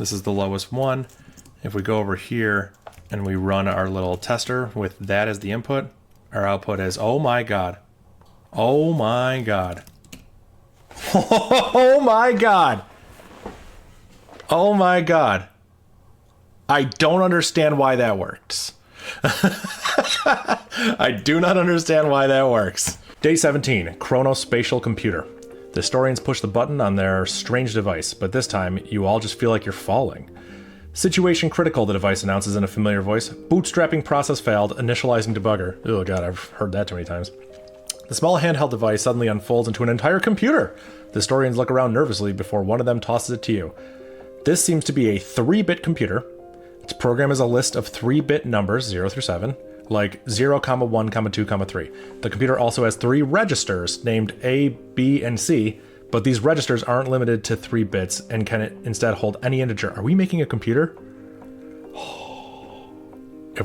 This is the lowest one. If we go over here and we run our little tester with that as the input, our output is, oh my God. Oh my God. Oh my God. Oh my God. I don't understand why that works. I do not understand why that works. Day 17, Chronospatial computer. The historians push the button on their strange device, but this time you all just feel like you're falling. Situation critical, the device announces in a familiar voice. Bootstrapping process failed, initializing debugger. Oh God, I've heard that too many times. The small handheld device suddenly unfolds into an entire computer. The historians look around nervously before one of them tosses it to you. This seems to be a 3-bit computer. Its program is a list of 3-bit numbers, 0 through 7, like 0, 1, 2, 3. The computer also has 3 registers named A, B, and C, but these registers aren't limited to 3 bits and can instead hold any integer. Are we making a computer? I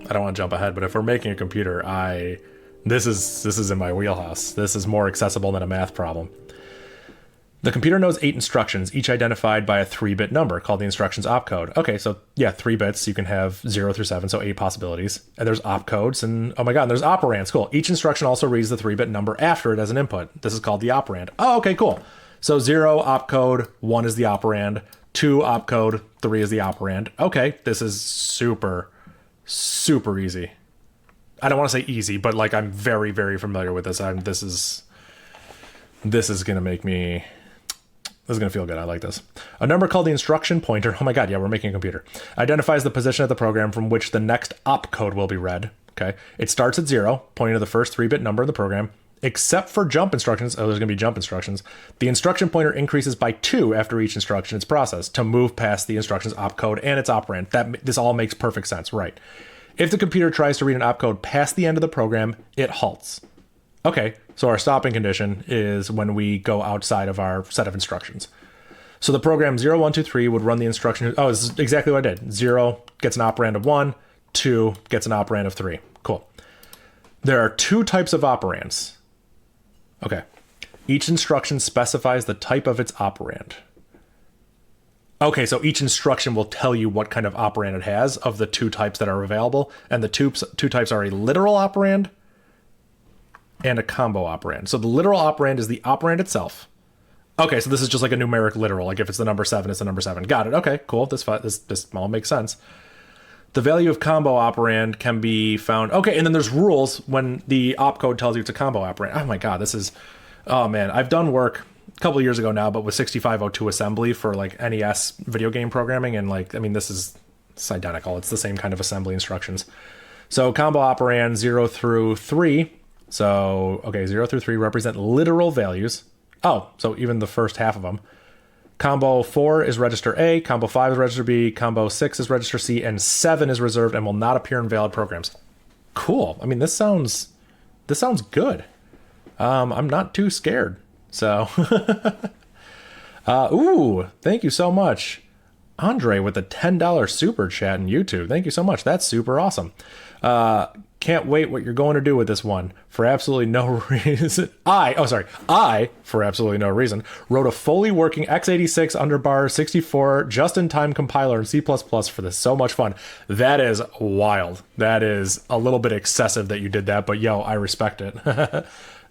don't want to jump ahead, but if we're making a computer, this is in my wheelhouse. This is more accessible than a math problem. The computer knows 8 instructions, each identified by a 3-bit number, called the instructions opcode. Okay, so yeah, 3 bits, you can have 0 through 7, so 8 possibilities. And there's opcodes, and oh my God, and there's operands, cool. Each instruction also reads the 3-bit number after it as an input. This is called the operand. Oh, okay, cool. So 0 opcode, 1 is the operand, 2 opcode, 3 is the operand. Okay, this is super, super easy. I don't want to say easy, but like I'm very, very familiar with this. This is gonna make me... This is going to feel good. I like this. A number called the instruction pointer. Oh my God, yeah, we're making a computer. Identifies the position of the program from which the next opcode will be read. Okay. It starts at 0, pointing to the first 3-bit number in the program, except for jump instructions. Oh, there's going to be jump instructions. The instruction pointer increases by 2 after each instruction is processed to move past the instruction's opcode and its operand. This all makes perfect sense, right? If the computer tries to read an opcode past the end of the program, it halts. Okay, so our stopping condition is when we go outside of our set of instructions. So the program 0, 1, 2, 3 would run the instruction. Oh, this is exactly what I did. 0 gets an operand of 1, 2 gets an operand of 3. Cool. There are 2 types of operands. Okay. Each instruction specifies the type of its operand. Okay, so each instruction will tell you what kind of operand it has of the 2 types that are available. And the two types are a literal operand and a combo operand. So the literal operand is the operand itself. Okay, so this is just like a numeric literal. Like if it's the number 7, it's the number 7. Got it. Okay, cool. This all makes sense. The value of combo operand can be found. Okay, and then there's rules when the opcode tells you it's a combo operand. Oh my God, this is... Oh man, I've done work a couple of years ago now, but with 6502 assembly for like NES video game programming. And like, I mean, it's identical. It's the same kind of assembly instructions. So combo operand 0 through 3... So, okay, 0 through 3 represent literal values. Oh, so even the first half of them. Combo 4 is register A, combo 5 is register B, combo 6 is register C, and 7 is reserved and will not appear in valid programs. Cool. I mean, this sounds good. I'm not too scared. So, ooh, thank you so much. Andre with a $10 super chat in YouTube. Thank you so much. That's super awesome. Can't wait what you're going to do with this one. For absolutely no reason. I, for absolutely no reason, wrote a fully working x86 underbar 64 just-in-time compiler in C++ for this. So much fun. That is wild. That is a little bit excessive that you did that, but yo, I respect it.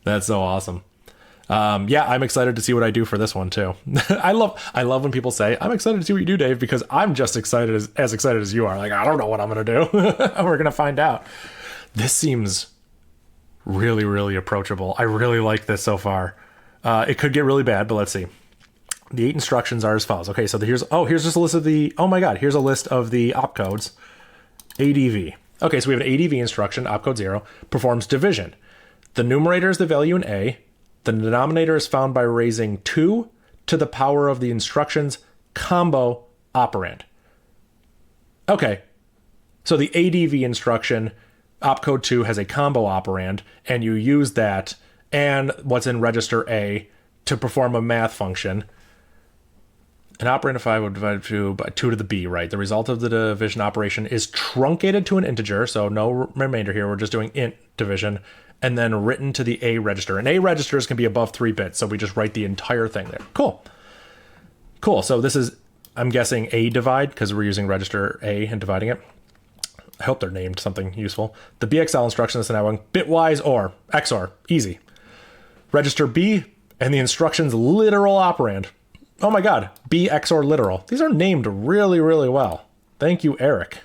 That's so awesome. Yeah, I'm excited to see what I do for this one too. I love when people say, I'm excited to see what you do, Dave, because I'm just excited as excited as you are. Like, I don't know what I'm going to do. We're going to find out. This seems really, really approachable. I really like this so far. It could get really bad, but let's see. The 8 instructions are as follows. Okay, so here's just a list of here's a list of the opcodes. ADV. Okay, so we have an ADV instruction, opcode 0, performs division. The numerator is the value in A. The denominator is found by raising 2 to the power of the instruction's combo operand. Okay, so the ADV instruction, opcode 2, has a combo operand, and you use that and what's in register A to perform a math function. An operand of 5 would divide 2 by 2 to the B, right? The result of the division operation is truncated to an integer, so no remainder here. We're just doing int division, and then written to the A register. And A registers can be above 3 bits, so we just write the entire thing there. Cool. So this is I'm guessing A divide because we're using register A and dividing it. I hope they're named something useful. The BXL instruction is now going bitwise OR, XOR, easy. Register B and the instruction's literal operand. Oh my God, B XOR literal. These are named really, really well. Thank you, Eric.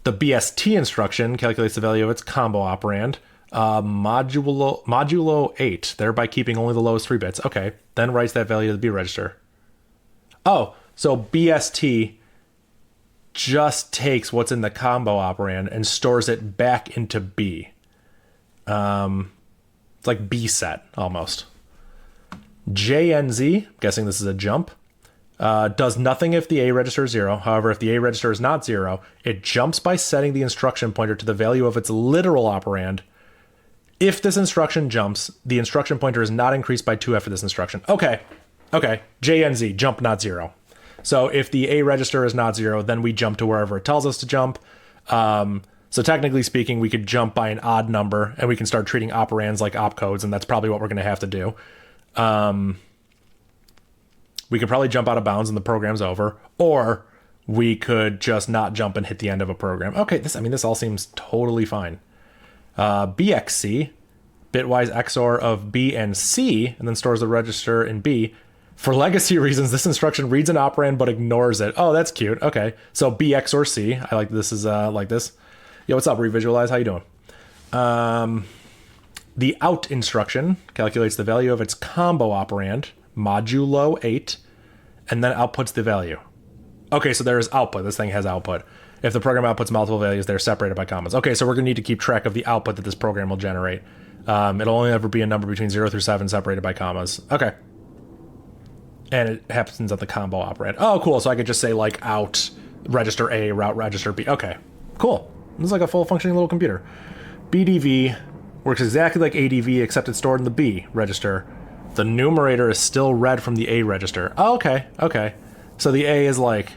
The BST instruction calculates the value of its combo operand, modulo 8, thereby keeping only the lowest 3 bits. Okay, then writes that value to the B register. Oh, so BST just takes what's in the combo operand and stores it back into B. It's like B set almost. JNZ, guessing this is a jump, does nothing if the A register is 0. However, if the A register is not 0, it jumps by setting the instruction pointer to the value of its literal operand. If this instruction jumps, the instruction pointer is not increased by 2 after this instruction. Okay. JNZ, jump not 0. So if the A register is not 0, then we jump to wherever it tells us to jump. So technically speaking, we could jump by an odd number and we can start treating operands like opcodes, and that's probably what we're going to have to do. We could probably jump out of bounds and the program's over, or we could just not jump and hit the end of a program. Okay, this all seems totally fine. BXC, bitwise XOR of B and C, and then stores the register in B. For legacy reasons, this instruction reads an operand but ignores it. Oh, that's cute. Okay, so B XOR C. I like this is like this. Yo, what's up, Revisualize? How you doing? The out instruction calculates the value of its combo operand, modulo 8, and then outputs the value. Okay, so there is output. This thing has output. If the program outputs multiple values, they're separated by commas. Okay, so we're going to need to keep track of the output that this program will generate. It'll only ever be a number between 0 through 7 separated by commas. Okay. And it happens at the combo operand. Oh, cool. So I could just say like out register A, route register B. Okay, cool. This is like a full functioning little computer. BDV works exactly like ADV, except it's stored in the B register. The numerator is still read from the A register. Oh, okay. So the A is like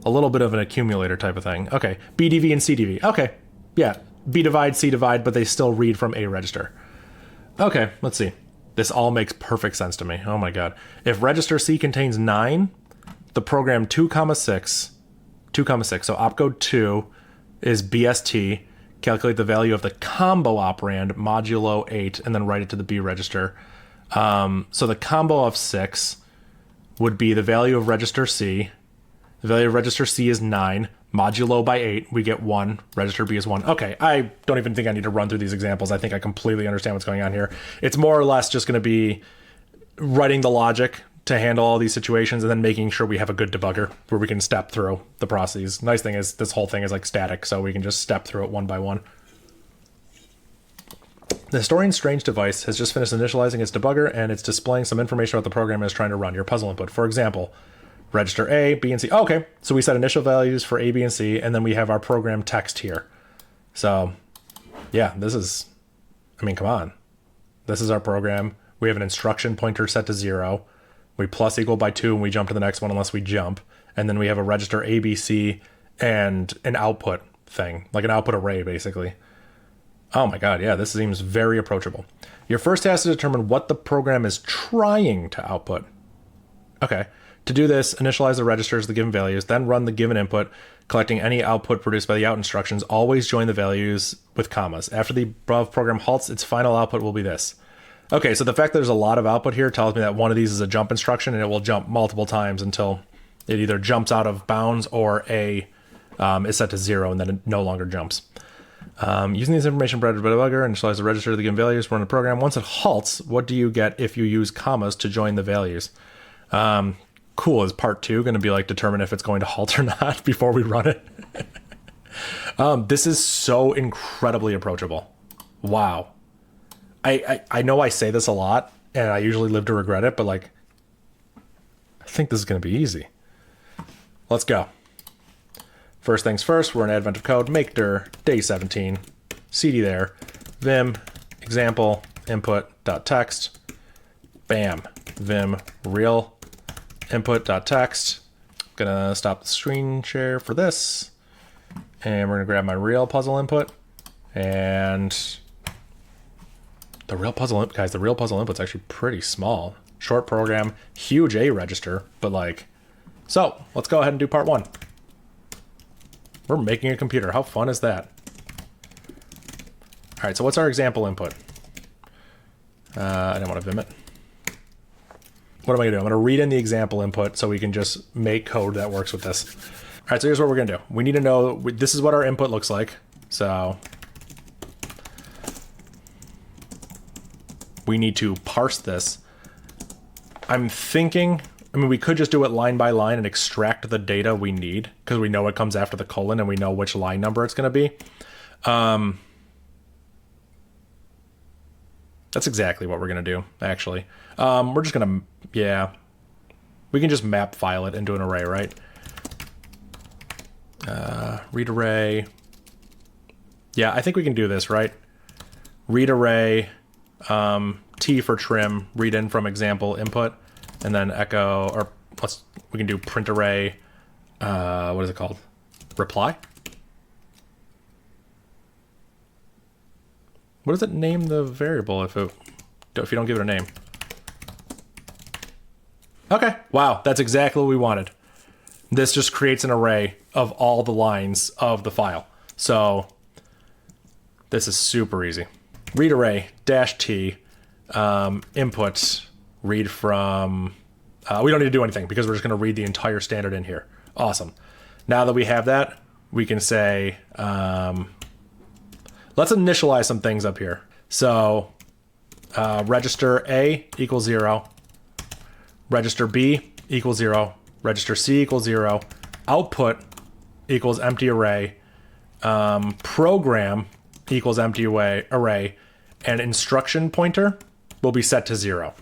a little bit of an accumulator type of thing. Okay, BDV and CDV. Okay, yeah, B divide, C divide, but they still read from A register. Okay, let's see. This all makes perfect sense to me. Oh my God. If register C contains 9, the program 2,6, so opcode 2 is BST, calculate the value of the combo operand, modulo 8, and then write it to the B register. So the combo of 6 would be the value of register C. The value of register C is 9. Modulo by 8, we get 1. Register B is 1. Okay, I don't even think I need to run through these examples. I think I completely understand what's going on here. It's more or less just going to be writing the logic to handle all these situations and then making sure we have a good debugger where we can step through the processes. Nice thing is this whole thing is like static, so we can just step through it one by one. The historian's strange device has just finished initializing its debugger, and it's displaying some information about the program it's trying to run, your puzzle input. For example, register A, B, and C. Oh, okay, so we set initial values for A, B, and C, and then we have our program text here. So, yeah, this is, I mean, come on. This is our program. We have an instruction pointer set to 0. We plus equal by 2, and we jump to the next one unless we jump. And then we have a register A, B, C, and an output thing, like an output array, basically. Oh my God, yeah, this seems very approachable. Your first task is to determine what the program is trying to output. Okay. To do this, initialize the registers of the given values, then run the given input, collecting any output produced by the out instructions. Always join the values with commas. After the above program halts, its final output will be this. Okay, so the fact that there's a lot of output here tells me that one of these is a jump instruction, and it will jump multiple times until it either jumps out of bounds or A is set to 0 and then it no longer jumps. Using this information for debugger, initialize the register of the given values, run the program. Once it halts, what do you get if you use commas to join the values? Cool. Is part 2 going to be like determine if it's going to halt or not before we run it? This is so incredibly approachable. Wow. I know I say this a lot and I usually live to regret it, but like, I think this is going to be easy. Let's go. First things first, we're in advent of code, make dir day 17, cd there, vim example input.text, bam, vim real input.text. Gonna stop the screen share for this, and we're gonna grab my real puzzle input, and the real puzzle input, guys, the real puzzle input's actually pretty small. Short program, huge A register, but like So let's go ahead and do part 1. We're making a computer. How fun is that? All right, so what's our example input? I didn't want to vim it. What am I gonna do? I'm gonna read in the example input so we can just make code that works with this. All right, so here's what we're gonna do. We need to know, this is what our input looks like. So we need to parse this. I'm thinking, I mean, we could just do it line by line and extract the data we need because we know it comes after the colon and we know which line number it's gonna be. That's exactly what we're going to do, actually. We're just going to, yeah. We can just map file it into an array, right? Read array. Yeah, I think we can do this, right? Read array, T for trim, read in from example input, and then echo, or we can do print array, what is it called? Reply? What does it name the variable if you don't give it a name? Okay, wow, that's exactly what we wanted. This just creates an array of all the lines of the file. So this is super easy. Read array -t input read from. We don't need to do anything because we're just going to read the entire standard in here. Awesome. Now that we have that, we can say. Let's initialize some things up here. So register A equals 0, register B equals 0, register C equals 0, output equals empty array, program equals empty array, and instruction pointer will be set to 0.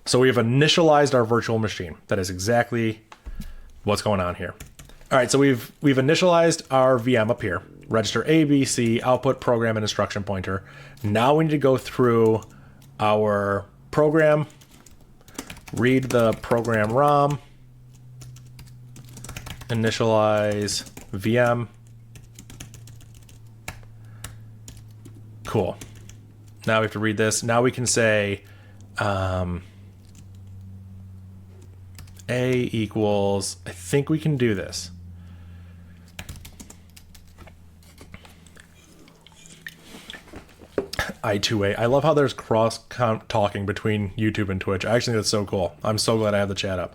So we have initialized our virtual machine. That is exactly what's going on here. All right, so we've initialized our VM up here. Register A, B, C, output, program, and instruction pointer. Now we need to go through our program, read the program ROM, initialize VM. Cool. Now we have to read this. Now we can say A equals, I think we can do this. I2A. I love how there's cross talking between YouTube and Twitch. I actually think that's so cool. I'm so glad I have the chat up.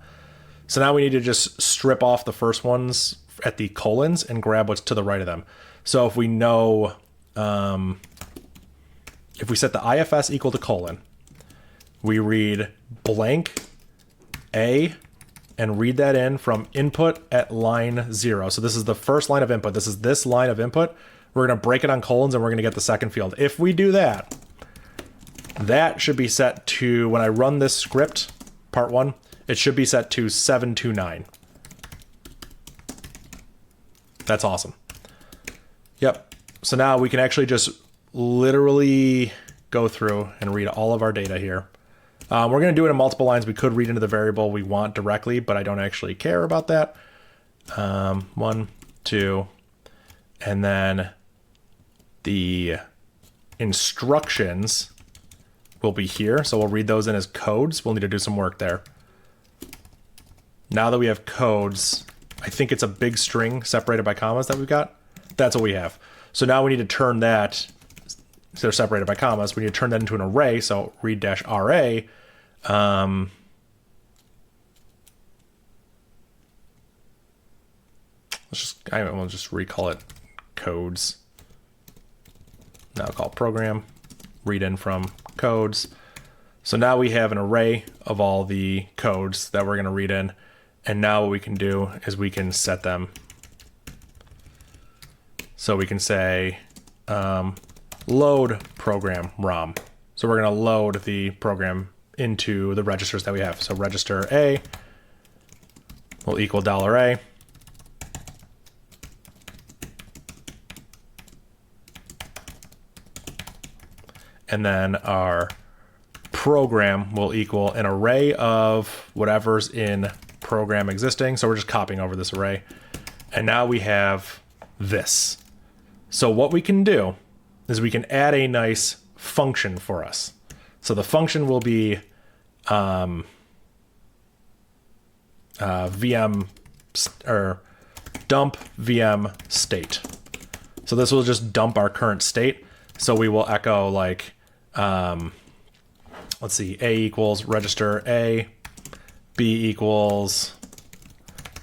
So now we need to just strip off the first ones at the colons and grab what's to the right of them. So if we know, if we set the IFS equal to colon, we read blank A and read that in from input at line 0. So this is the first line of input. This is this line of input. We're going to break it on colons and we're going to get the second field. If we do that, that should be set to, when I run this script, part 1, it should be set to 729. That's awesome. Yep. So now we can actually just literally go through and read all of our data here. We're going to do it in multiple lines. We could read into the variable we want directly, but I don't actually care about that. 1, 2, and then the instructions will be here. So we'll read those in as codes. We'll need to do some work there. Now that we have codes, I think it's a big string separated by commas that we've got. That's what we have. So now we need to turn that, so they're separated by commas, we need to turn that into an array. So read-RA. We'll just recall it codes. Now I'll call it program, read in from codes. So now we have an array of all the codes that we're going to read in. And now what we can do is we can set them. So we can say load program ROM. So we're going to load the program into the registers that we have. So register A will equal $A. And then our program will equal an array of whatever's in program existing. So we're just copying over this array. And now we have this. So what we can do is we can add a nice function for us. So the function will be VM or dump VM state. So this will just dump our current state. So we will echo like, let's see, A equals register A, B equals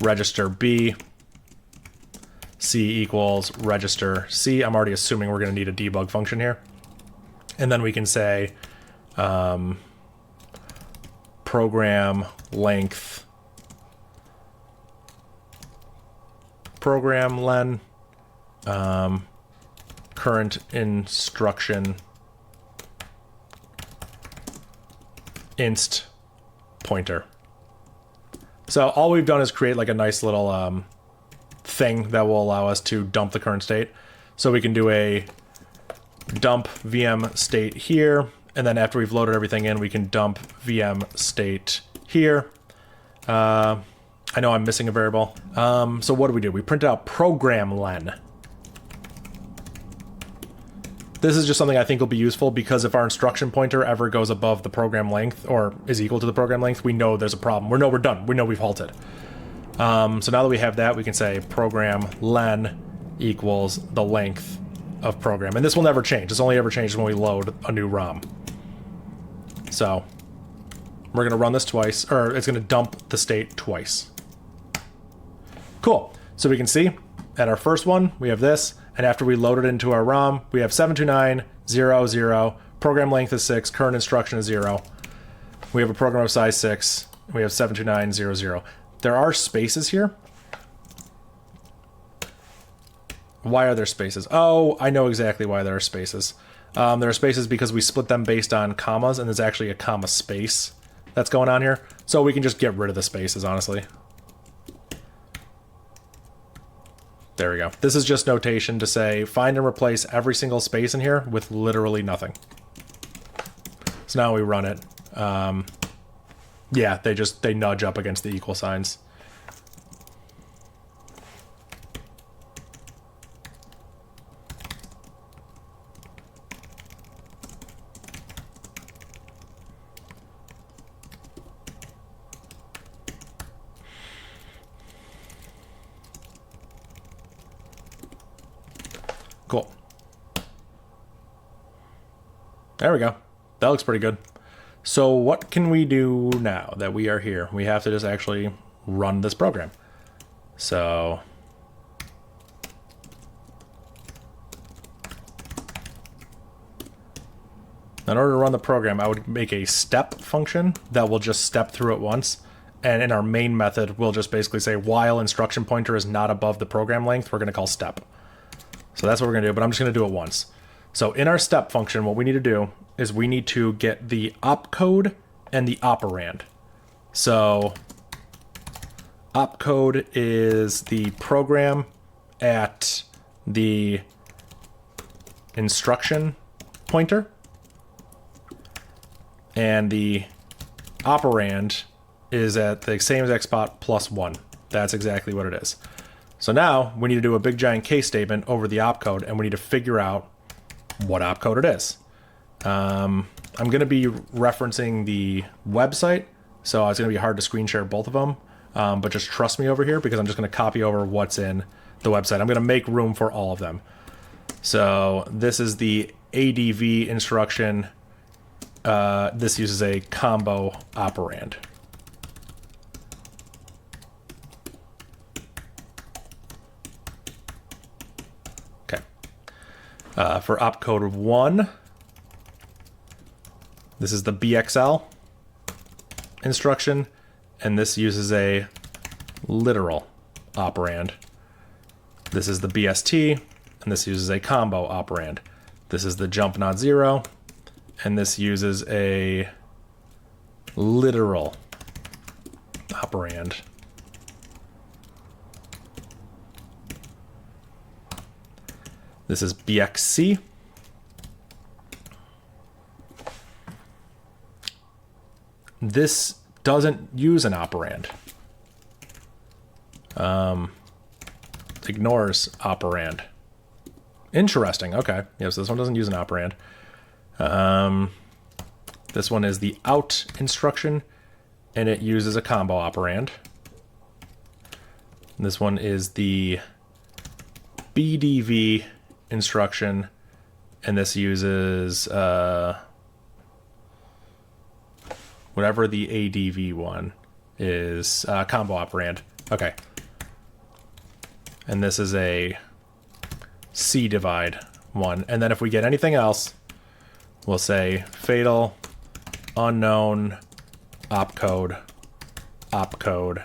register B, C equals register C. I'm already assuming we're going to need a debug function here. And then we can say program length, program len, current instruction inst pointer. So all we've done is create like a nice little thing that will allow us to dump the current state. So we can do a dump VM state here, and then after we've loaded everything in, we can dump VM state here. I know I'm missing a variable. So what do? We print out program len. This is just something I think will be useful because if our instruction pointer ever goes above the program length or is equal to the program length, we know there's a problem. We know we're done. We know we've halted. So now that we have that, we can say program len equals the length of program. And this will never change. This only ever changes when we load a new ROM. So we're going to run this twice, or it's going to dump the state twice. Cool. So we can see at our first one, we have this. And after we load it into our ROM, we have 72900, program length is 6, current instruction is 0. We have a program of size 6, and we have 72900. There are spaces here. Why are there spaces? Oh, I know exactly why there are spaces. There are spaces because we split them based on commas, and there's actually a comma space that's going on here. So we can just get rid of the spaces, honestly. There we go. This is just notation to say find and replace every single space in here with literally nothing. So now we run it. Yeah, they nudge up against the equal signs. Cool. There we go. That looks pretty good. So what can we do now that we are here? We have to just actually run this program. So in order to run the program, I would make a step function that will just step through it once. And in our main method, we'll just basically say while instruction pointer is not above the program length, we're going to call step. So that's what we're going to do, but I'm just going to do it once. So in our step function, what we need to do is we need to get the opcode and the operand. So opcode is the program at the instruction pointer, and the operand is at the same exact spot plus 1. That's exactly what it is. So now we need to do a big giant case statement over the opcode, and we need to figure out what opcode it is. I'm going to be referencing the website, so it's going to be hard to screen share both of them, but just trust me over here because I'm just going to copy over what's in the website. I'm going to make room for all of them. So this is the ADV instruction. This uses a combo operand. For opcode 1, this is the BXL instruction, and this uses a literal operand. This is the BST, and this uses a combo operand. This is the jump not 0, and this uses a literal operand. This is BXC. This doesn't use an operand. Ignores operand. Interesting. Okay. Yes, this one doesn't use an operand. This one is the out instruction, and it uses a combo operand. This one is the BDV instruction, and this uses whatever the ADV one is, combo operand. Okay. And this is a C divide one. And then if we get anything else, we'll say fatal, unknown, opcode, opcode.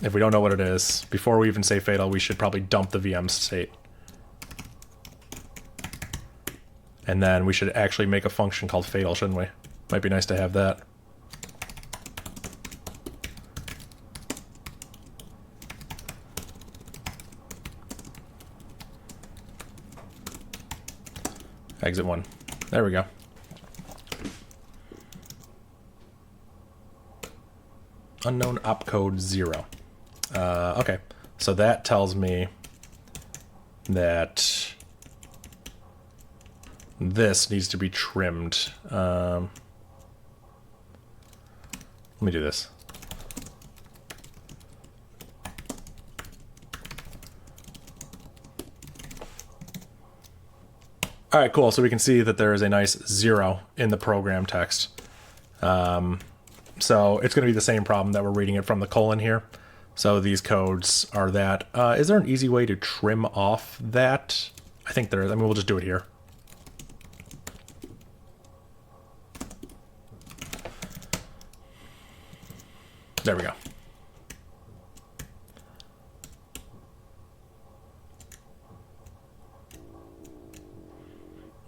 If we don't know what it is, before we even say fatal, we should probably dump the VM state. And then we should actually make a function called fatal, shouldn't we? Might be nice to have that. Exit 1. There we go. Unknown opcode 0. Okay, so that tells me that this needs to be trimmed. Let me do this. All right, cool. So we can see that there is a nice 0 in the program text. So it's going to be the same problem that we're reading it from the colon here. So these codes are that. Is there an easy way to trim off that? I think there is. I mean, we'll just do it here. There we go.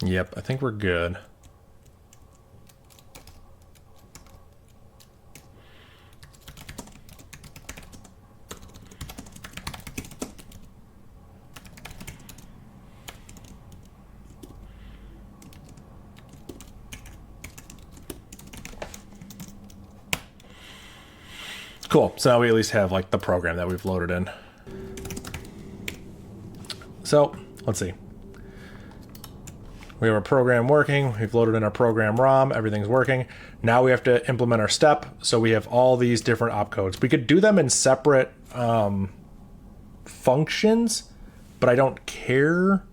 Yep, I think we're good. Cool, so now we at least have like the program that we've loaded in. So, let's see. We have our program working, we've loaded in our program ROM, everything's working. Now we have to implement our step, so we have all these different opcodes. We could do them in separate functions, but I don't care.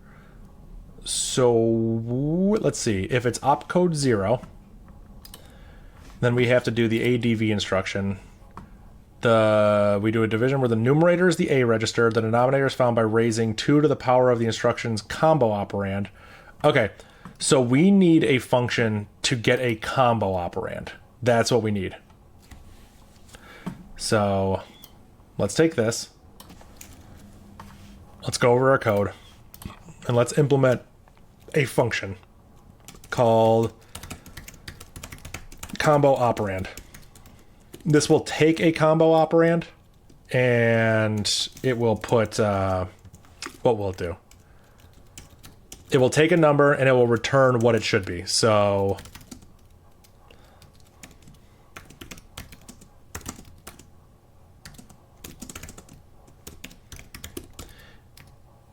So, let's see. If it's opcode 0, then we have to do the ADV instruction. We do a division where the numerator is the A register, the denominator is found by raising 2 to the power of the instruction's combo operand. Okay, so we need a function to get a combo operand. That's what we need. So let's take this. Let's go over our code and let's implement a function called combo operand. This will take a combo operand and it will put, what will it do? It will take a number and it will return what it should be. So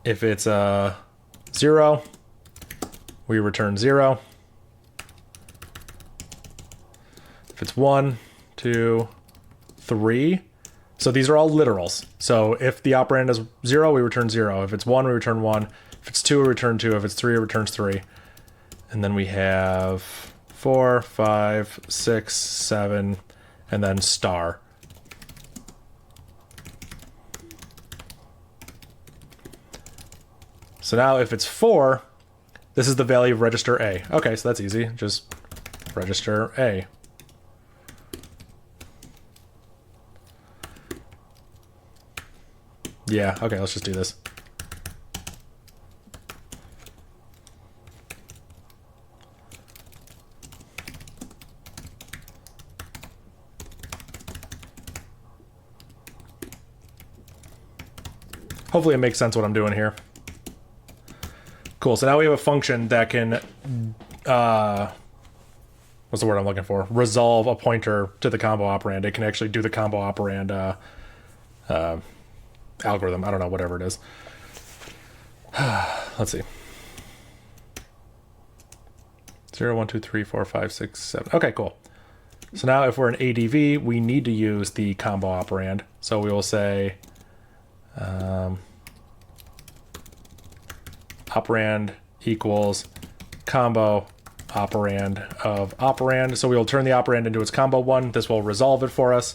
if it's 0, we return 0. If it's 1, 2, 3. So these are all literals. So if the operand is 0, we return 0. If it's 1, we return 1. If it's 2, we return 2. If it's 3, it returns 3. And then we have 4, 5, 6, 7, and then star. So now if it's 4, this is the value of register A. Okay, so that's easy. Just register A. Yeah, okay, let's just do this. Hopefully it makes sense what I'm doing here. Cool, so now we have a function that can, what's the word I'm looking for? Resolve a pointer to the combo operand. It can actually do the combo operand algorithm. I don't know, whatever it is. Let's see. 0, 1, 2, 3, 4, 5, 6, 7. Okay, cool. So now if we're an ADV, we need to use the combo operand. So we will say operand equals combo operand of operand. So we will turn the operand into its combo one. This will resolve it for us.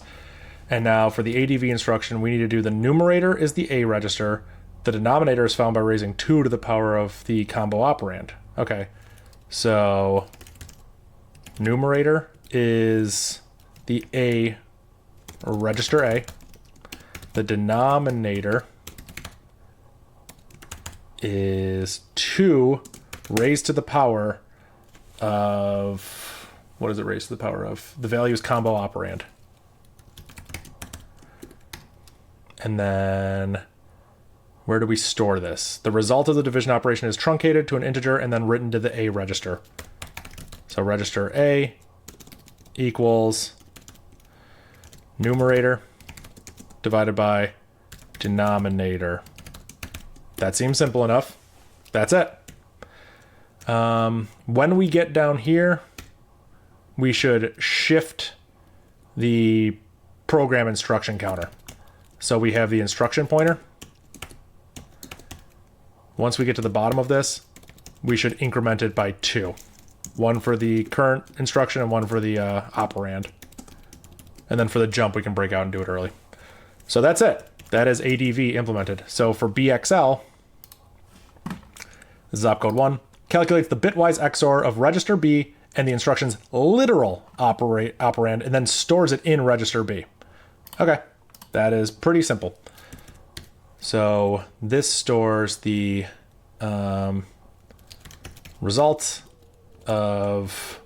And now for the ADV instruction, we need to do the numerator is the A register. The denominator is found by raising 2 to the power of the combo operand. Okay, so numerator is the A, or register A. The denominator is 2 raised to the power of, what is it raised to the power of? The value is combo operand. And then where do we store this? The result of the division operation is truncated to an integer and then written to the A register. So register A equals numerator divided by denominator. That seems simple enough. That's it. When we get down here, we should shift the program instruction counter. So we have the instruction pointer. Once we get to the bottom of this, we should increment it by 2. One for the current instruction and one for the operand. And then for the jump, we can break out and do it early. So that's it. That is ADV implemented. So for BXL, this is opcode 1, calculates the bitwise XOR of register B and the instruction's literal operand, and then stores it in register B. Okay, that is pretty simple. So this stores the result of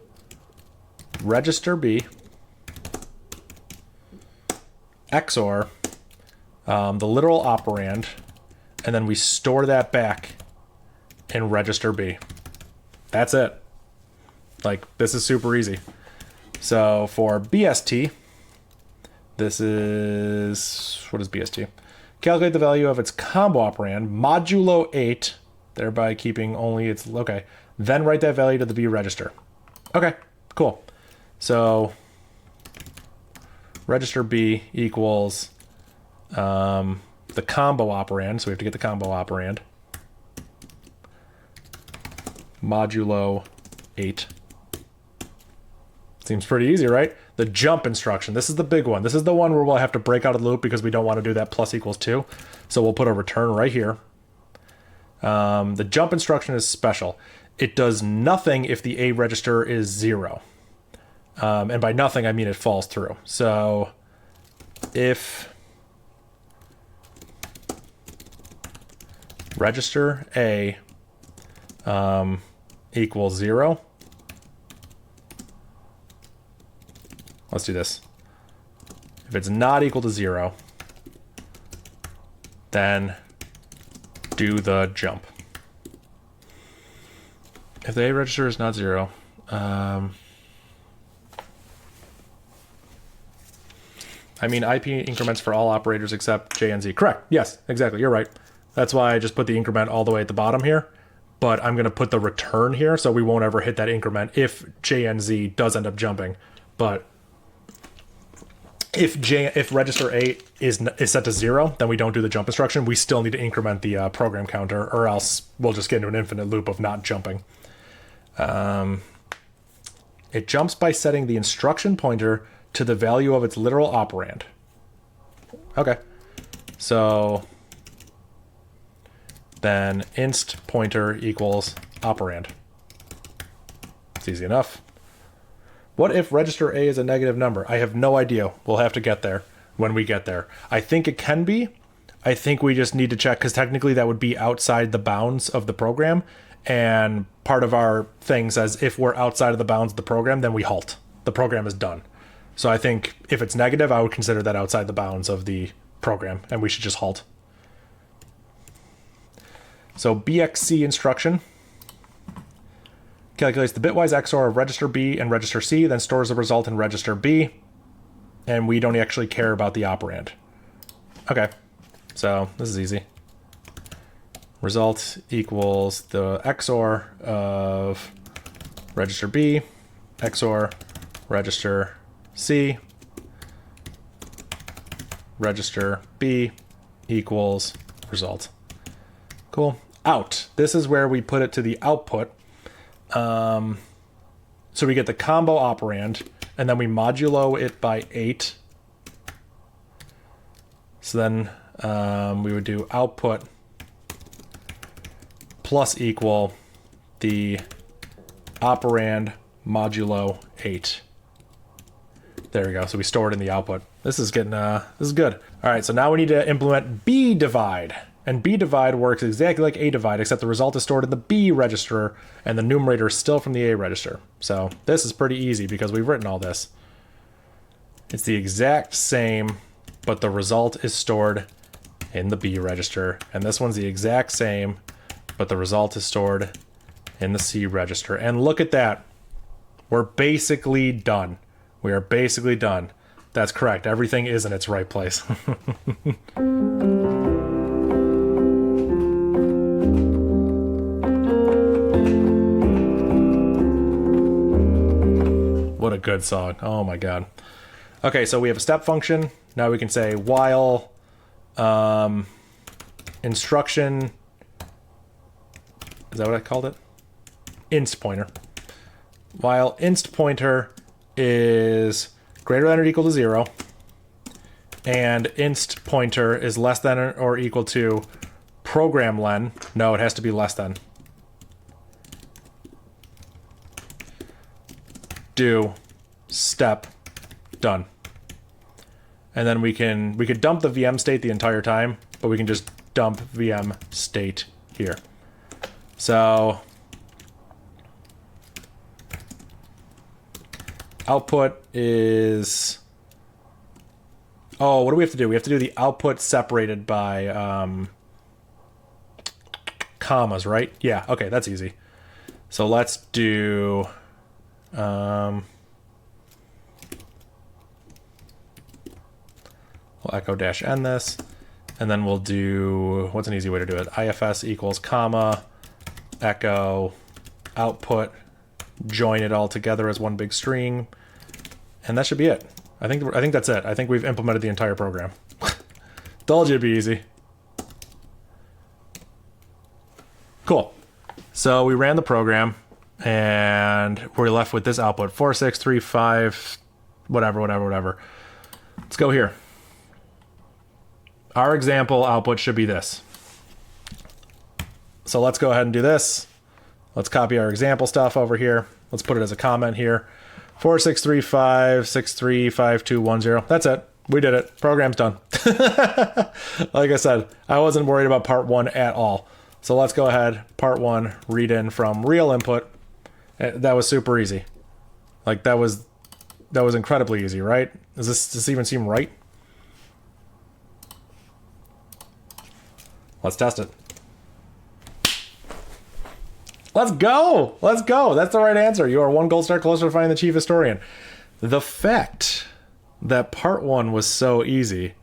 register B XOR the literal operand, and then we store that back in register B. That's it. Like, this is super easy. So for BST, this is, what is BST? Calculate the value of its combo operand modulo 8, thereby keeping only its, okay. Then write that value to the B register. Okay, cool. So register B equals the combo operand, so we have to get the combo operand, modulo 8. Seems pretty easy, right? The jump instruction, this is the big one. This is the one where we'll have to break out of the loop because we don't want to do that plus equals 2. So we'll put a return right here. The jump instruction is special. It does nothing if the A register is 0. And by nothing, I mean it falls through. So if register A equals 0, let's do this. If it's not equal to 0, then do the jump. If the A register is not 0, I mean IP increments for all operators except J and Z. Correct. Yes, exactly. You're right. That's why I just put the increment all the way at the bottom here. But I'm going to put the return here so we won't ever hit that increment if J and Z does end up jumping. But if register A is set to 0, then we don't do the jump instruction. We still need to increment the program counter, or else we'll just get into an infinite loop of not jumping. It jumps by setting the instruction pointer to the value of its literal operand. Okay. So then inst pointer equals operand. It's easy enough. What if register A is a negative number? I have no idea. We'll have to get there when we get there. I think it can be. I think we just need to check, because technically that would be outside the bounds of the program. And part of our thing says if we're outside of the bounds of the program, then we halt. The program is done. So I think if it's negative, I would consider that outside the bounds of the program, and we should just halt. So BXC instruction calculates the bitwise XOR of register B and register C, then stores the result in register B, and we don't actually care about the operand. Okay, so this is easy. Result equals the XOR of register B, XOR register C, register B equals result. Cool. Out. This is where we put it to the output. So we get the combo operand, and then we modulo it by 8. So then we would do output plus equal the operand modulo 8. There we go. So we store it in the output. This is getting this is good. All right, so now we need to implement B divide. And B divide works exactly like A divide, except the result is stored in the B register and the numerator is still from the A register. So this is pretty easy because we've written all this. It's the exact same, but the result is stored in the B register. And this one's the exact same, but the result is stored in the C register. And look at that. We're basically done. We are basically done. That's correct. Everything is in its right place. What a good song. Oh my God. Okay, so we have a step function. Now we can say while instruction, is that what I called it? Inst pointer. While inst pointer is greater than or equal to 0, and inst pointer is less than or equal to program len. No, it has to be less than. Do step done. And then we could dump the VM state the entire time, but we can just dump VM state here. So output is, oh, what do we have to do? We have to do the output separated by commas, right? Yeah, okay, that's easy. So let's do we'll echo dash n this, and then we'll do, what's an easy way to do it? IFS equals comma echo output, join it all together as one big string, and that should be it. I think that's it. I think we've implemented the entire program. Told you it'd be easy. Cool. So we ran the program, and we're left with this output 4635, whatever. Let's go here. Our example output should be this. So let's go ahead and do this. Let's copy our example stuff over here. Let's put it as a comment here. 4635635210. That's it. We did it. Program's done. Like I said, I wasn't worried about part 1 at all. So let's go ahead. Part 1, read in from real input. That was super easy. Like that was incredibly easy, right? Does this even seem right? Let's test it. Let's go. Let's go. That's the right answer. You are 1 gold star closer to finding the chief historian. The fact that part 1 was so easy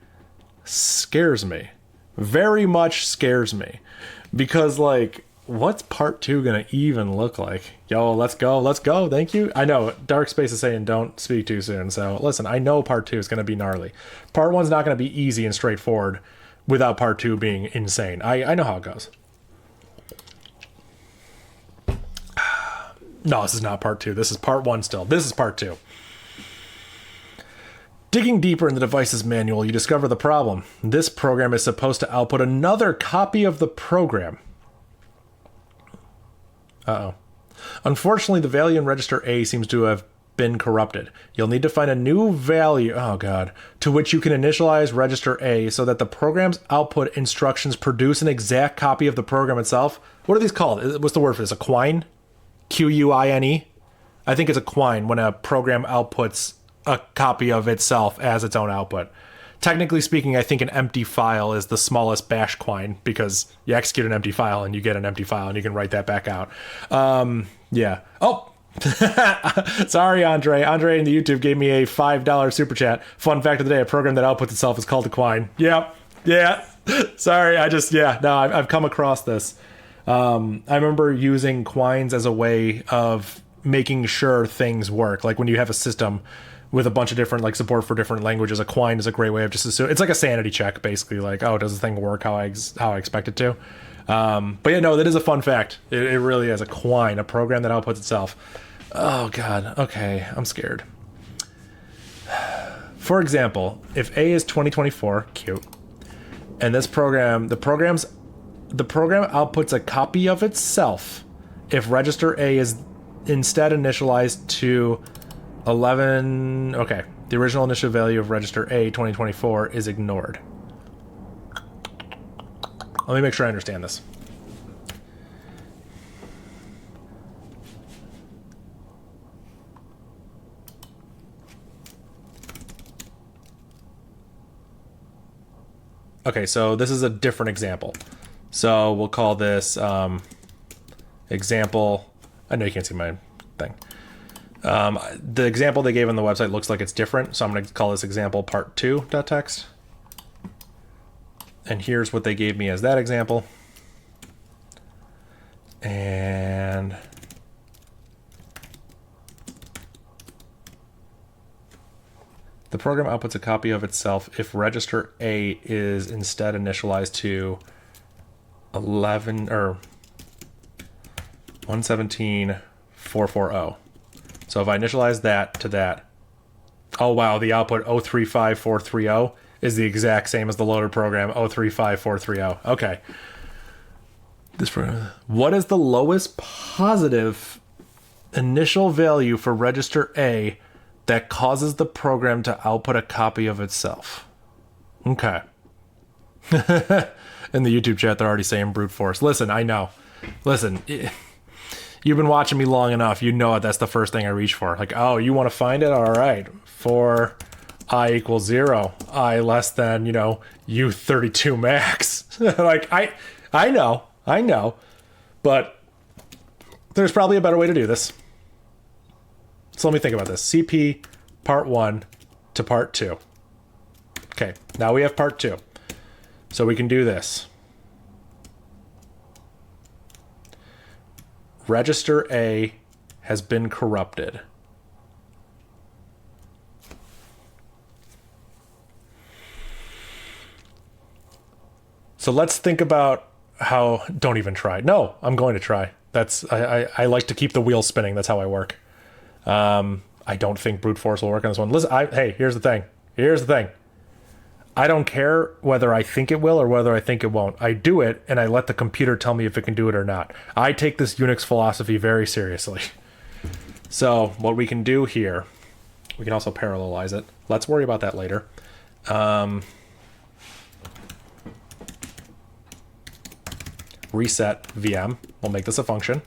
scares me. Very much scares me. Because, like, what's part 2 gonna even look like? Yo, let's go. Let's go. Thank you. I know Dark Space is saying don't speak too soon. So listen, I know part 2 is gonna be gnarly. Part 1's not gonna be easy and straightforward without part 2 being insane. I know how it goes. No, this is not part 2. This is part 1 still. This is part 2. Digging deeper in the device's manual, you discover the problem. This program is supposed to output another copy of the program. Uh-oh. Unfortunately, the value in register A seems to have been corrupted. You'll need to find a new value, oh god, to which you can initialize register A so that the program's output instructions produce an exact copy of the program itself. What are these called? What's the word for this? A quine? Quine? I think it's a quine when a program outputs a copy of itself as its own output. Technically speaking, I think an empty file is the smallest bash quine because you execute an empty file and you get an empty file and you can write that back out. Yeah. Oh, sorry, Andre. Andre in the YouTube gave me a $5 super chat. Fun fact of the day, a program that outputs itself is called a quine. Yep. Yeah. Sorry. I've come across this. I remember using quines as a way of making sure things work. Like when you have a system with a bunch of different, like, support for different languages, a quine is a great way of just assuming. It's like a sanity check, basically. Like, oh, does the thing work how I expect it to? But yeah, no, that is a fun fact. It really is. A quine, a program that outputs itself. Oh God. Okay, I'm scared. For example, if A is 2024, cute, and this program, the program outputs a copy of itself if register A is instead initialized to 11. Okay, the original initial value of register A 2024 is ignored. Let me make sure I understand this. Okay, so this is a different example. So we'll call this example. I know you can't see my thing. The example they gave on the website looks like it's different, so I'm going to call this example part 2.text. And here's what they gave me as that example. And the program outputs a copy of itself if register A is instead initialized to 11 or 117.440. So if I initialize that to that, oh wow, the output 035430 is the exact same as the loaded program 035430. Okay. What is the lowest positive initial value for register A that causes the program to output a copy of itself? Okay. In the YouTube chat, they're already saying brute force. Listen, I know. Listen, you've been watching me long enough. You know that's the first thing I reach for. Like, oh, you want to find it? All right. For I equals 0, I less than, U32 max. Like, I know. But there's probably a better way to do this. So let me think about this. CP part 1 to part 2. Okay, now we have part 2. So we can do this. Register A has been corrupted. So let's think about how... Don't even try. No, I'm going to try. I like to keep the wheel spinning. That's how I work. I don't think brute force will work on this one. Listen, hey, here's the thing. I don't care whether I think it will or whether I think it won't. I do it, and I let the computer tell me if it can do it or not. I take this Unix philosophy very seriously. So what we can do here, we can also parallelize it. Let's worry about that later. Reset VM. We'll make this a function.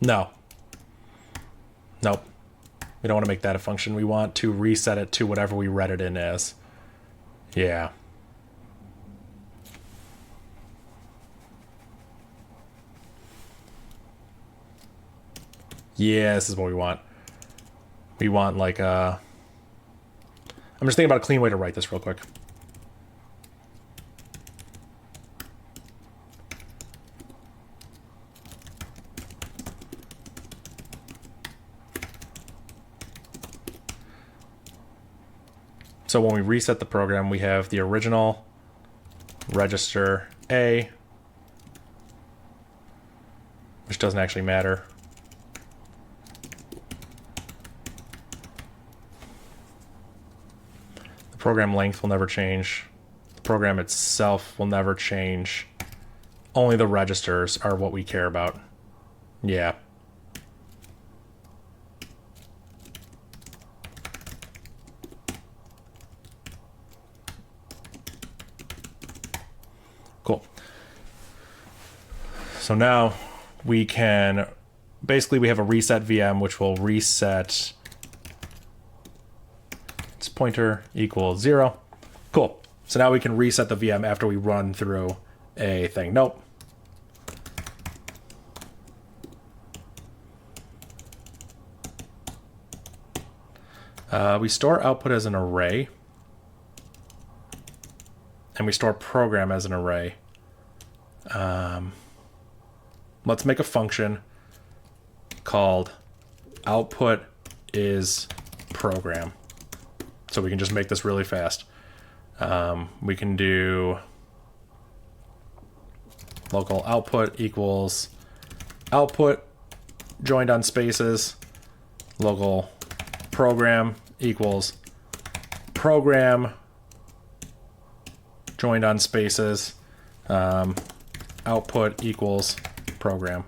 No. Nope. We don't want to make that a function. We want to reset it to whatever we read it in as. Yeah. Yeah, this is what we want. We want like a... I'm just thinking about a clean way to write this real quick. So when we reset the program, we have the original register A, which doesn't actually matter. The program length will never change. The program itself will never change. Only the registers are what we care about. Yeah. Cool. So now we can, basically we have a reset VM, which will reset its pointer equals 0. Cool. So now we can reset the VM after we run through a thing. Nope. We store output as an array. and we store program as an array. Let's make a function called output is program. So we can just make this really fast. We can do local output equals output joined on spaces, local program equals program joined on spaces, output equals program.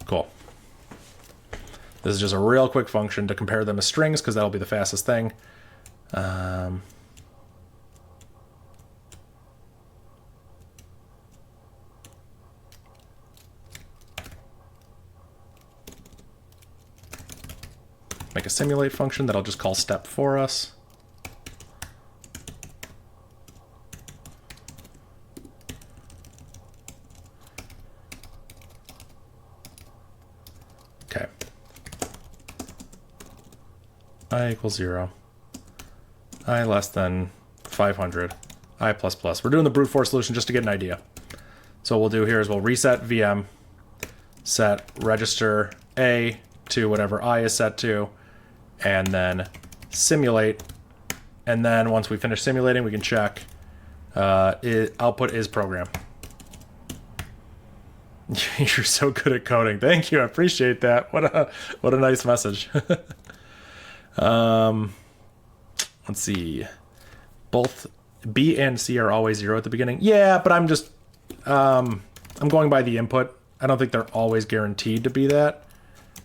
Cool. This is just a real quick function to compare them as strings because that'll be the fastest thing. Make a simulate function that I'll just call step for us. Okay. I equals 0. I less than 500. I plus plus. We're doing the brute force solution just to get an idea. So what we'll do here is we'll reset VM, set register A to whatever I is set to, and then simulate. And then once we finish simulating, we can check output is program. You're so good at coding. Thank you. I appreciate that. What a nice message. Let's see. Both B and C are always 0 at the beginning. Yeah, but I'm just I'm going by the input. I don't think they're always guaranteed to be that.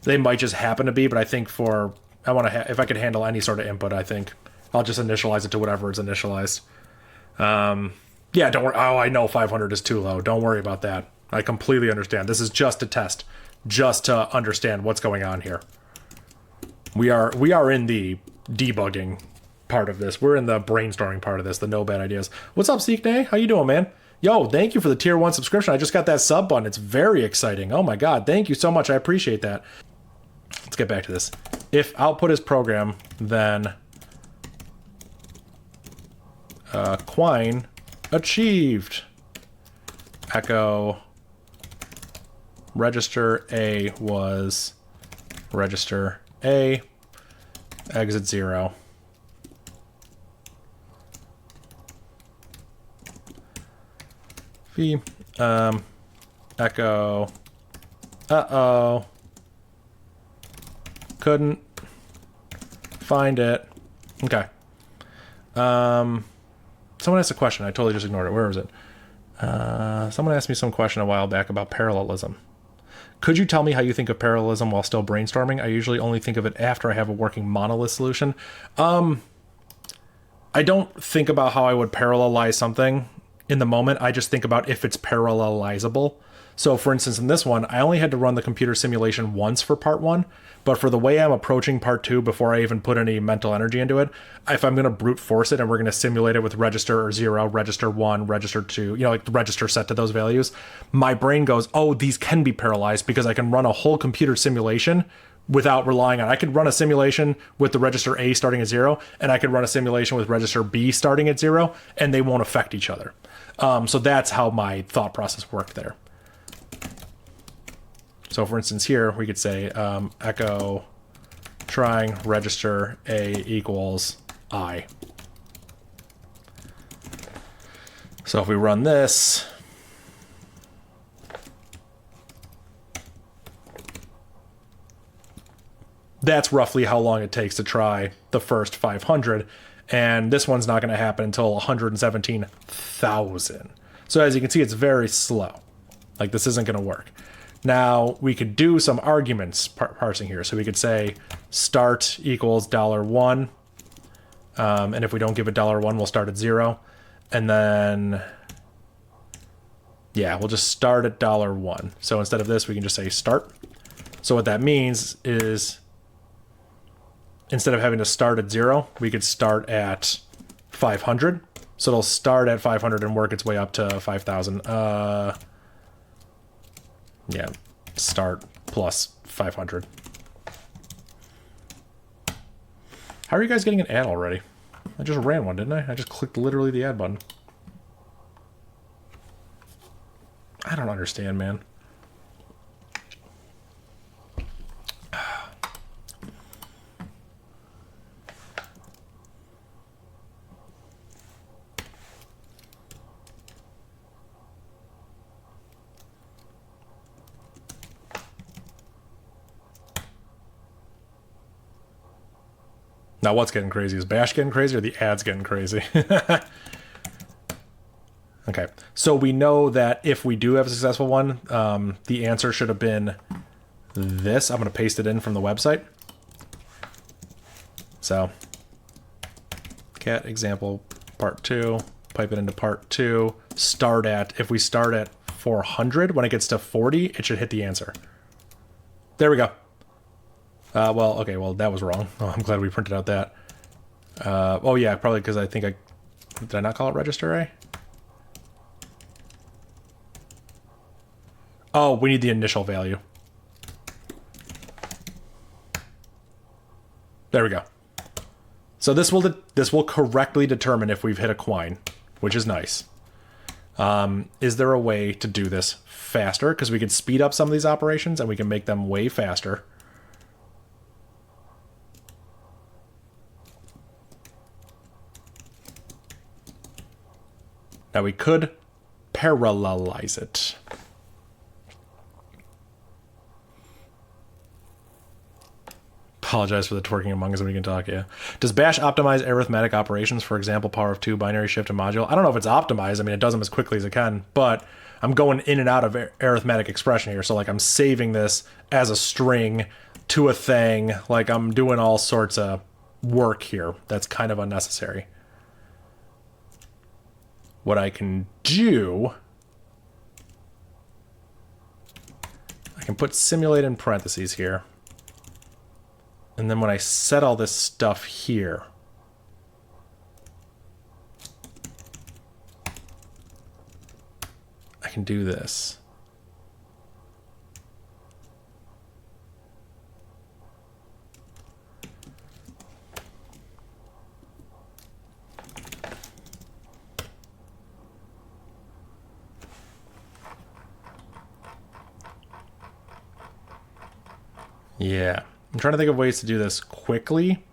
They might just happen to be, but I think if I could handle any sort of input, I think I'll just initialize it to whatever is initialized. Yeah, don't worry. Oh, I know 500 is too low. Don't worry about that. I completely understand. This is just a test, just to understand what's going on here. We are in the debugging part of this. We're in the brainstorming part of this, the no bad ideas. What's up, Seeknay? How you doing, man? Yo, thank you for the tier 1 subscription. I just got that sub button. It's very exciting. Oh my God. Thank you so much. I appreciate that. Let's get back to this. If output is program, then Quine achieved. Echo register A was register A, exit 0. V, echo, uh-oh, couldn't find it. Okay. Someone asked a question. I totally just ignored it. Where was it? Someone asked me some question a while back about parallelism. Could you tell me how you think of parallelism while still brainstorming? I usually only think of it after I have a working monolith solution. I don't think about how I would parallelize something in the moment. I just think about if it's parallelizable. So for instance, in this one, I only had to run the computer simulation once for part 1, but for the way I'm approaching part 2, before I even put any mental energy into it, if I'm going to brute force it and we're going to simulate it with register 0, register 1, register 2, like the register set to those values, my brain goes, oh, these can be parallelized because I can run a whole computer simulation without relying on, I could run a simulation with the register A starting at 0, and I could run a simulation with register B starting at 0, and they won't affect each other. So that's how my thought process worked there. So for instance here, we could say echo trying register A equals I. So if we run this, that's roughly how long it takes to try the first 500. And this one's not going to happen until 117,000. So as you can see, it's very slow. Like this isn't going to work. Now we could do some arguments parsing here. So we could say start equals $1. And if we don't give it $1, we'll start at 0. And then, yeah, we'll just start at $1. So instead of this, we can just say start. So what that means is instead of having to start at 0, we could start at 500. So it'll start at 500 and work its way up to 5,000. Yeah, start plus 500. How are you guys getting an ad already? I just ran one, didn't I? I just clicked literally the ad button. I don't understand, man. Now what's getting crazy? Is Bash getting crazy or the ads getting crazy? Okay, so we know that if we do have a successful one, the answer should have been this. I'm going to paste it in from the website. So, cat example part 2, pipe it into part 2, start at, if we start at 400, when it gets to 40, it should hit the answer. There we go. Well, okay, well, that was wrong. Oh, I'm glad we printed out that. Oh, yeah, probably because I think did I not call it register array? Oh, we need the initial value. There we go. So this will correctly determine if we've hit a quine, which is nice. Is there a way to do this faster? Because we could speed up some of these operations and we can make them way faster. Now we could parallelize it. Apologize for the twerking among us and we can talk, yeah. Does Bash optimize arithmetic operations, for example, power of 2, binary shift, and module? I don't know if it's optimized. I mean, it does them as quickly as it can, but I'm going in and out of arithmetic expression here. So, like, I'm saving this as a string to a thing. Like, I'm doing all sorts of work here that's kind of unnecessary. What I can do, I can put simulate in parentheses here. And then when I set all this stuff here, I can do this. Yeah. I'm trying to think of ways to do this quickly.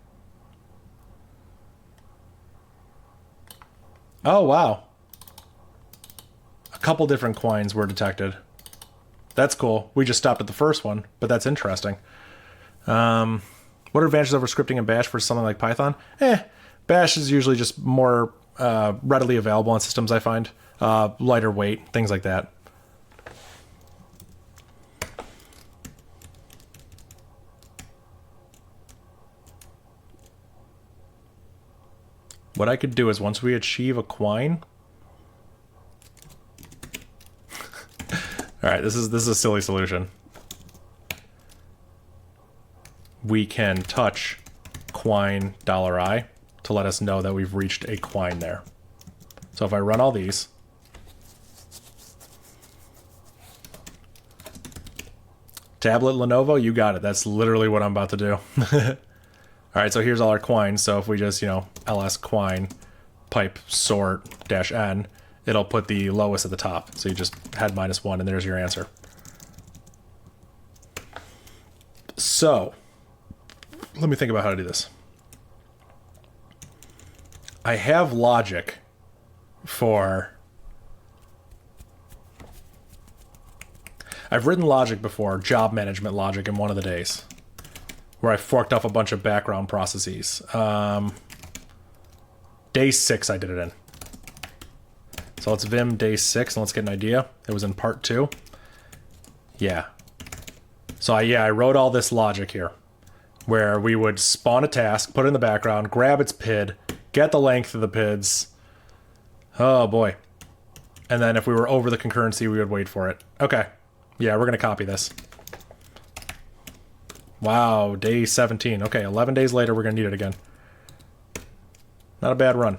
Oh, wow. A couple different quines were detected. That's cool. We just stopped at the first one, but that's interesting. What are advantages over scripting in Bash versus something like Python? Bash is usually just more readily available on systems, I find. Lighter weight, things like that. What I could do is once we achieve a quine. All right, this is a silly solution. We can touch quine $i to let us know that we've reached a quine there. So if I run all these, tablet Lenovo, you got it. That's literally what I'm about to do. All right, so here's all our quines. So if we just, ls quine pipe sort -n, it'll put the lowest at the top. So you just had -1 and there's your answer. So let me think about how to do this. I have logic for... I've written logic before, job management logic, in one of the days, where I forked off a bunch of background processes. Day 6 I did it in. So let's vim day 6 and let's get an idea. It was in part 2. Yeah. So I wrote all this logic here, where we would spawn a task, put it in the background, grab its PID, get the length of the PIDs. Oh boy. And then if we were over the concurrency, we would wait for it. Okay. Yeah, we're going to copy this. Wow, day 17. Okay, 11 days later, we're going to need it again. Not a bad run.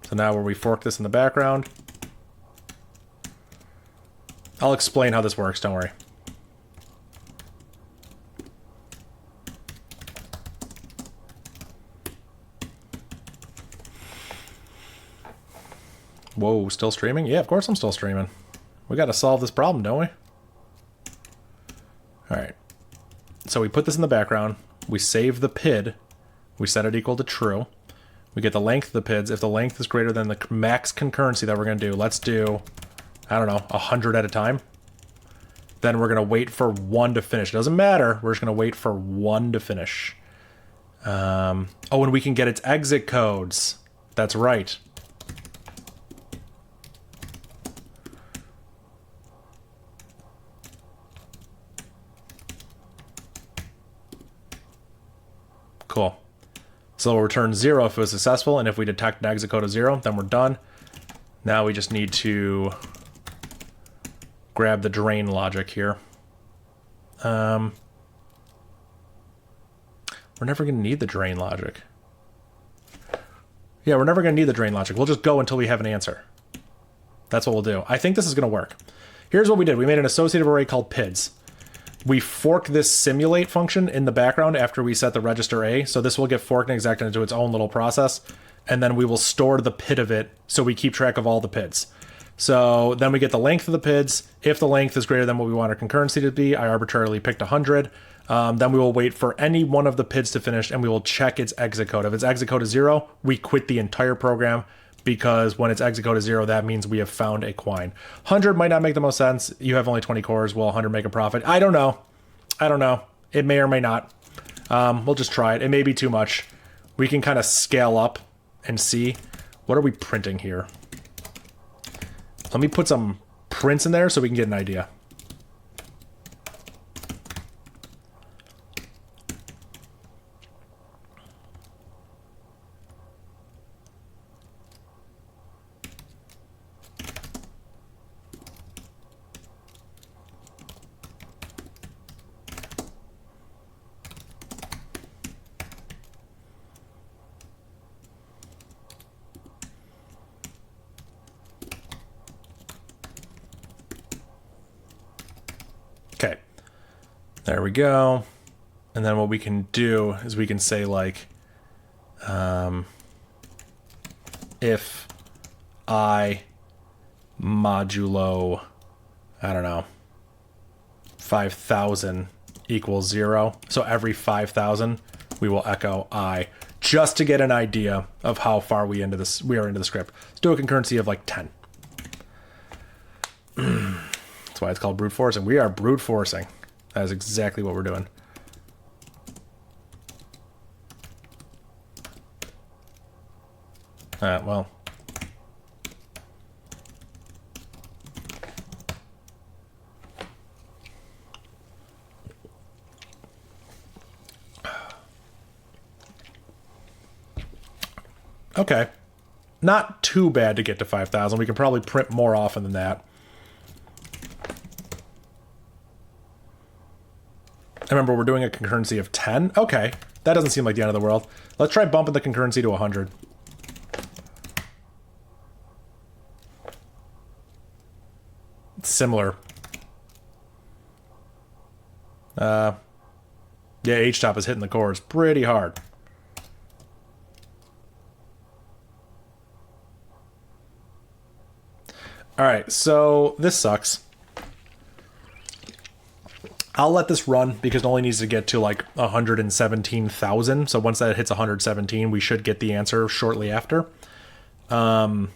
So now where we fork this in the background, I'll explain how this works, don't worry. Whoa, still streaming? Yeah, of course I'm still streaming. We got to solve this problem, don't we? All right. So we put this in the background. We save the PID. We set it equal to true. We get the length of the PIDs. If the length is greater than the max concurrency that we're going to do, let's do, I don't know, 100 at a time. Then we're going to wait for one to finish. It doesn't matter. We're just going to wait for one to finish. Oh, and we can get its exit codes. That's right. Cool. So we'll return 0 if it was successful, and if we detect an exit code of 0, then we're done. Now we just need to grab the drain logic here. We're never going to need the drain logic. Yeah, we're never going to need the drain logic. We'll just go until we have an answer. That's what we'll do. I think this is going to work. Here's what we did. We made an associative array called PIDs. We fork this simulate function in the background after we set the register A. So this will get forked and exected into its own little process. And then we will store the PID of it so we keep track of all the PIDs. So then we get the length of the PIDs. If the length is greater than what we want our concurrency to be, I arbitrarily picked 100. Then we will wait for any one of the PIDs to finish and we will check its exit code. If its exit code is 0, we quit the entire program, because when its exit code is 0, that means we have found a quine. 100 might not make the most sense. You have only 20 cores. Will 100 make a profit? I don't know. I don't know. It may or may not. We'll just try it. It may be too much. We can kind of scale up and see. What are we printing here? Let me put some prints in there so we can get an idea. Okay, there we go. And then what we can do is we can say like, if I modulo, I don't know, 5,000 equals 0. So every 5,000 we will echo I, just to get an idea of how far we are into the script. Let's do a concurrency of like 10. That's why it's called brute forcing. We are brute forcing. That is exactly what we're doing. Well. Okay. Not too bad to get to 5,000. We can probably print more often than that. I remember we're doing a concurrency of 10. Okay, that doesn't seem like the end of the world. Let's try bumping the concurrency to 100. It's similar. Yeah, H-top is hitting the cores pretty hard. All right, so this sucks. I'll let this run because it only needs to get to like 117,000. So once that hits 117, we should get the answer shortly after. Yeah,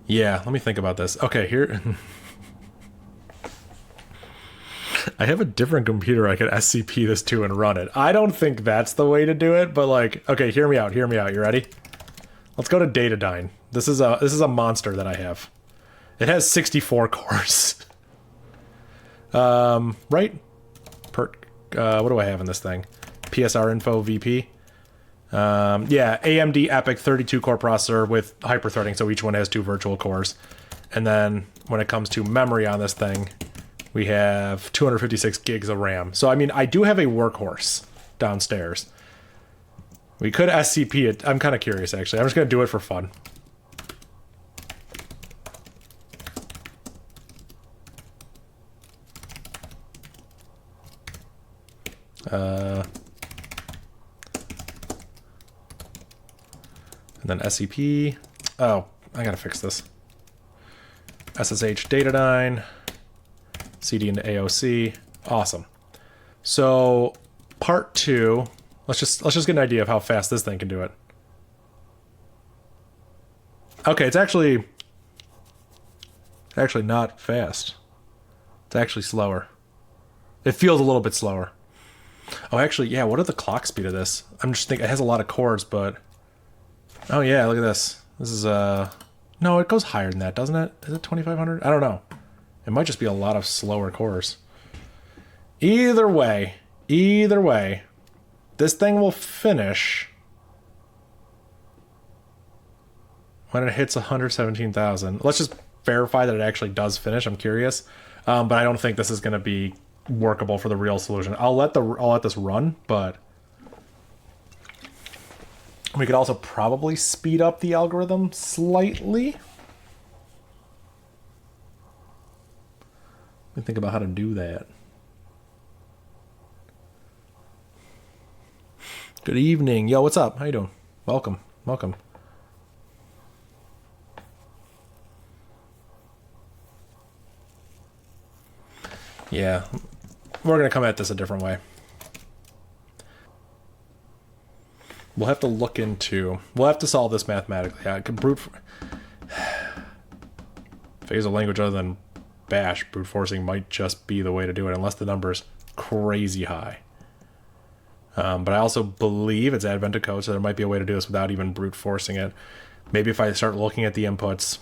let me think about this. Okay, here. I have a different computer I could SCP this to and run it. I don't think that's the way to do it, but like, okay, hear me out. Hear me out. You ready? Let's go to Datadyne. This is a monster that I have. It has 64 cores. Right? What do I have in this thing? PSR info VP. Yeah, AMD EPYC 32 core processor with hyper-threading, so each one has 2 virtual cores. And then when it comes to memory on this thing, we have 256 gigs of RAM. So I mean, I do have a workhorse downstairs. We could SCP it. I'm kind of curious, actually. I'm just going to do it for fun. And then SCP. Oh, I gotta fix this. SSH Datadyne. CD into AOC. Awesome. So part 2, let's just get an idea of how fast this thing can do it. Okay, it's actually not fast. It's actually slower. It feels a little bit slower. Oh, actually, yeah, what are the clock speed of this? I'm just thinking, it has a lot of cores, but... Oh, yeah, look at this. This is, No, it goes higher than that, doesn't it? Is it 2,500? I don't know. It might just be a lot of slower cores. Either way, this thing will finish when it hits 117,000. Let's just verify that it actually does finish. I'm curious. But I don't think this is going to be workable for the real solution. I'll let this run, but we could also probably speed up the algorithm slightly. Let me think about how to do that. Good evening. Yo, what's up? How you doing? Welcome. Welcome. Yeah, we're going to come at this a different way. We'll have to look into... We'll have to solve this mathematically. I can brute... If I use a language other than Bash, brute forcing might just be the way to do it, unless the number is crazy high. But I also believe it's advent of code, so there might be a way to do this without even brute forcing it. Maybe if I start looking at the inputs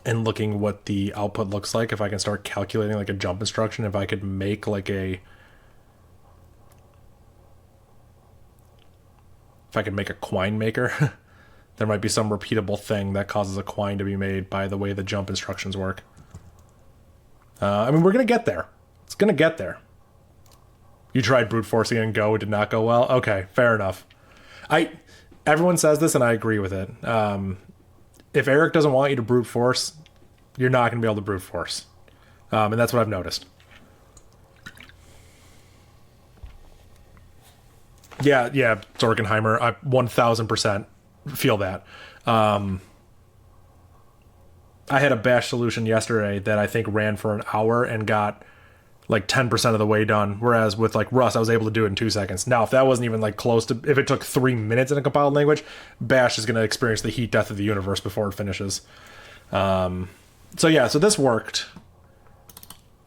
and looking what the output looks like, if I can start calculating like a jump instruction, if I could make like a... If I could make a quine maker, there might be some repeatable thing that causes a quine to be made by the way the jump instructions work. I mean, we're going to get there. It's going to get there. You tried brute forcing it in Go, it did not go well? Okay, fair enough. Everyone says this and I agree with it. If Eric doesn't want you to brute force, you're not going to be able to brute force. And that's what I've noticed. Yeah, Zorkenheimer, I 1000% feel that. I had a bash solution yesterday that I think ran for an hour and got like 10% of the way done, whereas with like Rust I was able to do it in 2 seconds. Now if that wasn't even like close to, if it took 3 minutes in a compiled language, bash is going to experience the heat death of the universe before it finishes. So yeah, so this worked.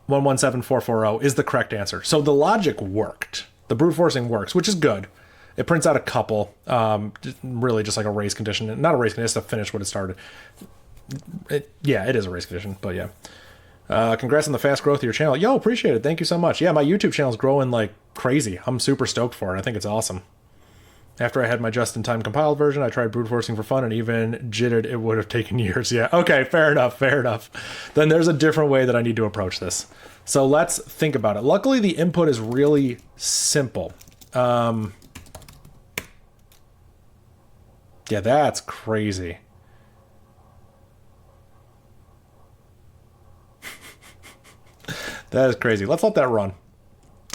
117440 is the correct answer. So the logic worked. The brute forcing works, which is good. It prints out a couple, really just like a race condition. Not a race condition, it's to finish what it started. Yeah, it is a race condition, but yeah. Congrats on the fast growth of your channel. Yo, appreciate it. Thank you so much. Yeah, my YouTube channel is growing like crazy. I'm super stoked for it. I think it's awesome. After I had my just-in-time compiled version, I tried brute forcing for fun and even jittered it would have taken years. Yeah, okay, fair enough. Then there's a different way that I need to approach this. So let's think about it. Luckily, the input is really simple. Yeah, that's crazy. That is crazy. Let's let that run.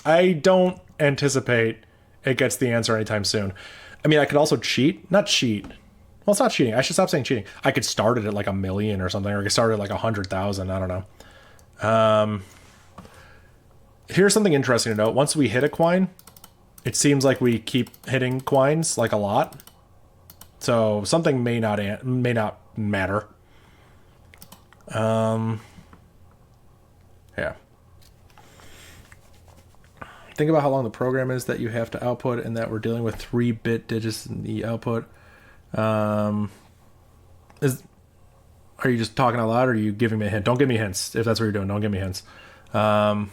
I don't anticipate it gets the answer anytime soon. I mean, I could also cheat. Not cheat. Well, it's not cheating. I should stop saying cheating. I could start it at like 1 million or something, or I could start it at like 100,000. I don't know. Here's something interesting to note. Once we hit a quine, it seems like we keep hitting quines like a lot. So something may not matter. Yeah. Think about how long the program is that you have to output, and that we're dealing with 3-bit digits in the output. Are you just talking out loud, or are you giving me a hint? Don't give me hints. If that's what you're doing, don't give me hints. May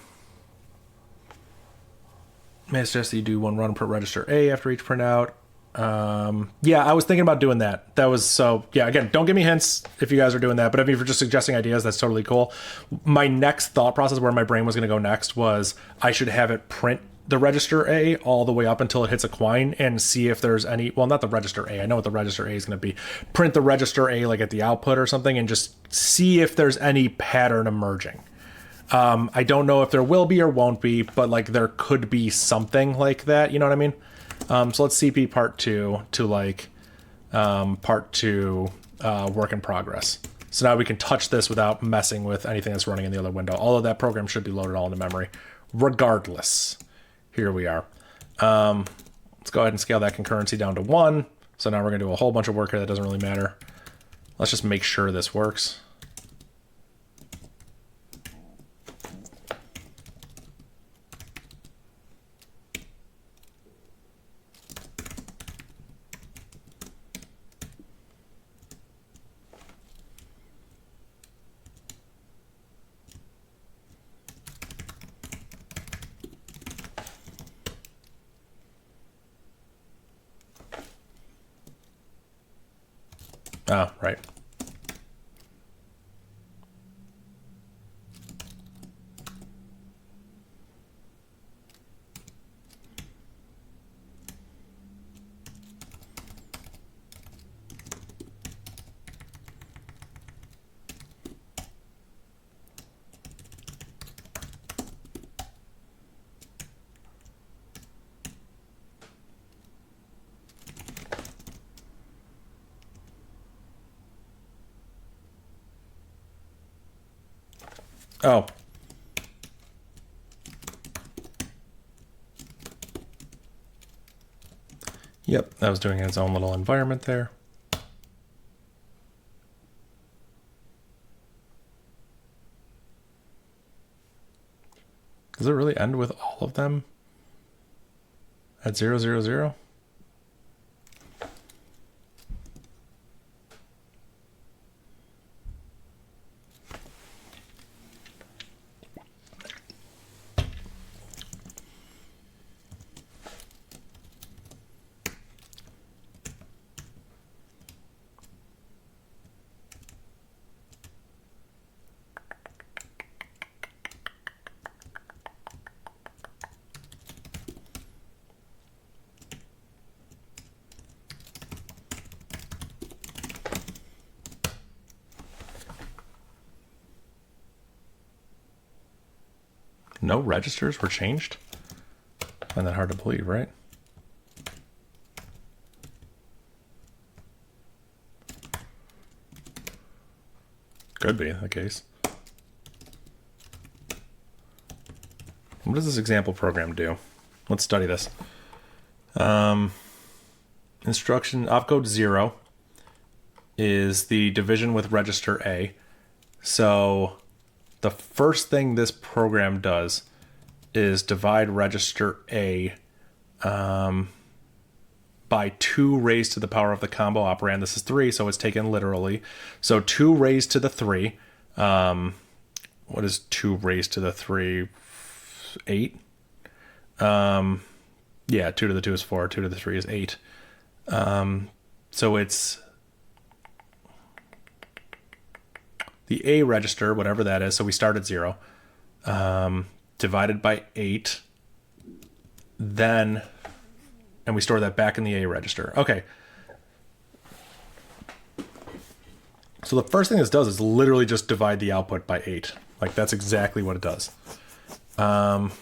I suggest that you do one run per register A after each printout. Yeah, I was thinking about doing that. That was so, yeah, again, don't give me hints if you guys are doing that, but if you're just suggesting ideas, that's totally cool. My next thought process, where my brain was going to go next, was I should have it print the register A all the way up until it hits a quine and see if there's any, well, not the register A, I know what the register A is going to be. Print the register A like at the output or something and just see if there's any pattern emerging. I don't know if there will be or won't be, but like there could be something like that, you know what I mean? So let's CP part 2 to like part 2 work in progress. So now we can touch this without messing with anything that's running in the other window. All of that program should be loaded all into memory. Regardless, here we are. Let's go ahead and scale that concurrency down to 1. So now we're going to do a whole bunch of work here that doesn't really matter. Let's just make sure this works. Oh, right. Oh. Yep, that was doing its own little environment there. Does it really end with all of them at 0, 0, 0? No registers were changed? I find that hard to believe, right? Could be the case. What does this example program do? Let's study this. Instruction opcode 0 is the division with register A. So the first thing this program does is divide register A by 2 raised to the power of the combo operand. This is 3, so it's taken literally. So 2 raised to the 3. What is 2 raised to the 3? 8? Yeah, 2 to the 2 is 4. 2 to the 3 is 8. So it's the A register, whatever that is. So we start at 0. Divided by 8. Then, and we store that back in the A register. Okay. So the first thing this does is literally just divide the output by 8. Like, that's exactly what it does. The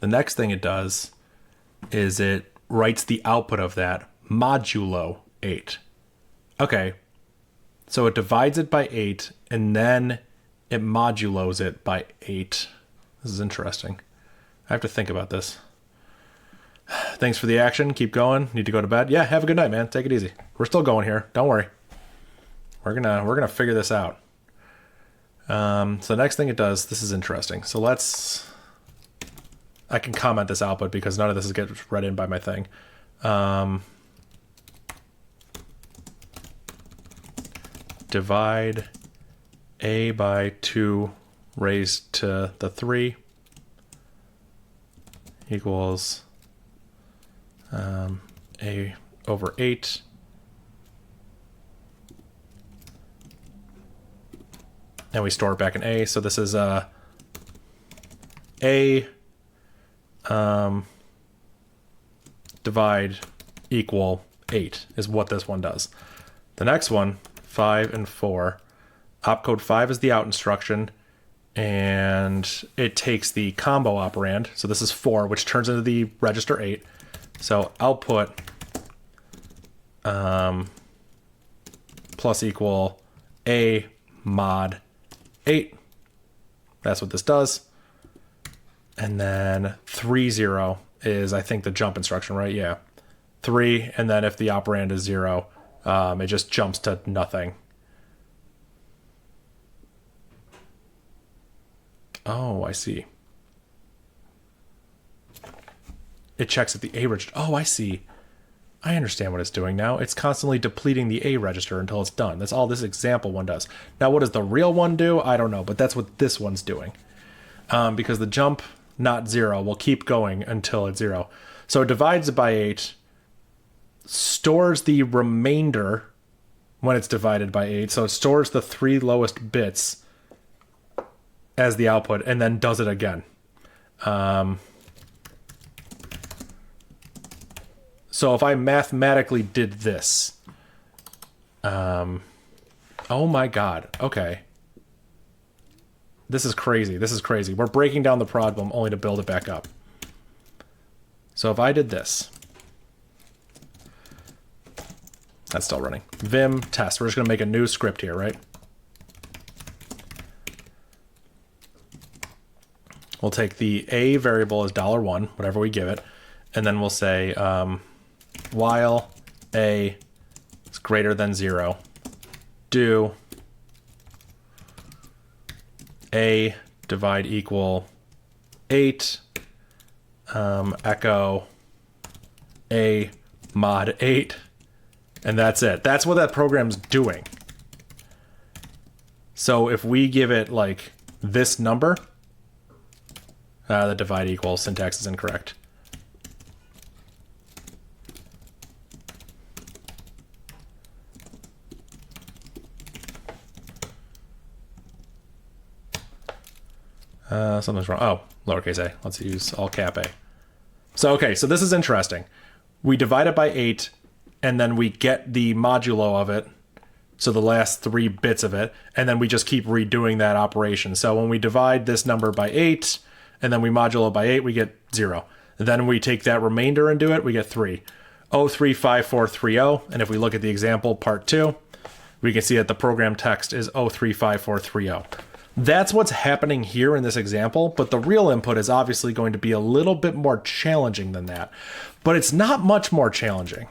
next thing it does is it writes the output of that modulo 8. Okay. So it divides it by 8, and then it modulos it by 8. This is interesting. I have to think about this. Thanks for the action. Keep going. Need to go to bed? Yeah, have a good night, man. Take it easy. We're still going here. Don't worry. We're gonna figure this out. So the next thing it does, this is interesting. So I can comment this output because none of this is getting read in by my thing. Divide A by 2 raised to the 3 equals A over 8. And we store it back in A. So this is A divide equal 8 is what this one does. The next one, 5 and 4. Opcode 5 is the out instruction, and it takes the combo operand. So this is 4, which turns into the register 8. So output plus equal a mod 8. That's what this does. And then 3, 0 is, I think, the jump instruction, right? Yeah. 3, and then if the operand is 0, it just jumps to nothing. Oh, I see. It checks at the A register. Oh, I see. I understand what it's doing now. It's constantly depleting the A register until it's done. That's all this example one does. Now, what does the real one do? I don't know, but that's what this one's doing. Because the jump, not 0, will keep going until it's 0. So it divides it by 8, stores the remainder when it's divided by 8. So it stores the 3 lowest bits as the output, and then does it again. So if I mathematically did this, oh my God, okay. This is crazy. This is crazy. We're breaking down the problem only to build it back up. So if I did this, that's still running. Vim test. We're just going to make a new script here, right? We'll take the A variable as $1, whatever we give it, and then we'll say while A is greater than 0, do A divide equal 8, echo A mod 8, and that's it. That's what that program's doing. So if we give it like this number, the divide equal syntax is incorrect. Something's wrong. Oh, lowercase a. Let's use all cap A. So, okay, so this is interesting. We divide it by 8, and then we get the modulo of it, so the last 3 bits of it, and then we just keep redoing that operation. So when we divide this number by 8, and then we modulo by 8, we get 0. And then we take that remainder and do it, we get 3. 035430, and if we look at the example, part 2, we can see that the program text is 035430. That's what's happening here in this example, but the real input is obviously going to be a little bit more challenging than that. But it's not much more challenging.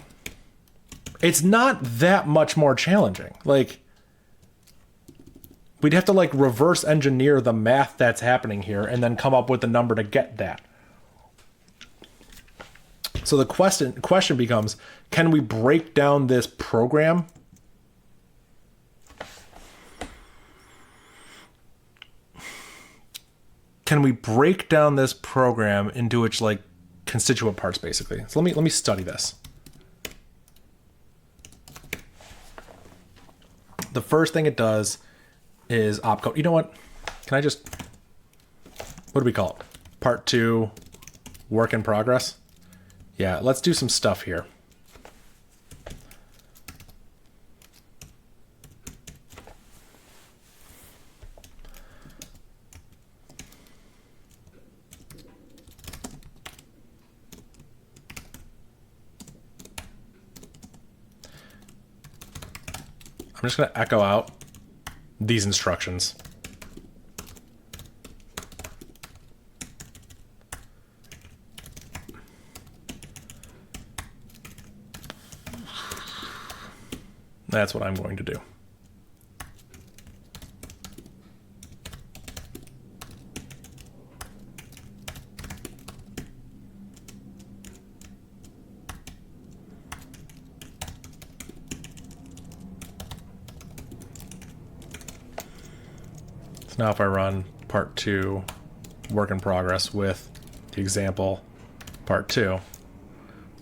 It's not that much more challenging. Like, we'd have to like reverse engineer the math that's happening here and then come up with the number to get that. So the question becomes, can we break down this program into its like constituent parts, basically? So let me study this. The first thing it does is opcode. You know what? Can I just, what do we call it? Part 2, work in progress. Yeah, let's do some stuff here. I'm just going to echo out these instructions. That's what I'm going to do. So now if I run part 2, work in progress with the example part 2,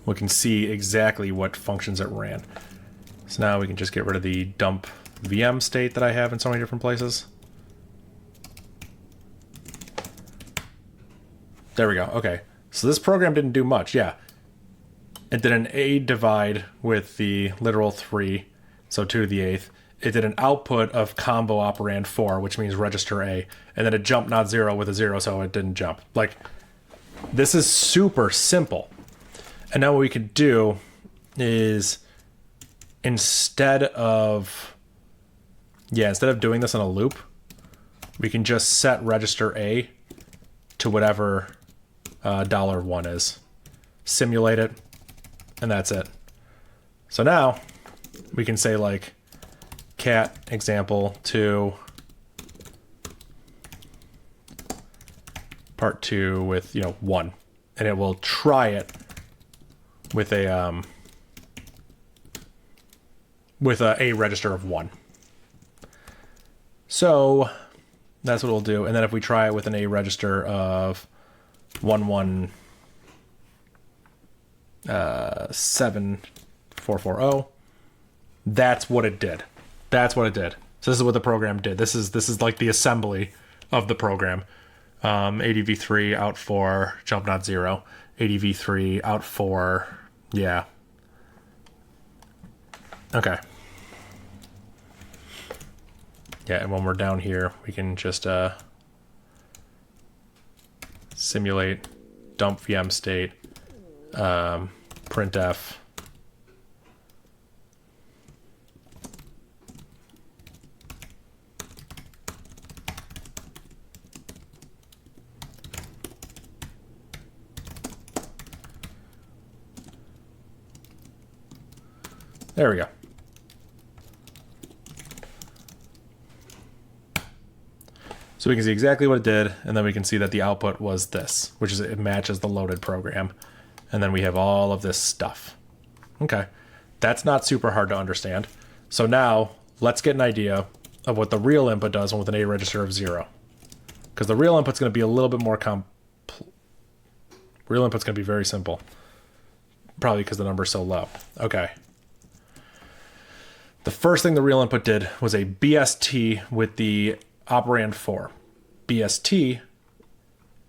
we can see exactly what functions it ran. So now we can just get rid of the dump VM state that I have in so many different places. There we go. Okay. So this program didn't do much. Yeah. It did an A divide with the literal 3, so 2 to the 8th. It did an output of combo operand 4, which means register A, and then it jumped not 0 with a 0, so it didn't jump. Like, this is super simple. And now what we could do is instead of doing this in a loop, we can just set register A to whatever $1 is, simulate it, and that's it. So now we can say like cat example to part 2 with 1, and it will try it with a register of 1. So that's what we'll do. And then if we try it with an A register of 117,440, that's what it did. That's what it did. So this is what the program did. This is like the assembly of the program. ADV3 out 4, jump not 0. ADV3 out 4, yeah. Okay. Yeah, and when we're down here, we can just simulate dump VM state, printf. There we go. So we can see exactly what it did, and then we can see that the output was this, which is it matches the loaded program. And then we have all of this stuff. Okay, that's not super hard to understand. So now let's get an idea of what the real input does with an A register of 0. Because the real input's going to be a little bit more real input's going to be very simple. Probably because the number's so low. Okay. The first thing the real input did was a BST with the operand 4. BST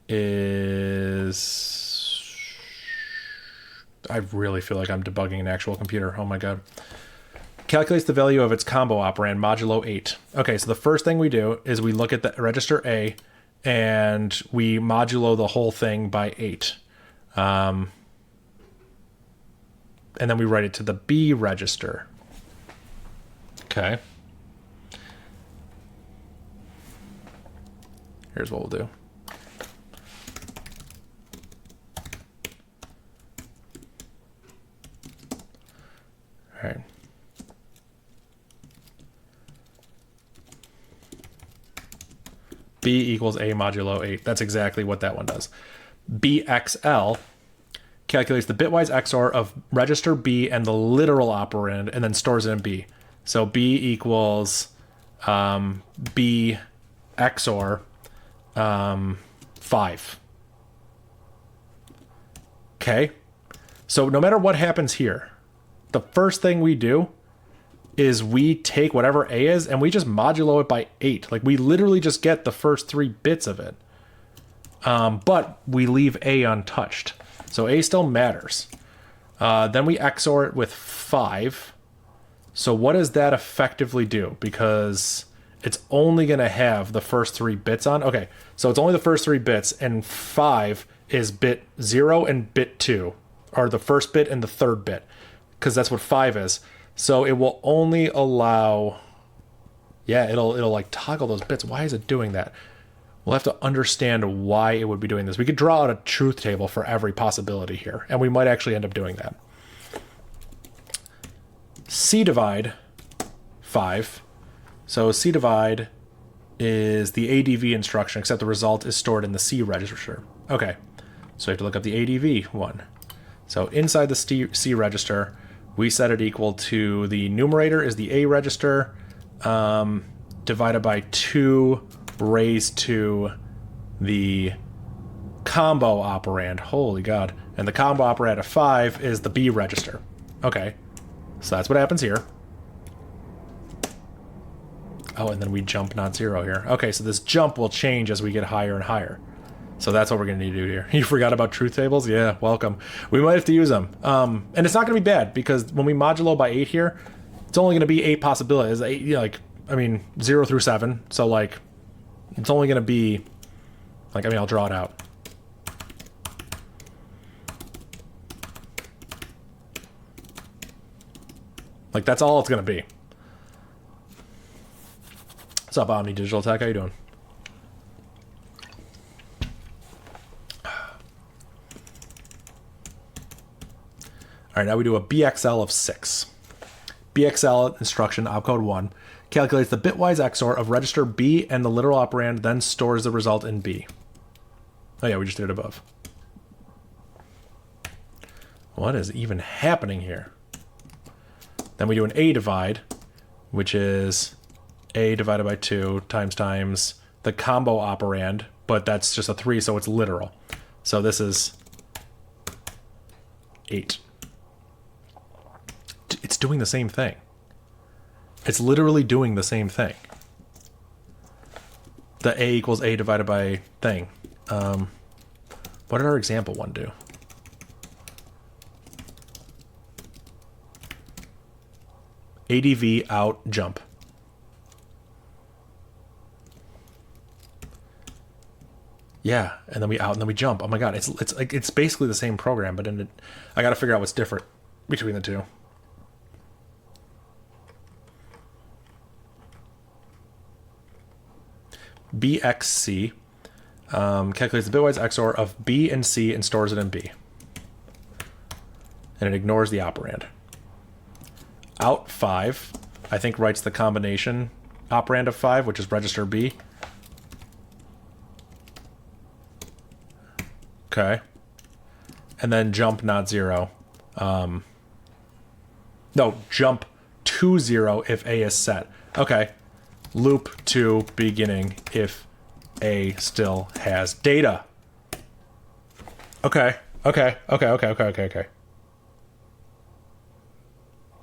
is... I really feel like I'm debugging an actual computer. Oh my god. Calculates the value of its combo operand modulo 8. Okay, so the first thing we do is we look at the register A and we modulo the whole thing by 8. And then we write it to the B register. Okay. Here's what we'll do. All right. B equals A modulo 8. That's exactly what that one does. BXL calculates the bitwise XOR of register B and the literal operand and then stores it in B. So B equals B XOR 5. Okay. So no matter what happens here, the first thing we do is we take whatever A is and we just modulo it by 8. Like we literally just get the first 3 bits of it. But we leave A untouched. So A still matters. Then we XOR it with 5. So what does that effectively do? Because it's only going to have the first 3 bits on. Okay, so it's only the first 3 bits, and 5 is bit 0 and bit 2, or the first bit and the third bit, because that's what 5 is. So it will only allow, yeah, it'll like toggle those bits. Why is it doing that? We'll have to understand why it would be doing this. We could draw out a truth table for every possibility here, and we might actually end up doing that. C divide 5. So C divide is the ADV instruction, except the result is stored in the C register. Okay, so we have to look up the ADV one. So inside the C register, we set it equal to the numerator is the A register divided by 2 raised to the combo operand. Holy God. And the combo operand of 5 is the B register. Okay, so that's what happens here. Oh, and then we jump not 0 here. Okay, so this jump will change as we get higher and higher. So that's what we're going to need to do here. You forgot about truth tables? Yeah, welcome. We might have to use them. And it's not going to be bad, because when we modulo by 8 here, it's only going to be 8 possibilities. 8, you know, like, I mean, 0 through 7. So, like, it's only going to be, like, I mean, I'll draw it out. Like, that's all it's going to be. What's up, Omni Digital Tech? How you doing? All right, now we do a BXL of 6. BXL instruction, opcode 1, calculates the bitwise XOR of register B and the literal operand, then stores the result in B. Oh yeah, we just did it above. What is even happening here? Then we do an A divide, which is A divided by 2 times the combo operand, but that's just a 3, so it's literal. So this is 8. It's doing the same thing. It's literally doing the same thing. The A equals A divided by thing. What did our example one do? ADV out jump. Yeah, and then we out and then we jump. Oh my god, it's like it's basically the same program, but I got to figure out what's different between the two. BXC calculates the bitwise XOR of B and C and stores it in B. And it ignores the operand. Out 5, I think, writes the combination operand of 5, which is register B. Okay. And then jump not 0. No, jump to 0 if A is set. Okay. Loop to beginning if A still has data. Okay.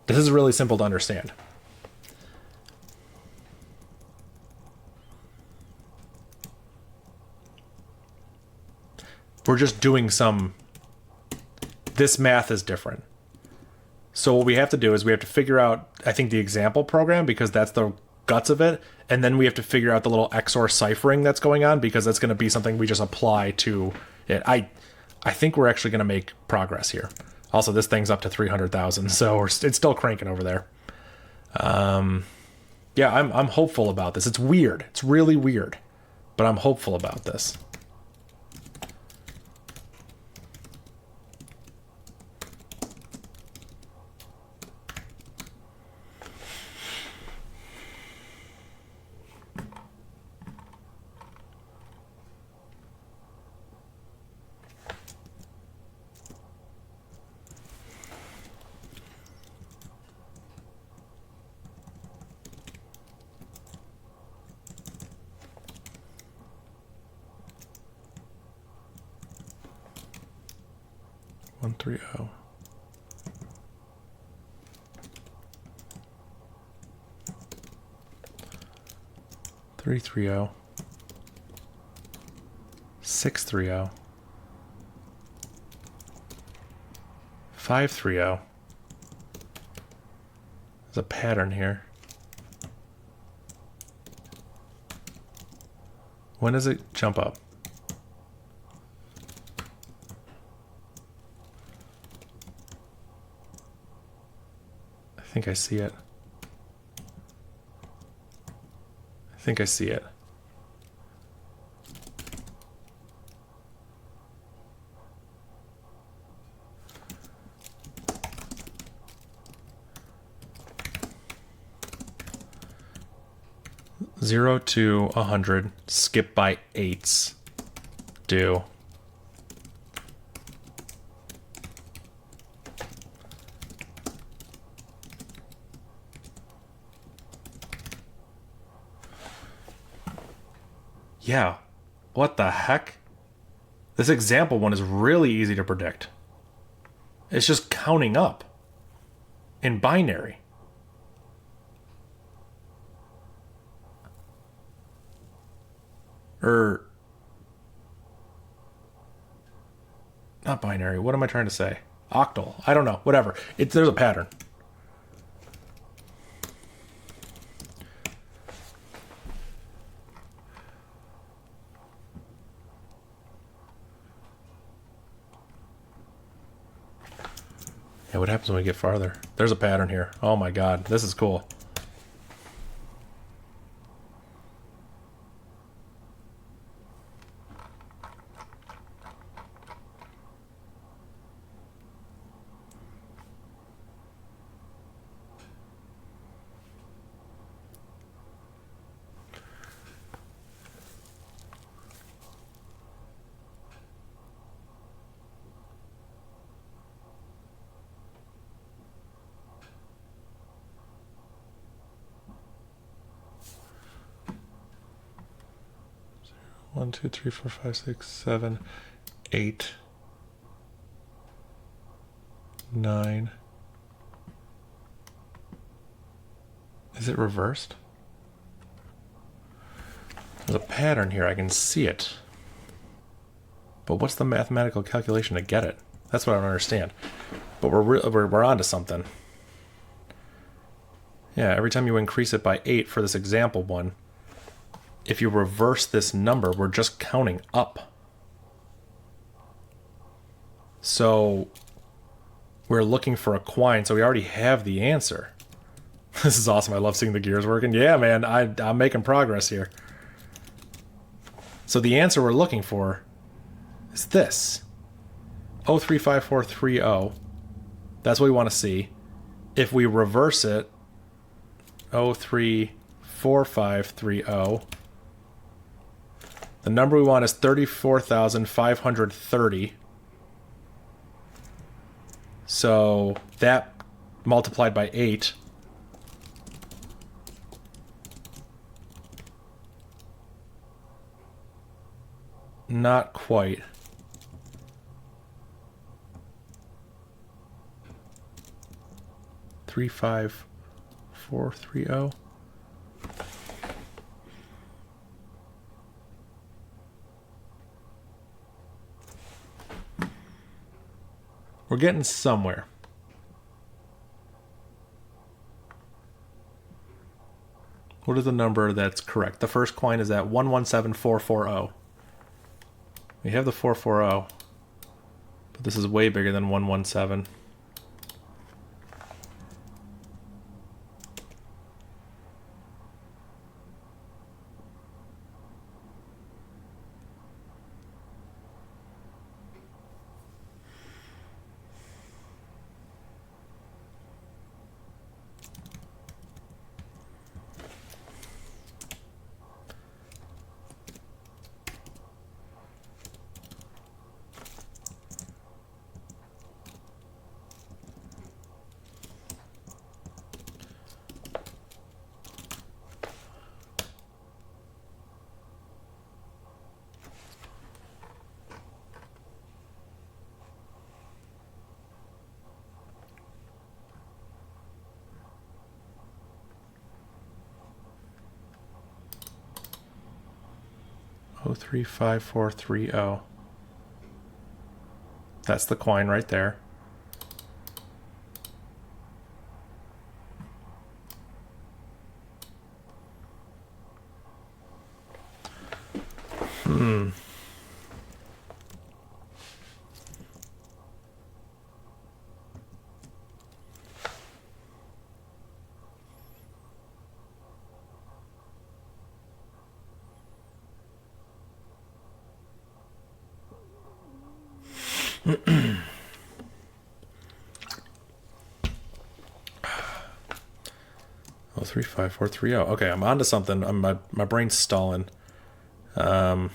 This is really simple to understand. We're just doing some... This math is different. So what we have to do is we have to figure out, I think, the example program, because that's the guts of it, and then we have to figure out the little XOR ciphering that's going on, because that's going to be something we just apply to it. I think we're actually going to make progress here. Also, this thing's up to 300,000, so it's still cranking over there. Yeah, I'm hopeful about this. It's weird. It's really weird, but I'm hopeful about this. One 3-0. Three 3-0. 6 3-0. 5 3-0. There's a pattern here. When does it jump up? I think I see it. I think I see it. Zero to 100, skip by 8s. Do. Yeah, what the heck? This example one is really easy to predict. It's just counting up in binary. Or not binary. What am I trying to say? Octal. I don't know. Whatever. There's a pattern. Yeah, what happens when we get farther? There's a pattern here. Oh my god, this is cool. One, two, three, four, five, six, 7, 8, 9. Is it reversed? There's a pattern here. I can see it. But what's the mathematical calculation to get it? That's what I don't understand. But we're onto something. Yeah, every time you increase it by 8 for this example one, if you reverse this number, we're just counting up. So we're looking for a quine, so we already have the answer. This is awesome. I love seeing the gears working. Yeah, man, I'm making progress here. So the answer we're looking for is this. 035430. That's what we want to see. If we reverse it, 034530. The number we want is 34,530. So that multiplied by 8. Not quite. 35430. We're getting somewhere. What is the number that's correct? The first quine is at 117440. We have the 440, but this is way bigger than 117. Oh, 035430. That's the quine right there. Oh, 35430. Okay, I'm onto something. My brain's stalling. I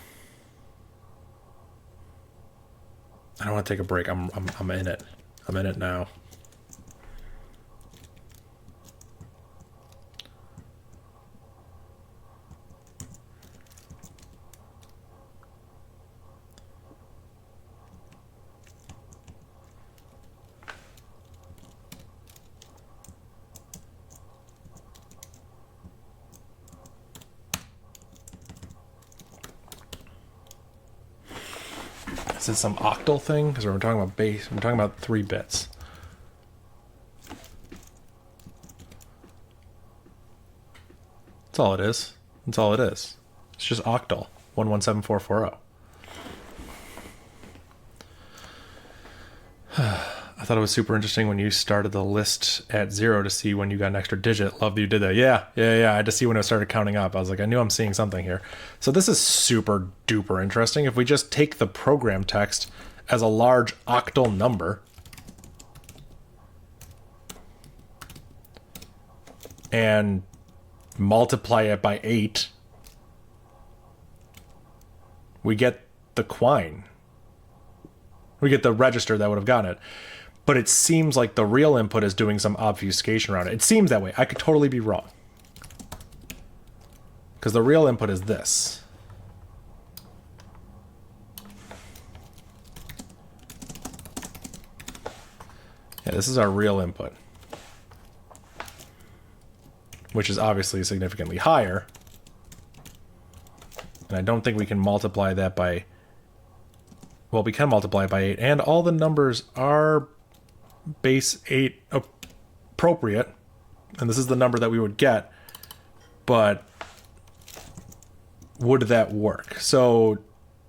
don't want to take a break. I'm in it. I'm in it now. Is it some octal thing? Because we're talking about base. We're talking about 3 bits. That's all it is. That's all it is. It's just octal. 117440. I thought it was super interesting when you started the list at 0 to see when you got an extra digit. Love that you did that. Yeah. I had to see when it started counting up. I was like, I knew I'm seeing something here. So this is super duper interesting. If we just take the program text as a large octal number and multiply it by 8, we get the quine. We get the register that would have gotten it. But it seems like the real input is doing some obfuscation around it. It seems that way. I could totally be wrong. Because the real input is this. Yeah, this is our real input. Which is obviously significantly higher. And I don't think we can multiply that by... Well, we can multiply it by 8. And all the numbers are base 8 appropriate, and this is the number that we would get, but would that work? So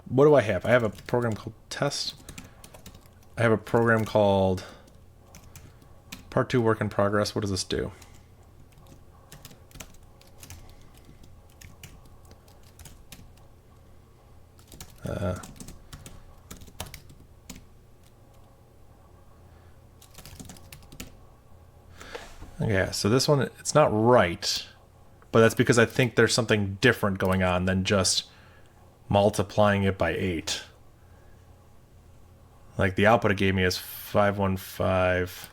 what do I have? I have a program called test. I have a program called part 2 work in progress. What does this do? Yeah, so this one, it's not right, but that's because I think there's something different going on than just multiplying it by 8. Like the output it gave me is 515.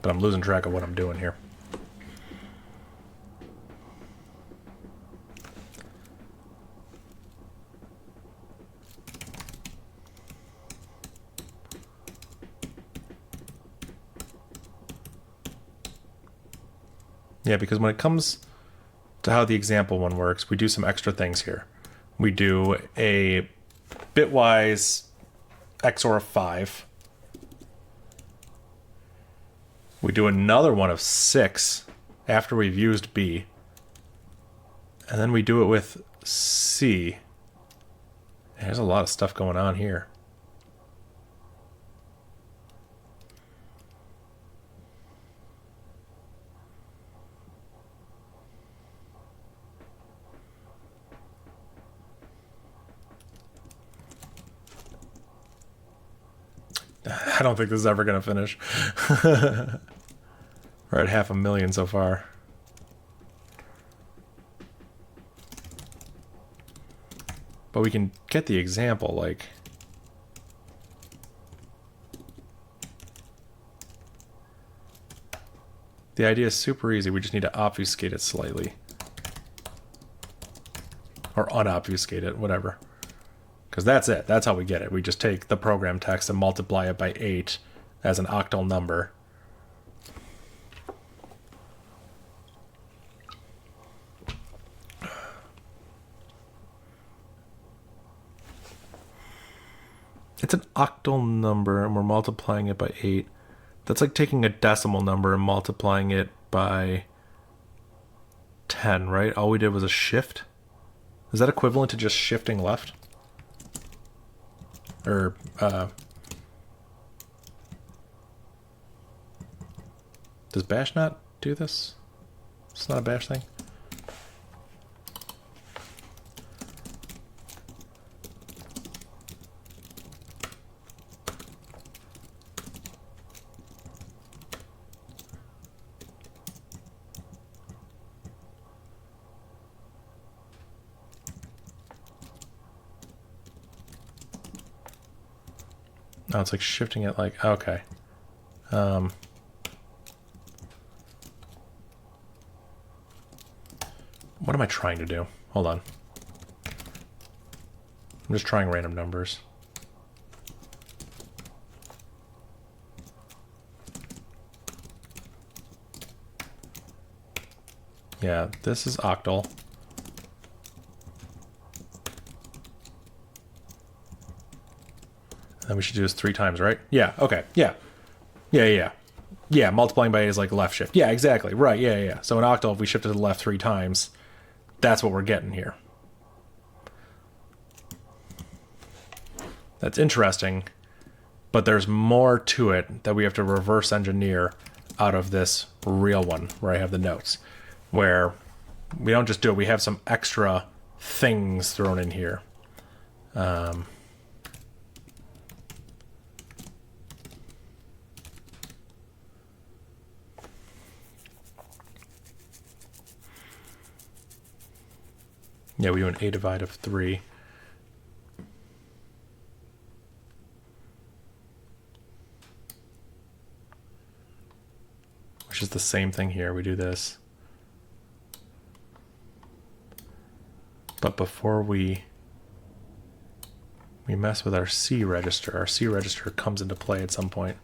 But I'm losing track of what I'm doing here. Yeah, because when it comes to how the example one works, we do some extra things here. We do a bitwise XOR of 5. We do another one of 6 after we've used B. And then we do it with C. There's a lot of stuff going on here. I don't think this is ever going to finish. We're at 500,000 so far. But we can get the example, like... The idea is super easy. We just need to obfuscate it slightly. Or unobfuscate it, whatever. Because that's it. That's how we get it. We just take the program text and multiply it by 8 as an octal number. It's an octal number and we're multiplying it by 8. That's like taking a decimal number and multiplying it by 10, right? All we did was a shift. Is that equivalent to just shifting left? Or, does bash not do this? It's not a bash thing? Oh, it's like shifting it like, okay. What am I trying to do? Hold on. I'm just trying random numbers. Yeah, this is octal. Then we should do this 3 times, right? Yeah, okay, yeah. Yeah, multiplying by 8 is like left shift. Yeah, exactly, right, yeah. So in octal, if we shift to the left 3 times, that's what we're getting here. That's interesting, but there's more to it that we have to reverse engineer out of this real one where I have the notes, where we don't just do it, we have some extra things thrown in here. Yeah, we do an a divide of 3. Which is the same thing here. We do this. But before we mess with our C register comes into play at some point.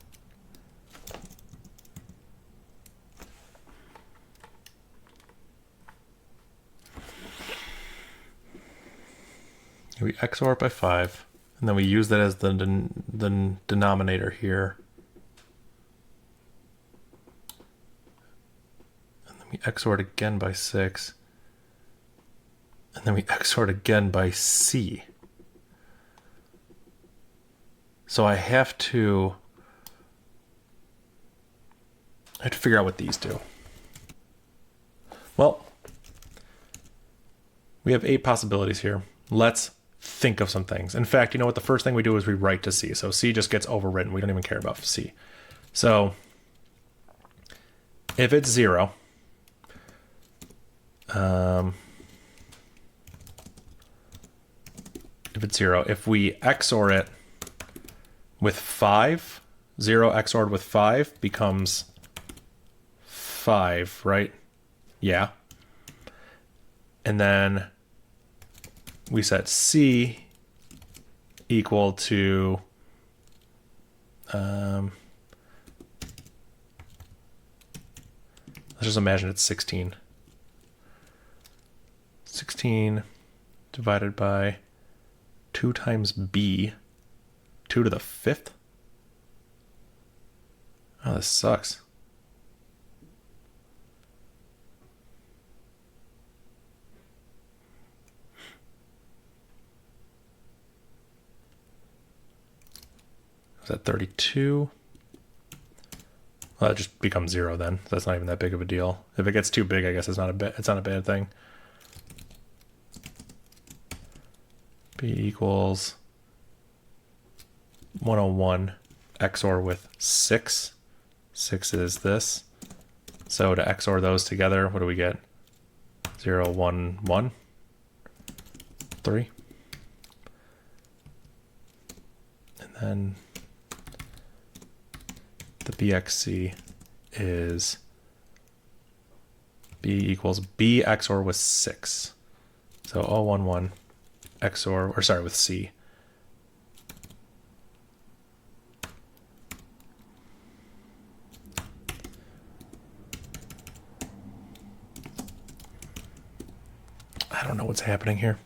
We XOR it by 5, and then we use that as the denominator here. And then we XOR it again by 6. And then we XOR it again by C. So I have to figure out what these do. Well, we have 8 possibilities here. Let's think of some things. In fact, you know what? The first thing we do is we write to C. So C just gets overwritten. We don't even care about C. So if it's 0, if we XOR it with 5, 0 XORed with 5 becomes 5, right? Yeah. And then we set C equal to let's just imagine it's 16. 16 divided by 2 times B, 2 to the 5th. Oh, this sucks. Is that 32? Well, that just becomes 0 then. That's not even that big of a deal. If it gets too big, I guess it's not a bad thing. B equals 101 XOR with 6. 6 is this. So to XOR those together, what do we get? 0, 1, 1, 3. And then the BXC is B equals B XOR with 6. So 011 XOR, or sorry, with C. I don't know what's happening here.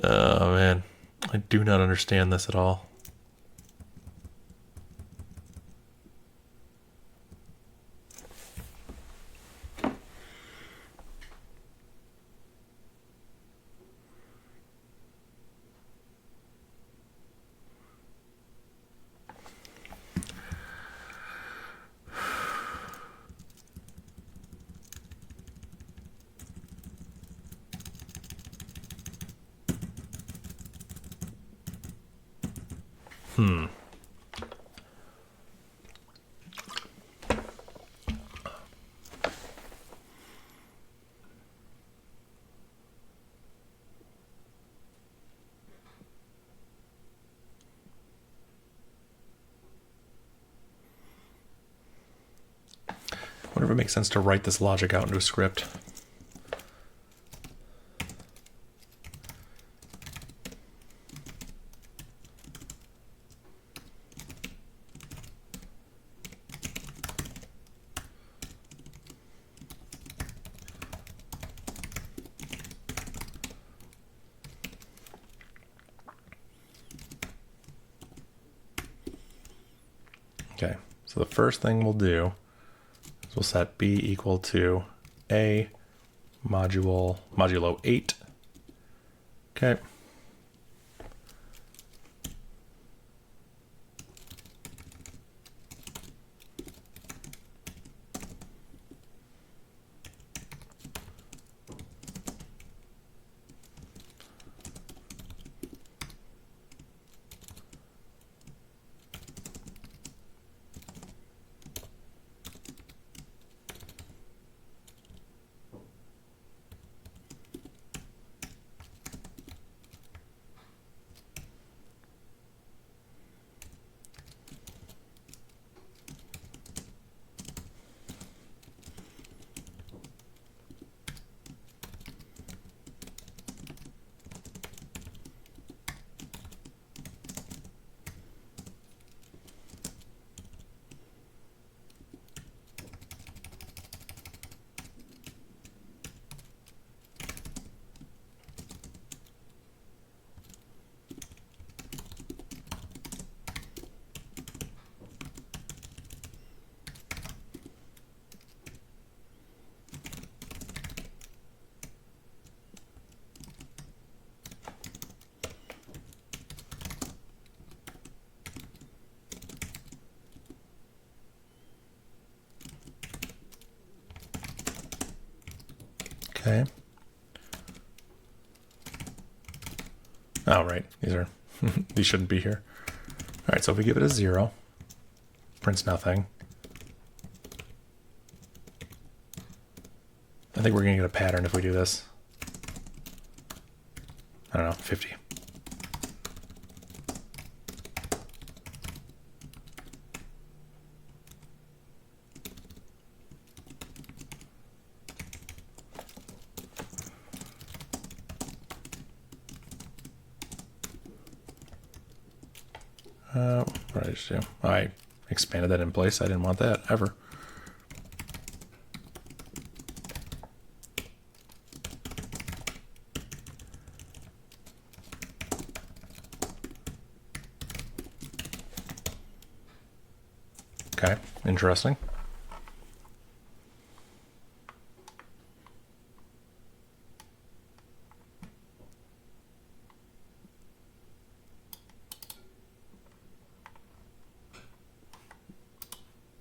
Oh man, I do not understand this at all. Whatever makes sense to write this logic out into a script. Okay, so the first thing we'll do is we'll set b equal to a modulo 8. Okay. Okay. Oh, right. These are these shouldn't be here. All right, so if we give it a 0, prints nothing. I think we're gonna get a pattern if we do this. I don't know, 50. What did I just do? I expanded that in place. I didn't want that ever. Okay, interesting.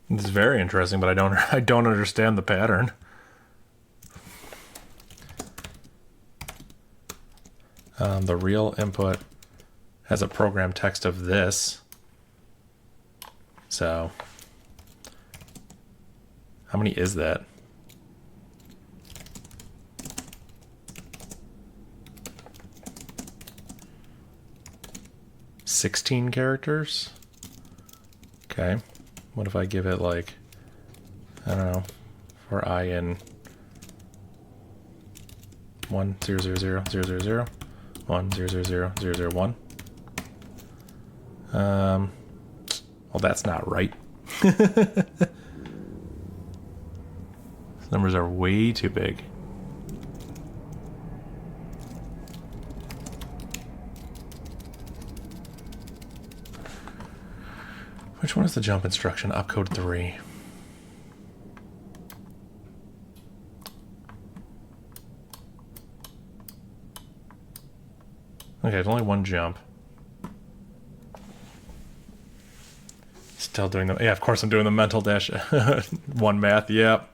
It's very interesting, but I don't understand the pattern. The real input has a program text of this. So, how many is that? $16 characters? Okay. What if I give it like, I don't know, for I in 1 0 0 0 0 0 0 1 0 0 0 0 0 1. Well, that's not right. These numbers are way too big. Which one is the jump instruction? Opcode 3. Okay, there's only one jump. Still doing the... Yeah, of course I'm doing the mental dash. One math, yep.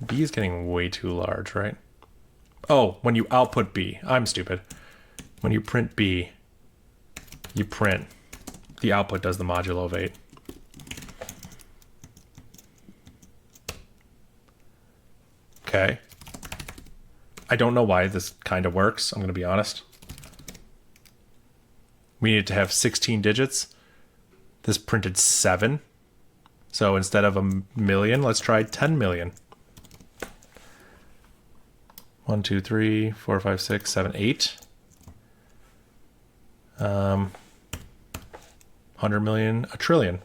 B is getting way too large, right? Oh, when you output B. I'm stupid. When you print B, you print. The output does the modulo of 8. Okay. I don't know why this kind of works, I'm going to be honest. We needed to have 16 digits. This printed 7. So instead of 1,000,000, let's try 10 million. 1 2 3 4 5 6 7 8. 100 million, a trillion.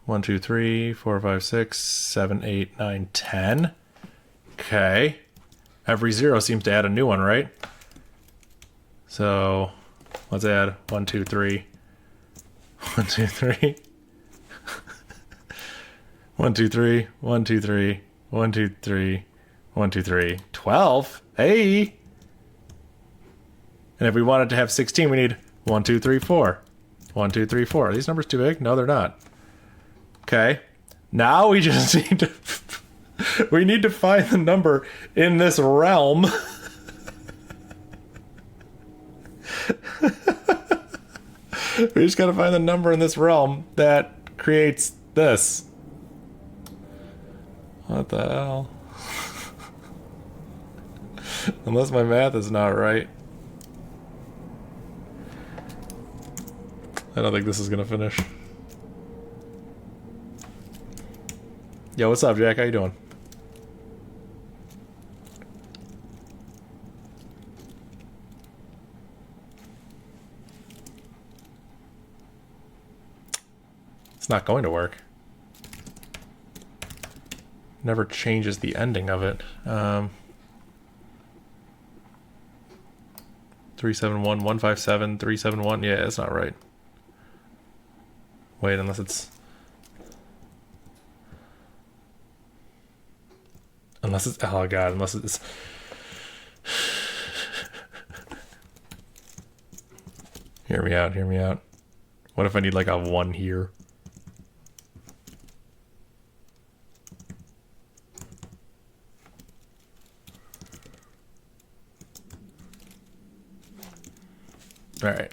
1, 2, 3, 4, 5, 6, 7, 8, 9, 10. Okay. Every 0 seems to add a new one, right? So let's add 1, 2, 3. 1, 2, 3. 1, 2, 3. 1, 2, 3. 1, 2, 3. 1, 2, 3. 12. Hey. And if we wanted to have 16, we need 1, 2, 3, 4. 1, 2, 3, 4. Are these numbers too big? No, they're not. Okay. Now we just need to we need to find the number in this realm. We just gotta find the number in this realm that creates this. What the hell? Unless my math is not right. I don't think this is gonna finish. Yo, what's up, Jack? How you doing? It's not going to work. Never changes the ending of it. 371 157 371. Yeah, it's not right. Wait, unless it's oh god, unless it's hear me out, hear me out. What if I need like a 1 here? All right.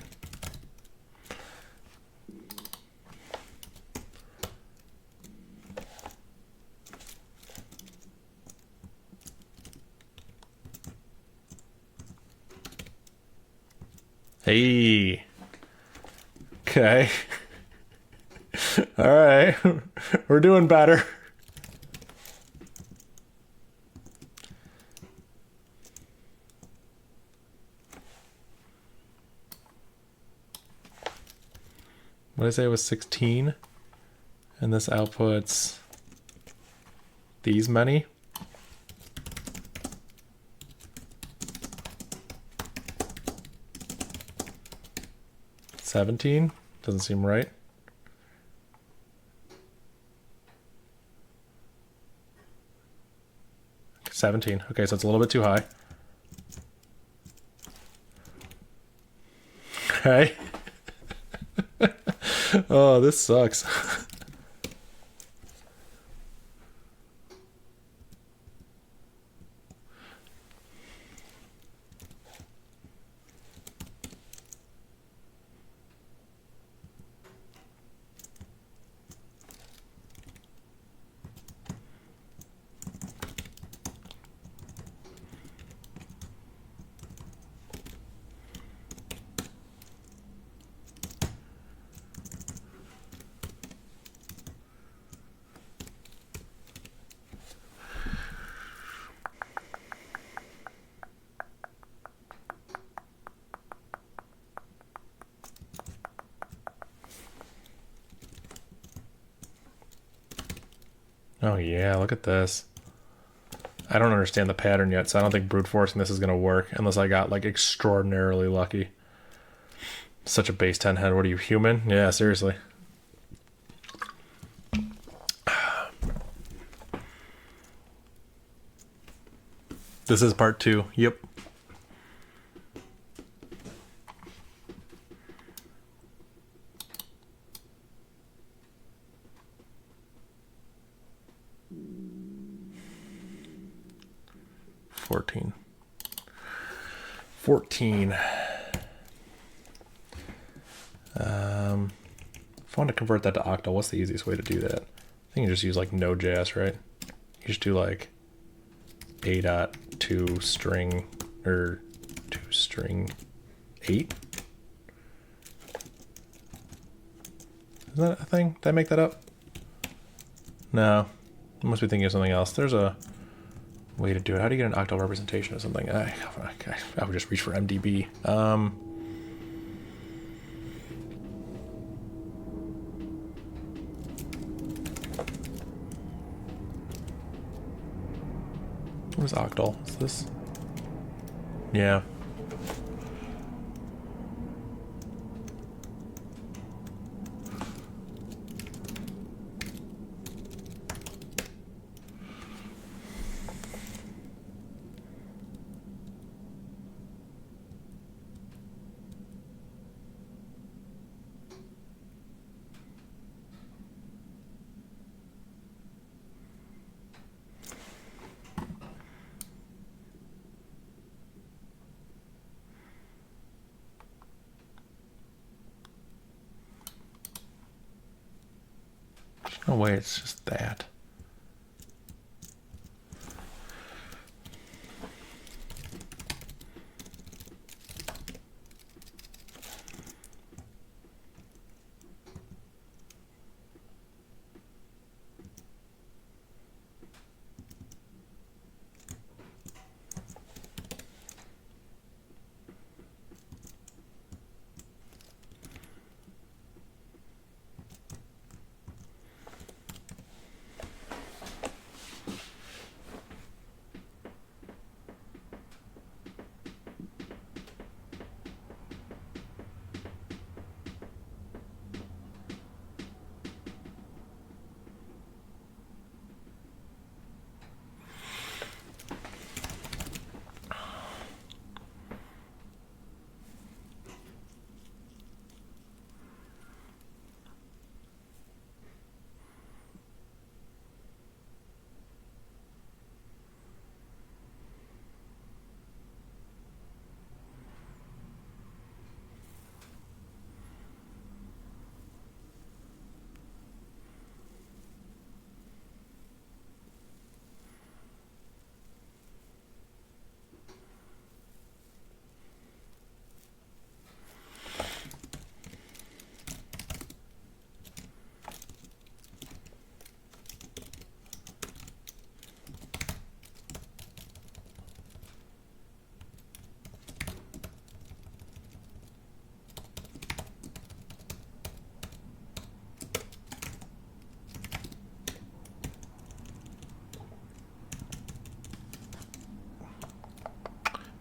Hey. Okay. All right. We're doing better. What did I say it was 16? And this outputs these many? $17? Doesn't seem right. $17. Okay, so it's a little bit too high. Okay. Oh, this sucks. Oh yeah, look at this. I don't understand the pattern yet, so I don't think brute forcing this is going to work unless I got like extraordinarily lucky. Such a base 10 head. What are you, human? Yeah, seriously. This is part 2. Yep. Fourteen. If I want to convert that to octal, what's the easiest way to do that? I think you just use like Node.js, right? You just do like a.2 string or 2 string 8. Is that a thing? Did I make that up? No. I must be thinking of something else. There's a way to do it. How do you get an octal representation of something? I would just reach for MDB. What is octal? Is this? Yeah. No way, it's just that.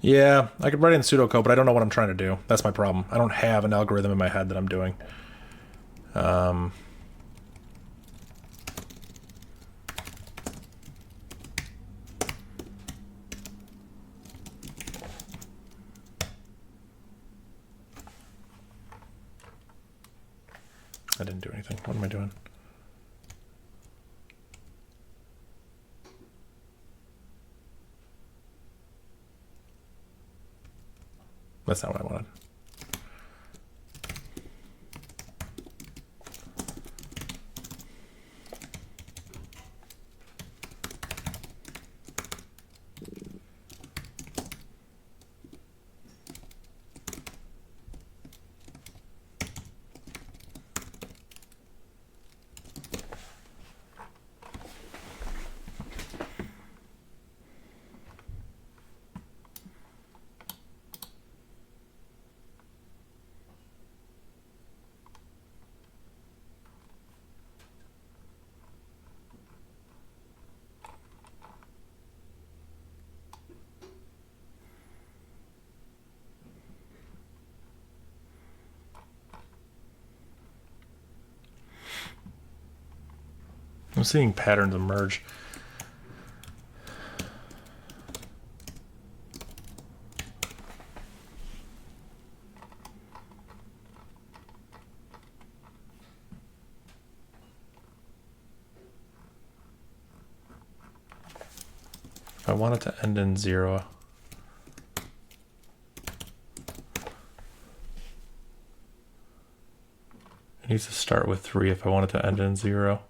Yeah, I could write in pseudocode, but I don't know what I'm trying to do. That's my problem. I don't have an algorithm in my head that I'm doing. I didn't do anything. What am I doing? That's not what I wanted. I'm seeing patterns emerge. If I want it to end in 0, it needs to start with 3 if I want it to end in 0.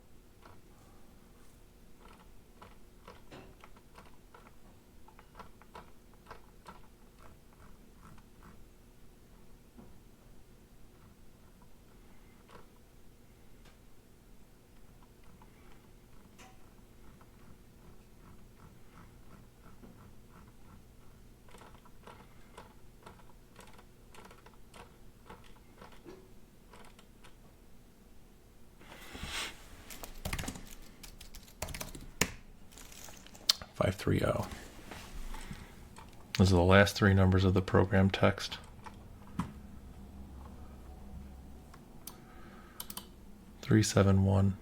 530. Those are the last three numbers of the program text. 371.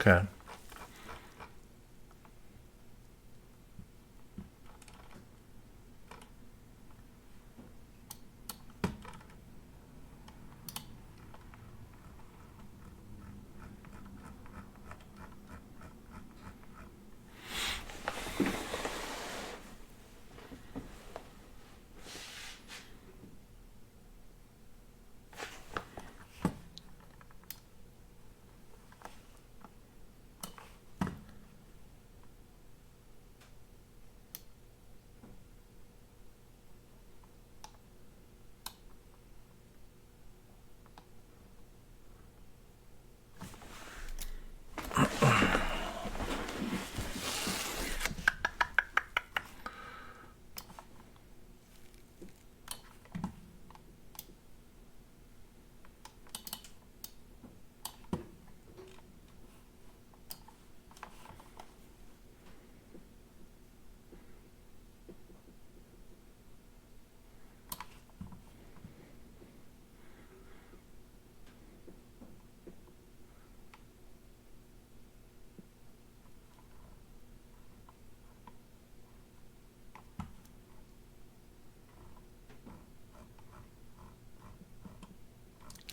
Okay.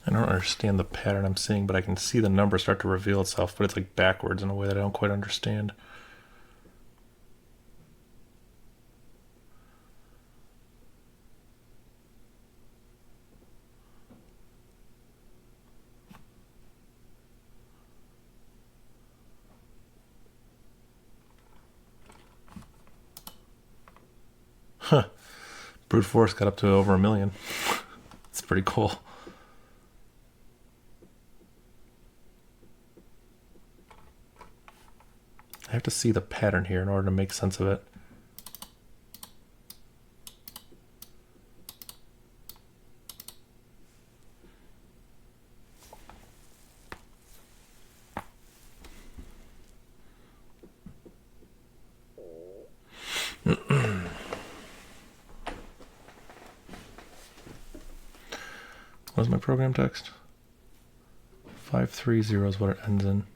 I don't understand the pattern I'm seeing, but I can see the number start to reveal itself, but it's like backwards in a way that I don't quite understand. Huh. Brute force got up to over 1 million. It's pretty cool. I have to see the pattern here in order to make sense of it. What's my program text? 530 is what it ends in.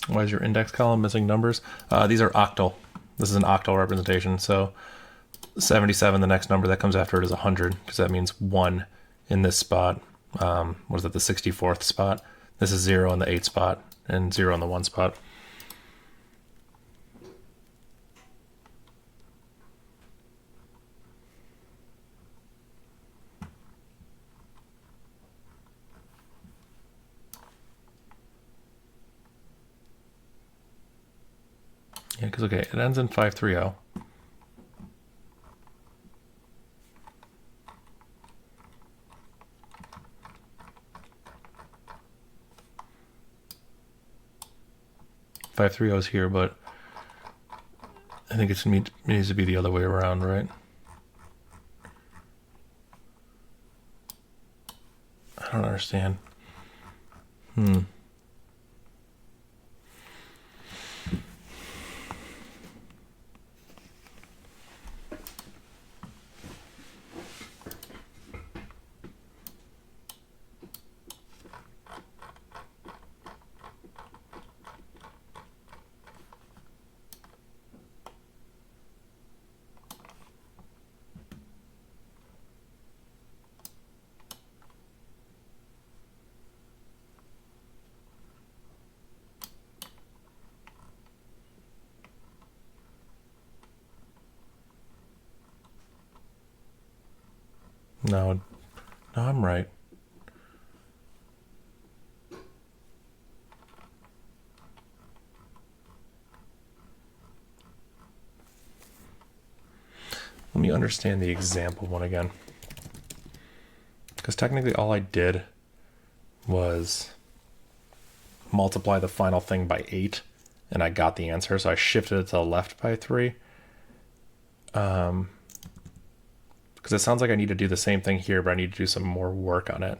Why is your index column missing numbers? These are octal. This is an octal representation. So 77, the next number that comes after it is 100, because that means 1 in this spot. What is that, the 64th spot? This is 0 in the 8 spot, and 0 in the 1 spot. Yeah, because, okay, it ends in 530. Is here, but I think it needs to be the other way around, right? I don't understand. No, I'm right. Let me understand the example one again. Because technically all I did was multiply the final thing by 8, and I got the answer, so I shifted it to the left by 3. Because it sounds like I need to do the same thing here, but I need to do some more work on it.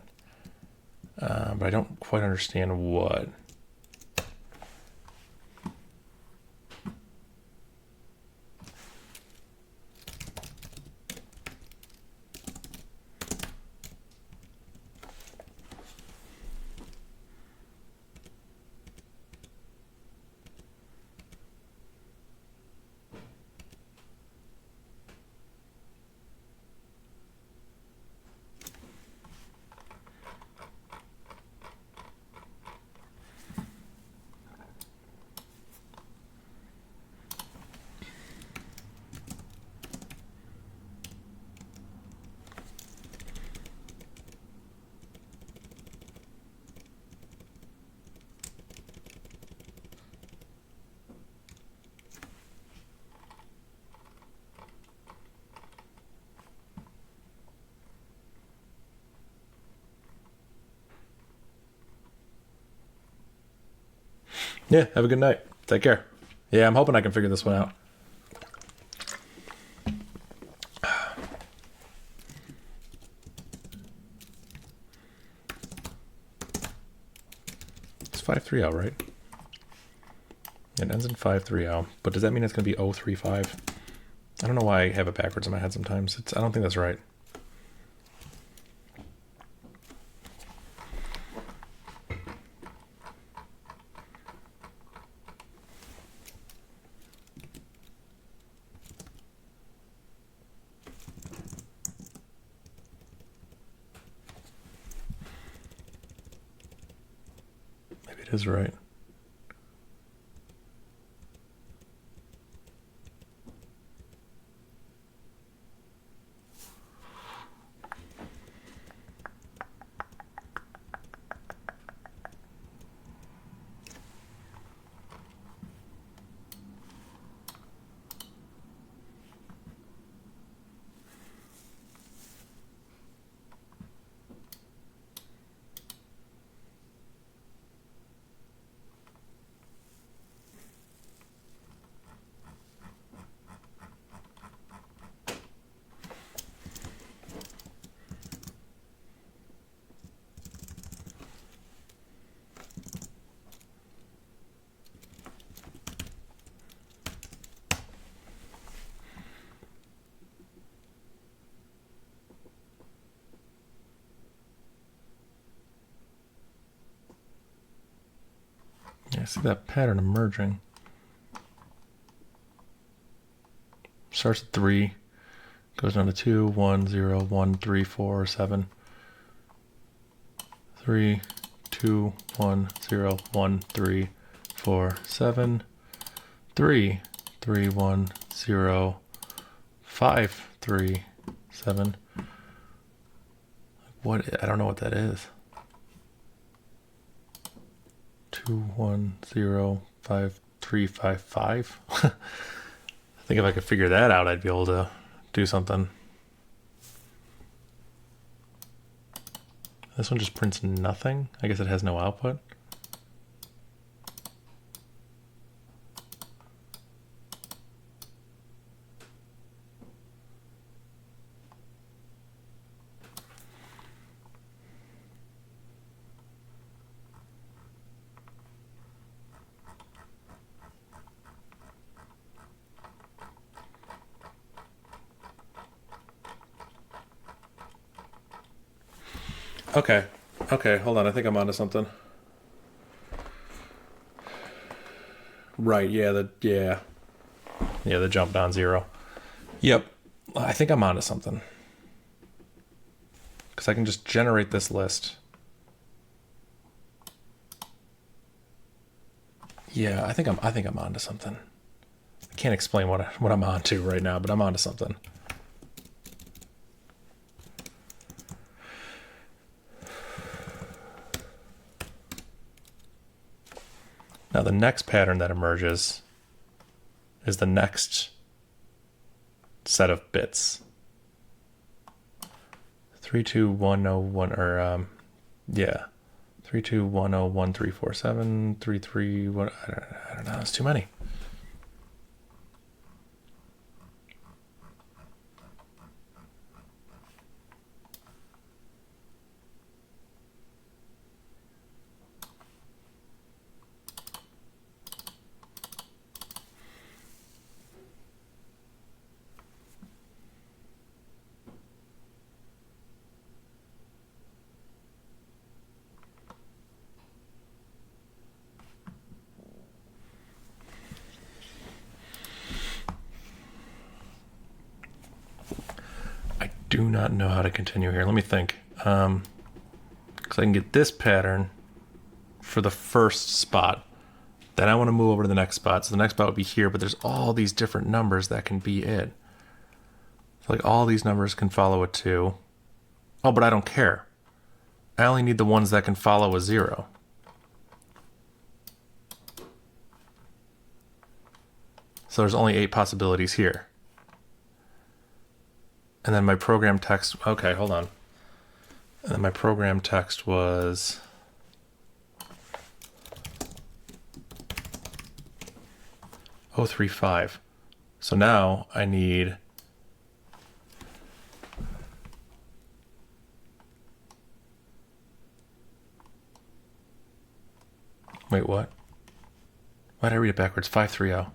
But I don't quite understand what. Yeah, have a good night. Take care. Yeah, I'm hoping I can figure this one out. It's 530, right? It ends in 530, but does that mean it's going to be 035? I don't know why I have it backwards in my head sometimes. I don't think that's right. Maybe it is right. Yeah, I see that pattern emerging. Starts at 3, goes down to 2, 1, 0, 1, 3, 4, 7. 3, 2, 1, 0, 1, 3, 4, 7. 3, 3, 1, 0, 5, 3, 7. What? I don't know what that is. 2, 1, 0, 5, 3, 5, 5. I think if I could figure that out, I'd be able to do something. This one just prints nothing. I guess it has no output. Okay. Okay, hold on. I think I'm onto something. Right, yeah, the jump down 0. Yep. I think I'm onto something. Because I can just generate this list. Yeah, I think I'm onto something. I can't explain what I'm onto right now, but I'm onto something. Now the next pattern that emerges is the next set of bits. 3210 or yeah. 3210134733 what I don't know, it's too many. Do not know how to continue here. Let me think. Because I can get this pattern for the first spot. Then I want to move over to the next spot. So the next spot would be here, but there's all these different numbers that can be it. So like all these numbers can follow a 2. Oh, but I don't care. I only need the ones that can follow a 0. So there's only 8 possibilities here. And then my program text, okay, hold on. And then my program text was 035. So now I need wait, what? Why did I read it backwards? 530.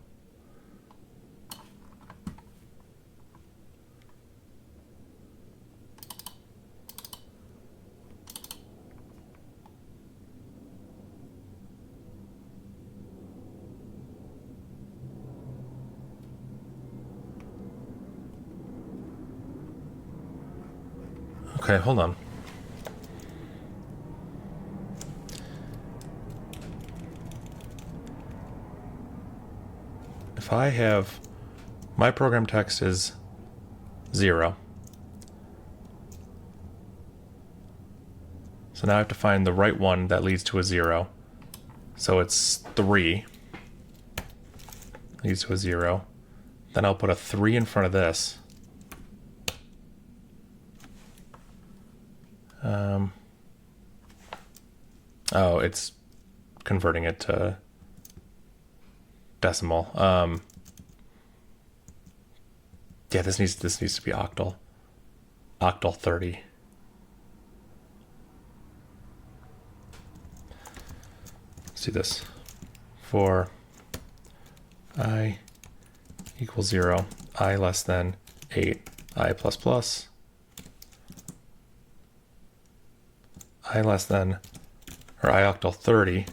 Okay, hold on. If I have my program text is 0. So now I have to find the right one that leads to a 0. So it's 3 leads to a 0. Then I'll put a 3 in front of this. Oh, it's converting it to decimal. Yeah, this needs to be octal. Octal 30. Let's do this. For I equals 0, I less than 8, I plus plus, I less than, or I octal 30,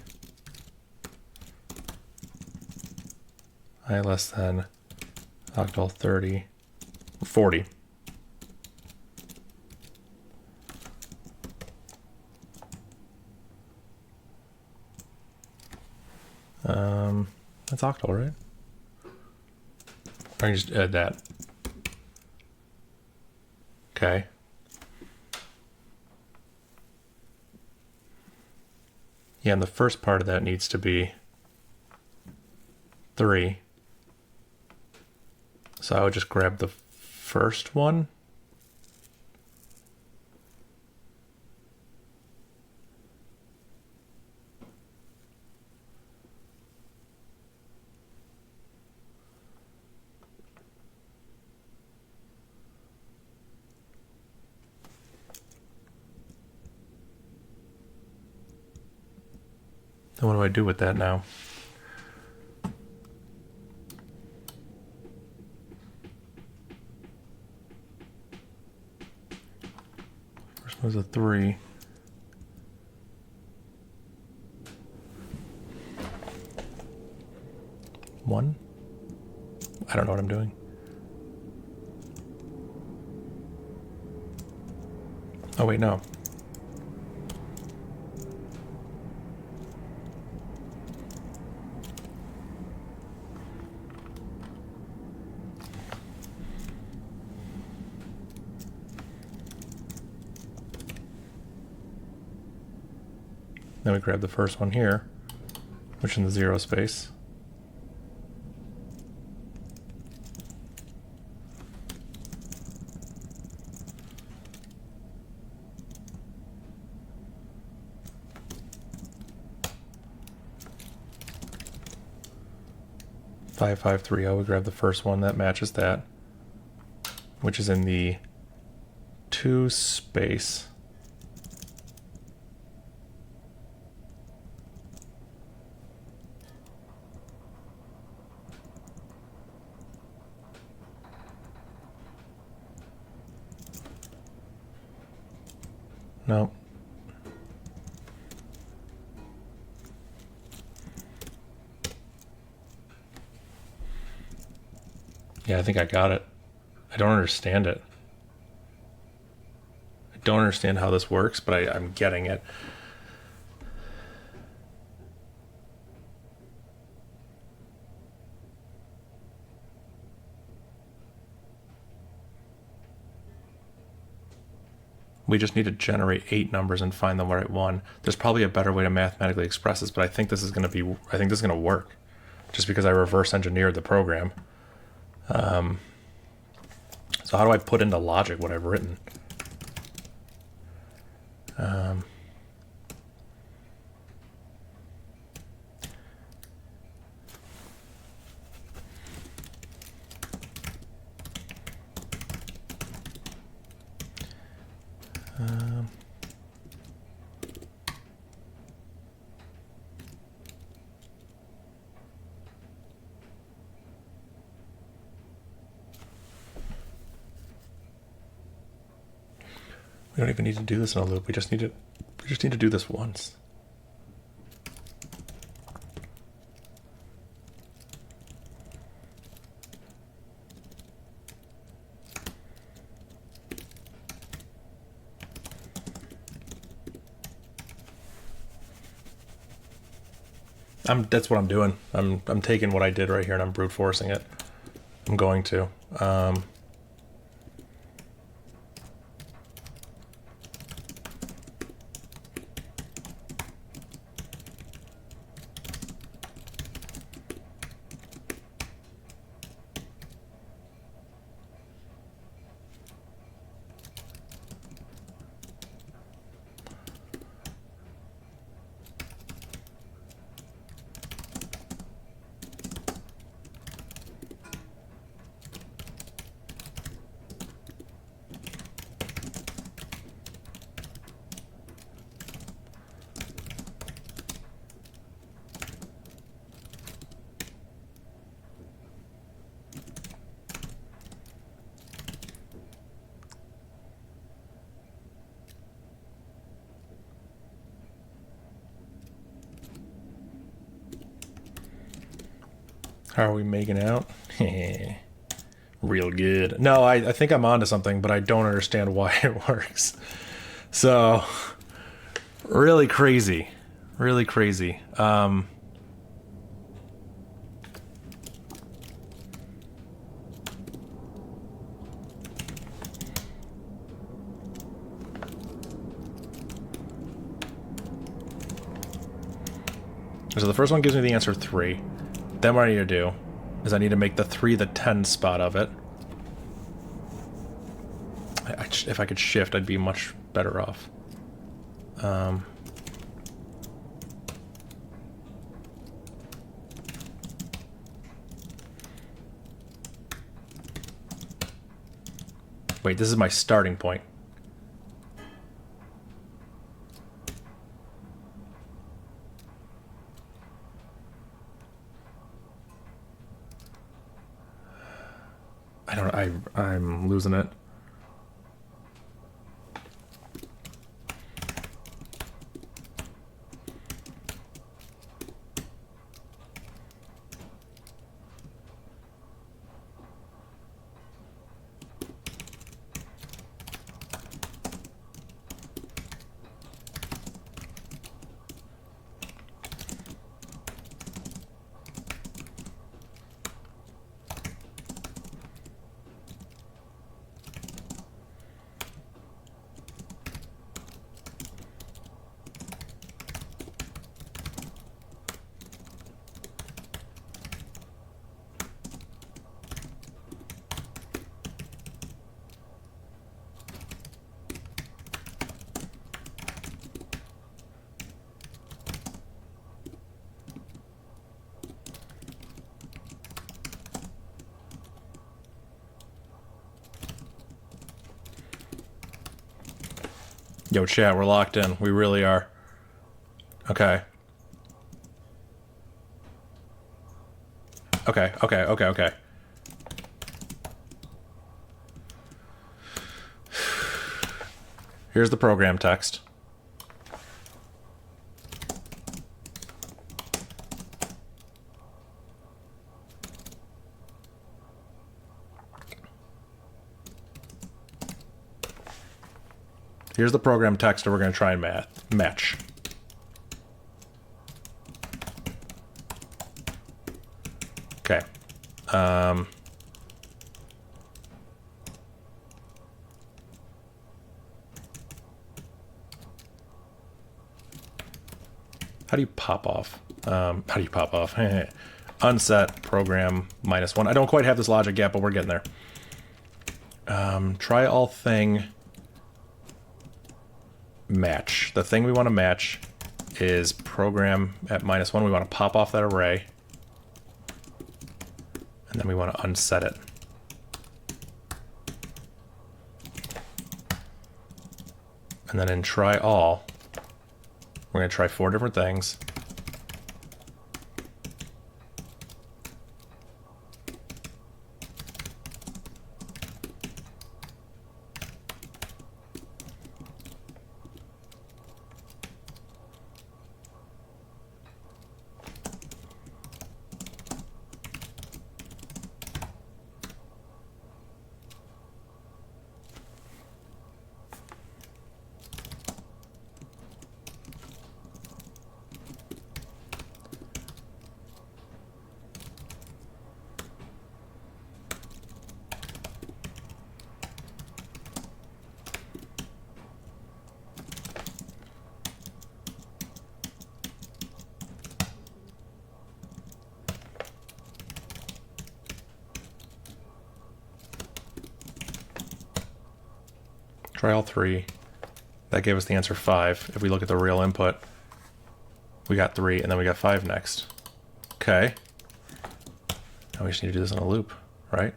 I less than octal 30, 40. That's octal, right? I can just add that. Okay. Yeah, and the first part of that needs to be 3. So I would just grab the first one. Then what do I do with that now? First one's a 3. 1. I don't know what I'm doing. Oh, wait, no. Then we grab the first one here, which is in the 0 space. Five, 5, 3, 0. We grab the first one that matches that, which is in the 2 space. No. Yeah, I think I got it. I don't understand it. I don't understand how this works, but I'm getting it. We just need to generate 8 numbers and find the right one. There's probably a better way to mathematically express this, but I think this is going to work just because I reverse engineered the program. So how do I put into logic what I've written? We don't even need to do this in a loop. We just need to do this once. That's what I'm doing. I'm taking what I did right here and I'm brute forcing it. I'm going to. How are we making out? Real good. No, I think I'm onto something, but I don't understand why it works. So, really crazy. Really crazy. So the first one gives me the answer 3. Then what I need to do is I need to make the 3 the 10 spot of it. If I could shift, I'd be much better off. Wait, this is my starting point. I'm losing it. Yo, chat, we're locked in. We really are. Okay. Okay. Here's the program text. Here's the program text that we're going to try and match. Okay. How do you pop off? Unset program -1. I don't quite have this logic yet, but we're getting there. Try all thing match. The thing we want to match is program at -1. We want to pop off that array. And then we want to unset it. And then in try all, we're going to try 4 different things. Try all 3. That gave us the answer 5. If we look at the real input, we got 3, and then we got 5 next. Okay. Now we just need to do this in a loop, right?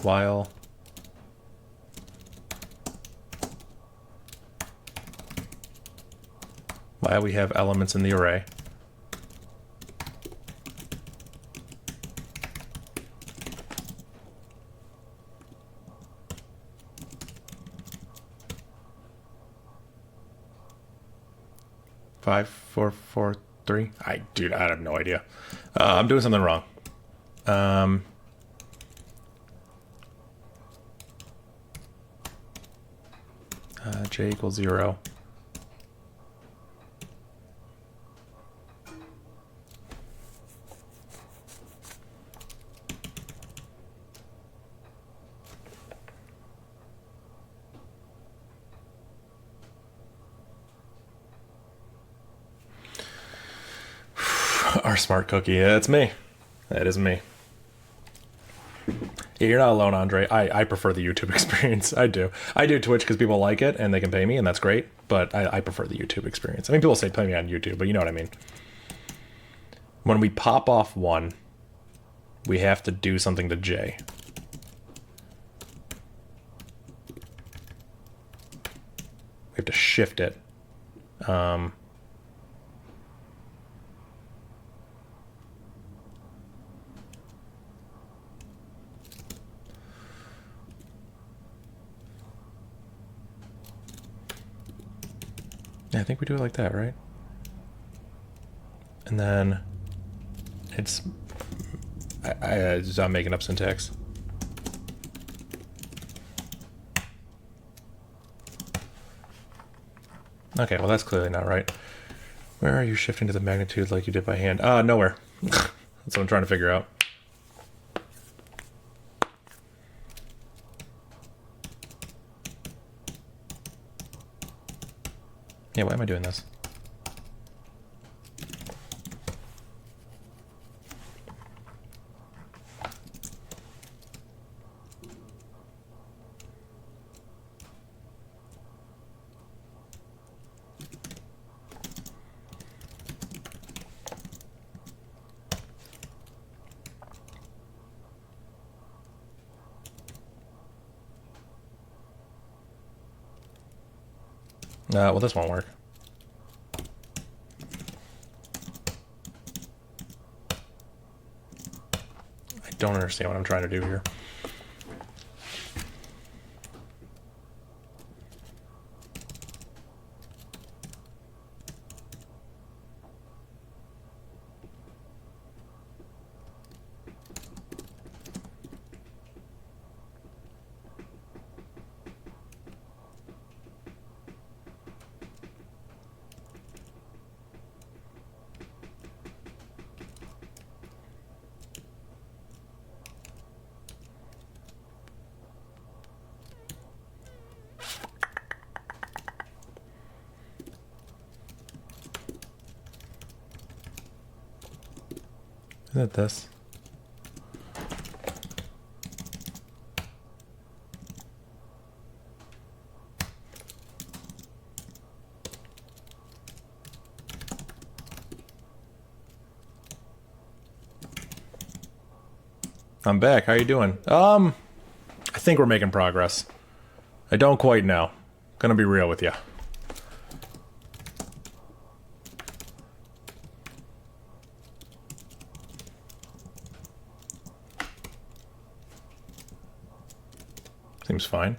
While we have elements in the array. Five, 4, 4, 3. Dude, I have no idea. I'm doing something wrong. J equals 0. Our smart cookie. Yeah, it's me. That is me. Yeah, you're not alone, Andre. I prefer the YouTube experience. I do Twitch because people like it and they can pay me, and that's great. But I prefer the YouTube experience. I mean, people say pay me on YouTube, but you know what I mean. When we pop off 1, we have to do something to J. We have to shift it. Yeah, I think we do it like that, right? And then it's... I'm making up syntax. Okay, well that's clearly not right. Where are you shifting to the magnitude like you did by hand? Nowhere. That's what I'm trying to figure out. Yeah, why am I doing this? Well, this won't work. I don't understand what I'm trying to do here. Isn't it this? I'm back. How you doing? I think we're making progress. I don't quite know. Gonna be real with you. Seems fine.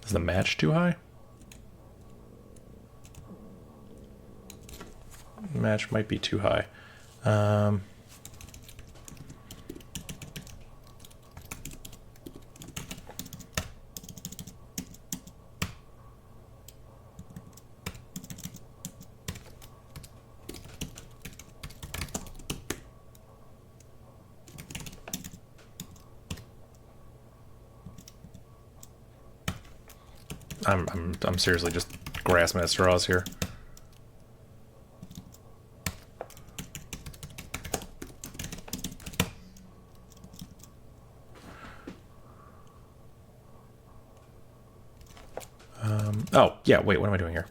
Is the match too high? Match might be too high. I'm seriously just grasping at straws here. Oh, yeah, wait, what am I doing here?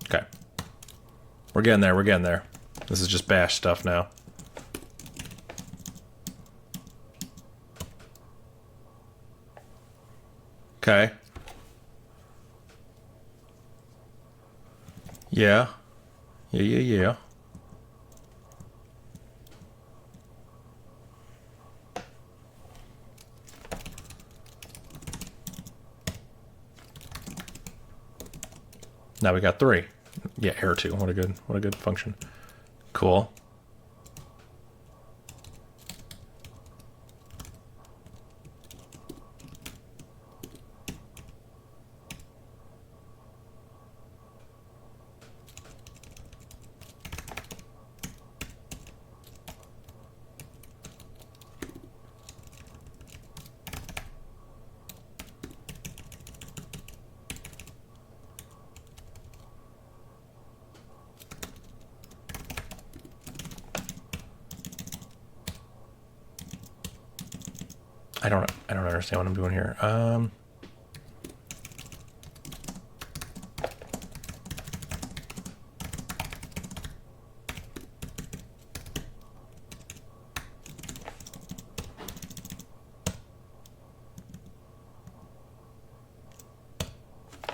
Okay. We're getting there, we're getting there. This is just bash stuff now. Okay. Yeah. Yeah. Now we got 3. Yeah, error 2. What a good function. Cool. I don't understand what I'm doing here. Now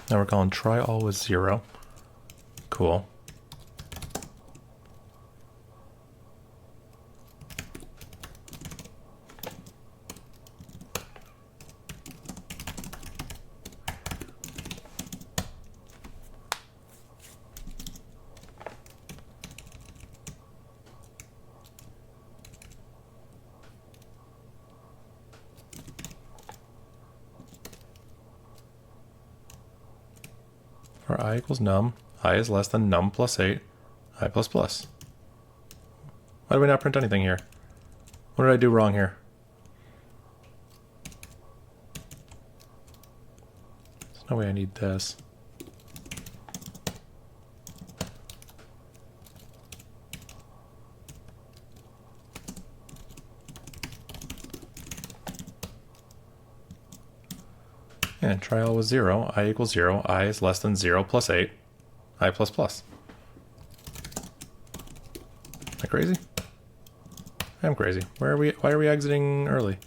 we're calling try all with 0. Cool. For I equals num, I is less than num plus 8, I plus plus. Why do we not print anything here? What did I do wrong here? There's no way I need this. Yeah, try all with 0, I equals 0, I is less than 0 plus 8, I plus plus. Am I crazy? I'm crazy. Why are we exiting early?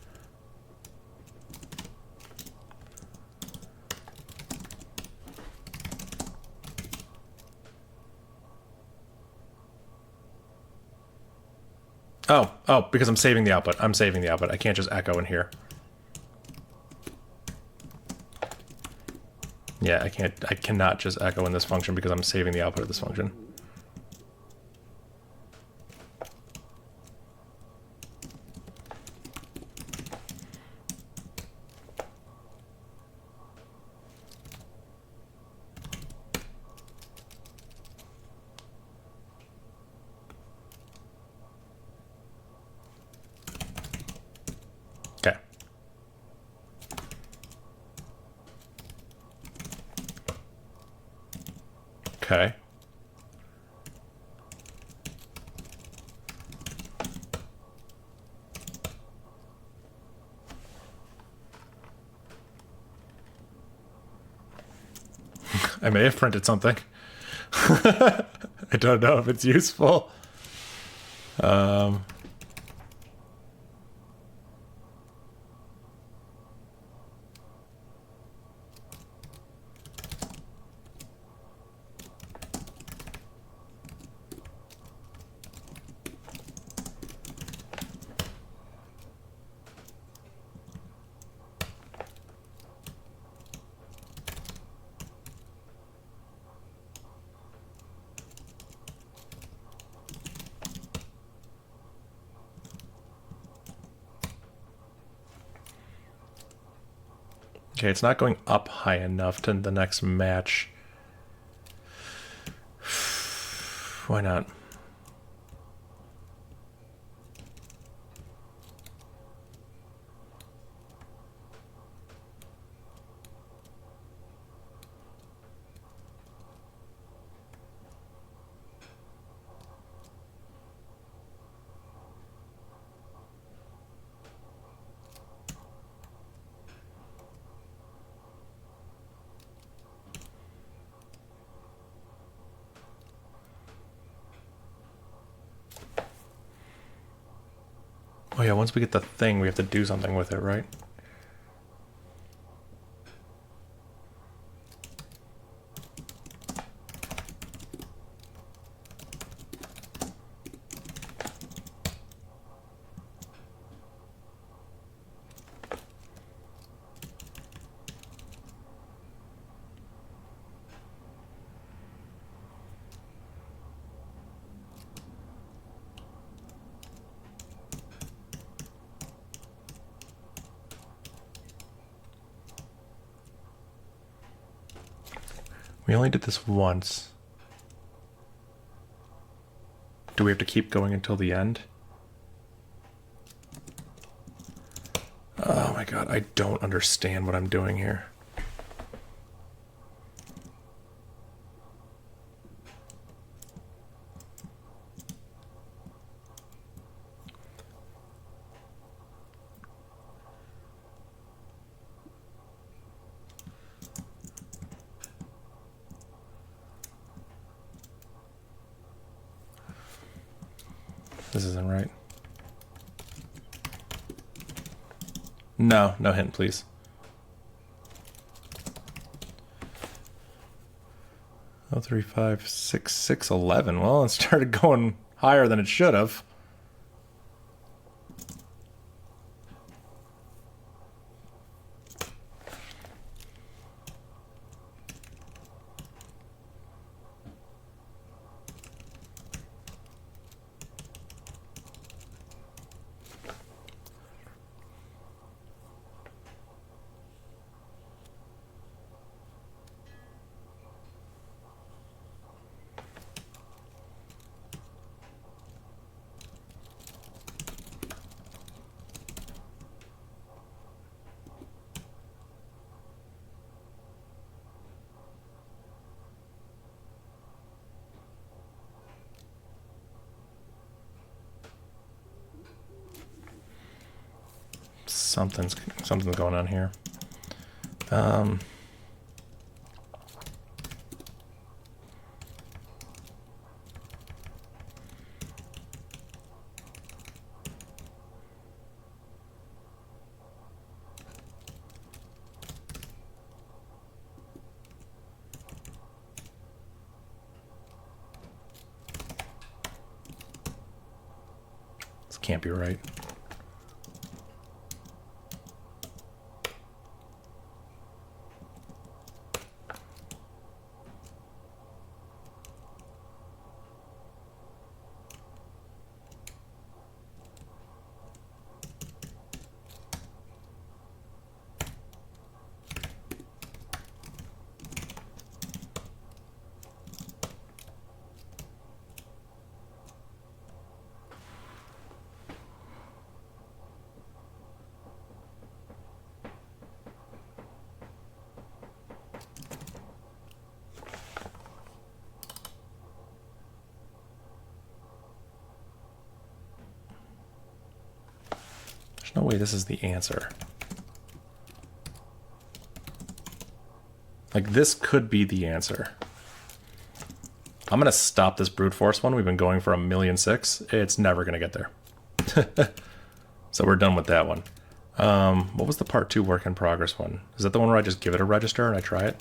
Oh, because I'm saving the output. I'm saving the output. I can't just echo in here. Yeah, I cannot just echo in this function because I'm saving the output of this function. Okay. Okay. I may have printed something. I don't know if it's useful. Okay, it's not going up high enough to the next match. Why not? Oh yeah, once we get the thing, we have to do something with it, right? We only did this once. Do we have to keep going until the end? Oh my god, I don't understand what I'm doing here. This isn't right. No, no hint, please. Oh, 3, 5, 6, 6, 11. Well, it started going higher than it should have. Something's going on here. This can't be right. No way this is the answer. Like, this could be the answer. I'm going to stop this brute force one. We've been going for 1,000,006. It's never going to get there. So we're done with that one. What was the part 2 work in progress one? Is that the one where I just give it a register and I try it?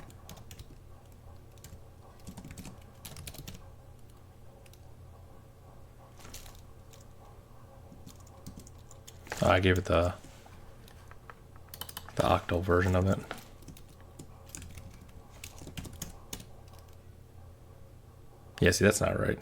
Oh, I gave it the octal version of it. Yeah, see, that's not right.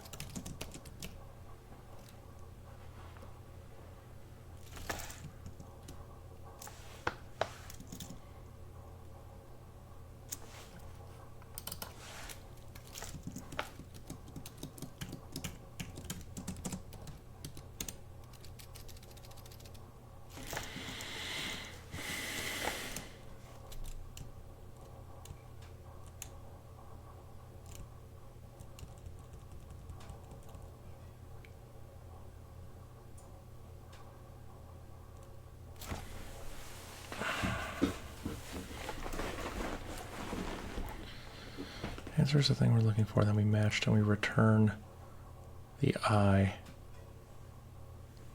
Answer is the thing we're looking for, then we matched and we return the I,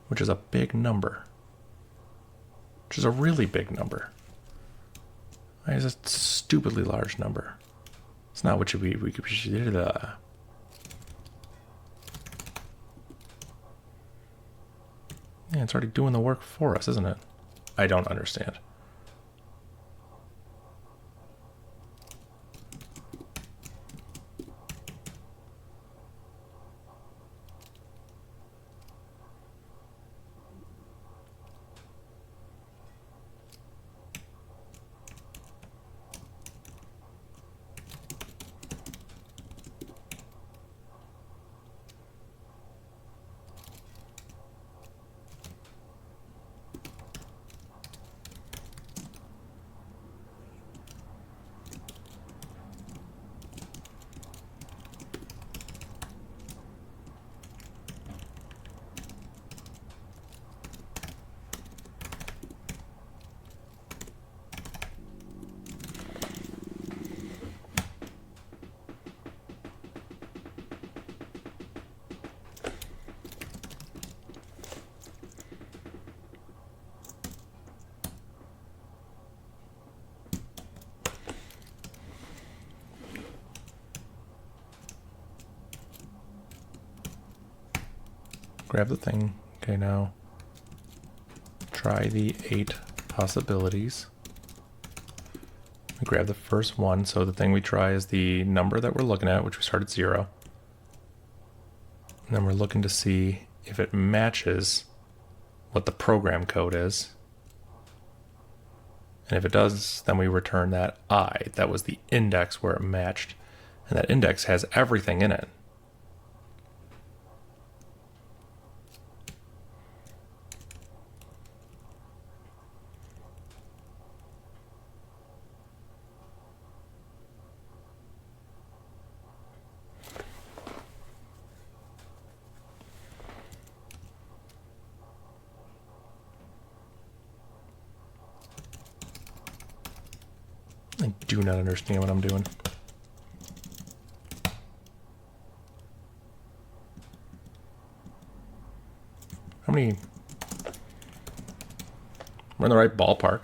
which is a big number, which is a really big number. I is a stupidly large number. It's not what we did. Yeah, it's already doing the work for us, isn't it? I don't understand. Grab the thing. Okay, now try the 8 possibilities. We grab the first one, so the thing we try is the number that we're looking at, which we start at 0. And then we're looking to see if it matches what the program code is. And if it does, then we return that I. That was the index where it matched. And that index has everything in it. do not understand what I'm doing. How many? We're in the right ballpark.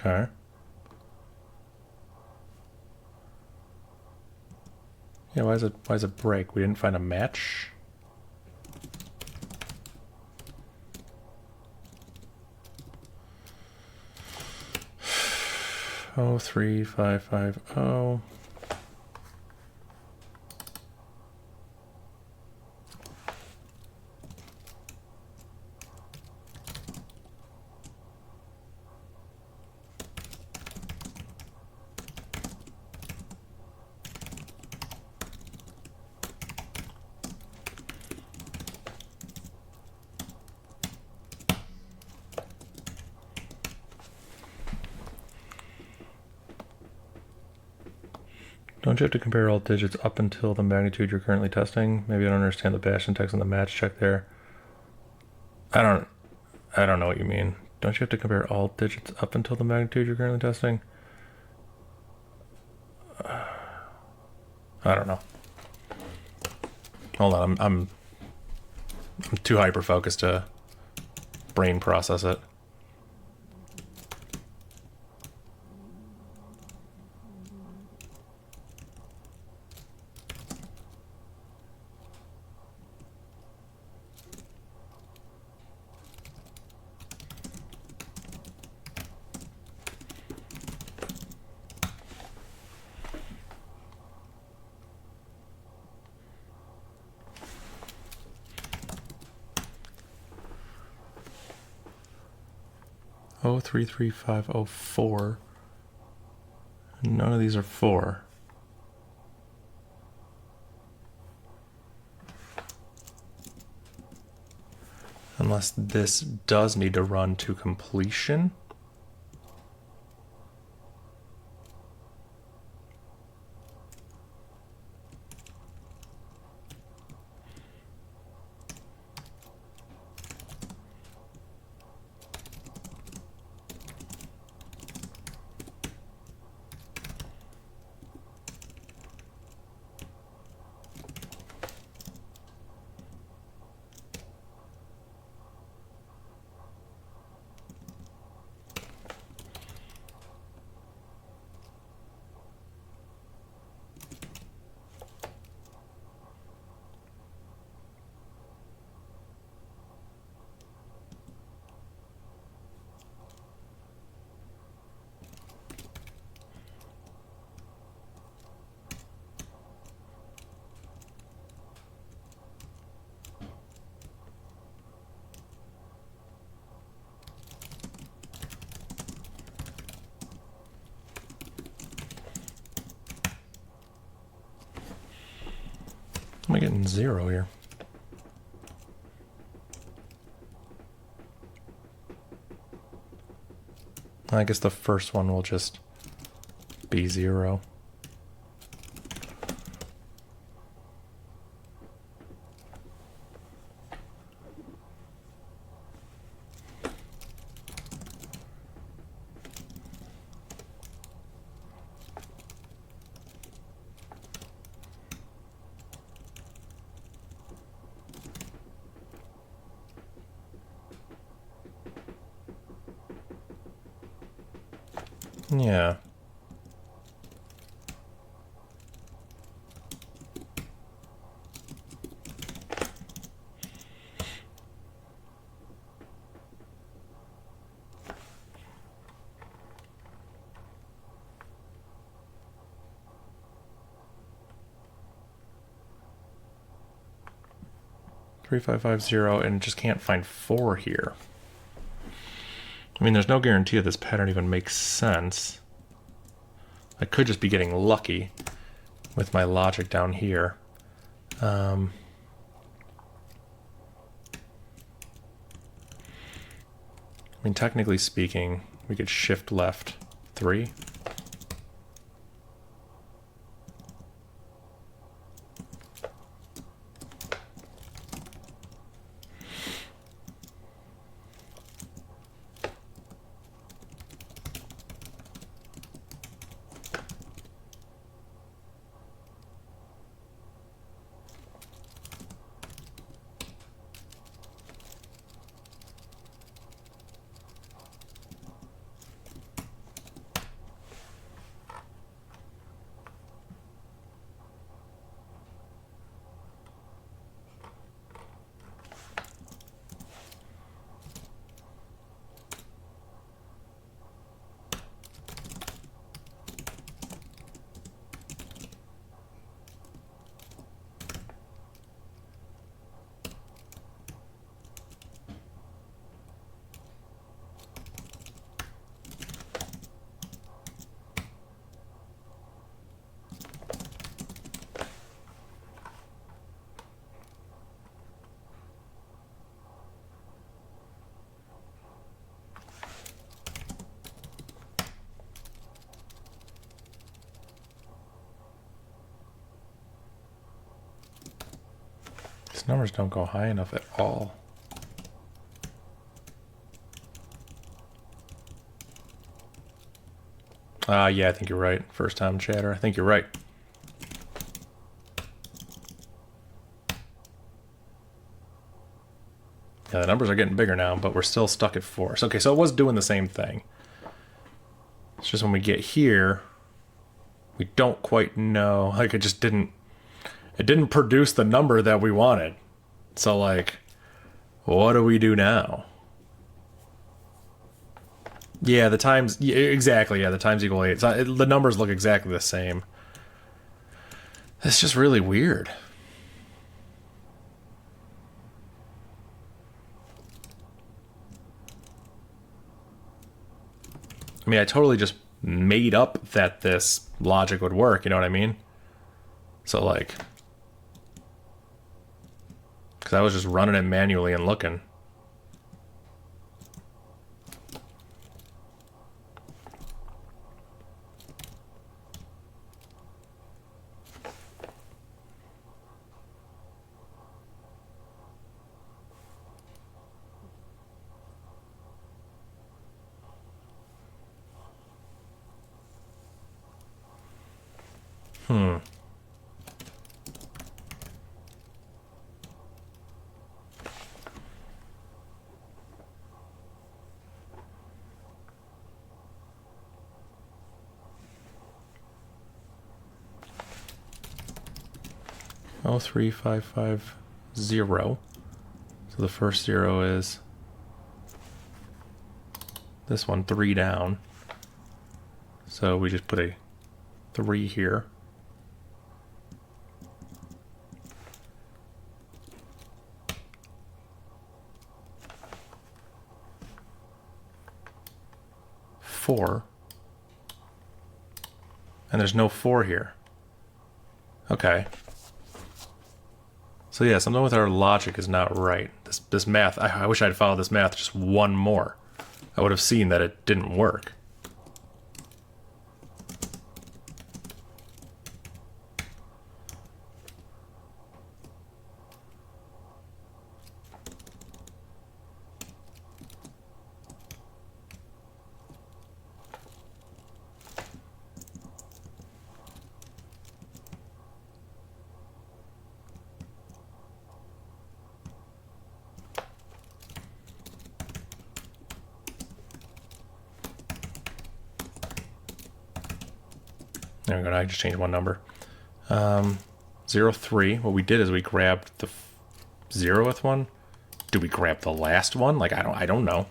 Okay. Yeah, why is it break? We didn't find a match? Oh, 3550. Don't you have to compare all digits up until the magnitude you're currently testing? Maybe I don't understand the bash syntax and the match check there. I don't know what you mean. Don't you have to compare all digits up until the magnitude you're currently testing? I don't know. Hold on, I'm too hyper focused to brain process it. Oh, 33504. None of these are 4. Unless this does need to run to completion. Am I getting 0 here? I guess the first one will just be 0. Yeah. Three, 5, 5, 0, and just can't find 4 here. I mean, there's no guarantee that this pattern even makes sense. I could just be getting lucky with my logic down here. I mean, technically speaking, we could shift left 3. These numbers don't go high enough at all. Yeah, I think you're right. First time chatter. I think you're right. Yeah, the numbers are getting bigger now, but we're still stuck at 4. So, okay, so it was doing the same thing. It's just when we get here, we don't quite know. Like, it didn't produce the number that we wanted. So, like, what do we do now? Yeah, the times, yeah, exactly, yeah, the times equal 8. The numbers look exactly the same. It's just really weird. I mean, I totally just made up that this logic would work, you know what I mean? So, like, because I was just running it manually and looking. Hmm. Oh, 3, 5, 5, 0. So the first 0 is this one, 3 down. So we just put a 3 here. Four. And there's no 4 here. Okay. So yeah, something with our logic is not right. This math, I wish I'd followed this math just one more. I would have seen that it didn't work. There we go. Now I just changed one number. 0, 3. What we did is we grabbed the 0th one. Do we grab the last one? Like, I don't know.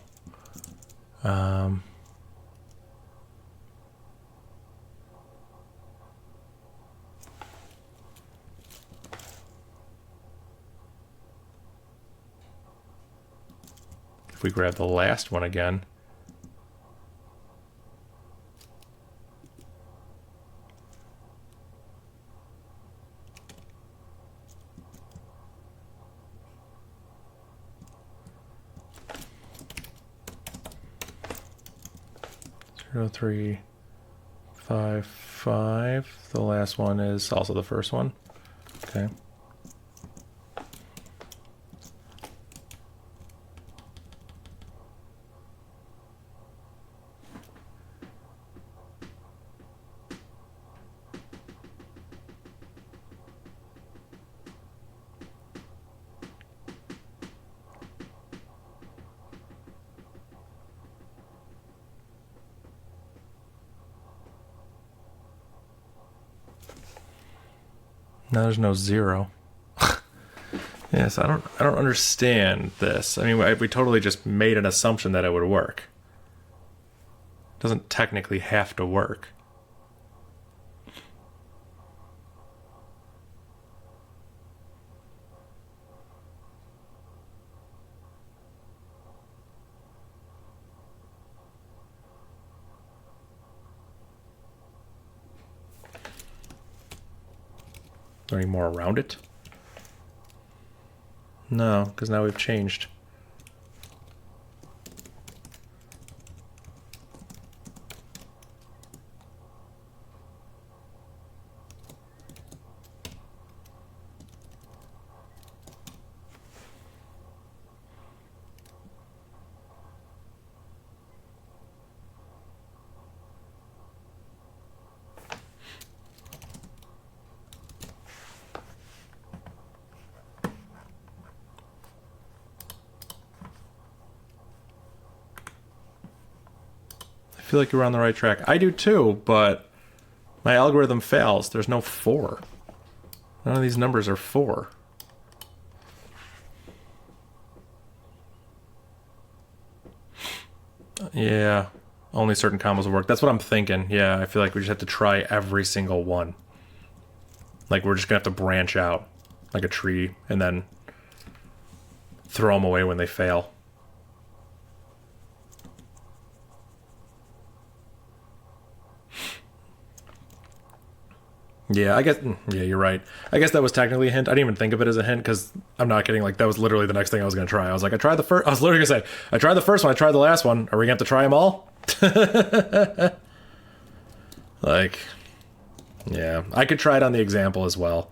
If we grab the last one again. Zero, 3, 5, 5. The last one is also the first one. Okay. No, there's no 0. Yes, I don't understand this. I mean, we totally just made an assumption that it would work. It doesn't technically have to work. Is there any more around it? No, because now we've changed. I feel like you were on the right track. I do too, but my algorithm fails. There's no 4. None of these numbers are 4. Yeah, only certain combos will work. That's what I'm thinking. Yeah, I feel like we just have to try every single one. Like, we're just gonna have to branch out like a tree and then throw them away when they fail. Yeah, I guess. Yeah, you're right. I guess that was technically a hint. I didn't even think of it as a hint because I'm not kidding. Like, that was literally the next thing I was going to try. I was like, I tried the first. I was literally going to say, I tried the first one. I tried the last one. Are we going to have to try them all? Like, yeah, I could try it on the example as well.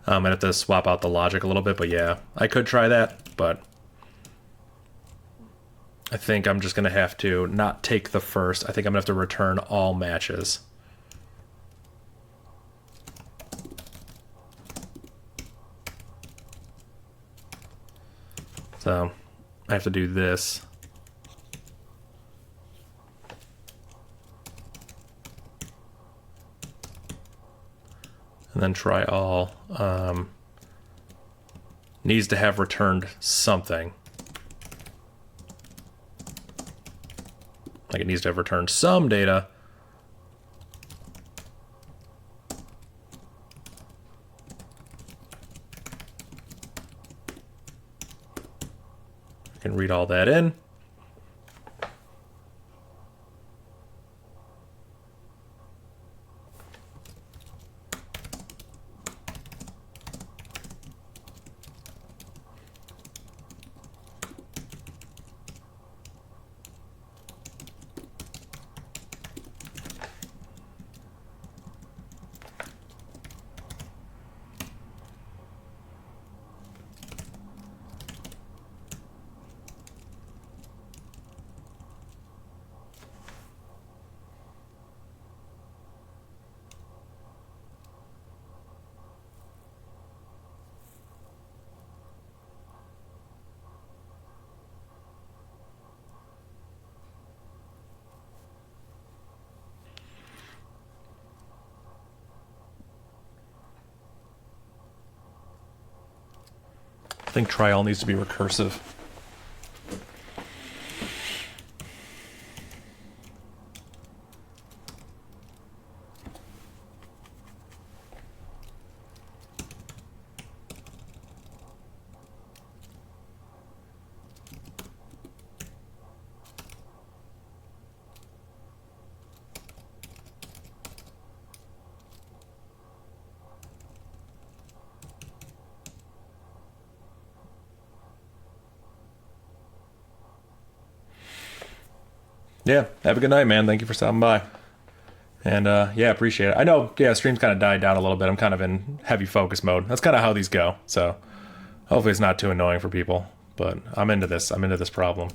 I'd have to swap out the logic a little bit, but yeah, I could try that. But I think I'm just going to have to not take the first. I think I'm going to have to return all matches. So I have to do this. And then try all. Needs to have returned something. Like, it needs to have returned some data. I can read all that in. think try all needs to be recursive. Yeah, have a good night, man. Thank you for stopping by. And yeah, appreciate it. I know, yeah, stream's kind of died down a little bit. I'm kind of in heavy focus mode. That's kind of how these go. So hopefully it's not too annoying for people. But I'm into this. I'm into this problem.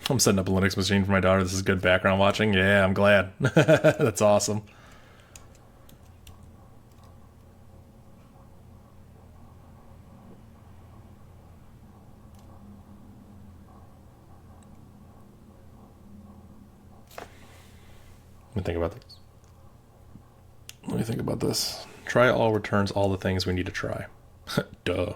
I'm setting up a Linux machine for my daughter. This is good background watching. Yeah, I'm glad. That's awesome. Let me think about this. Let me think about this. Try all returns all the things we need to try. Duh.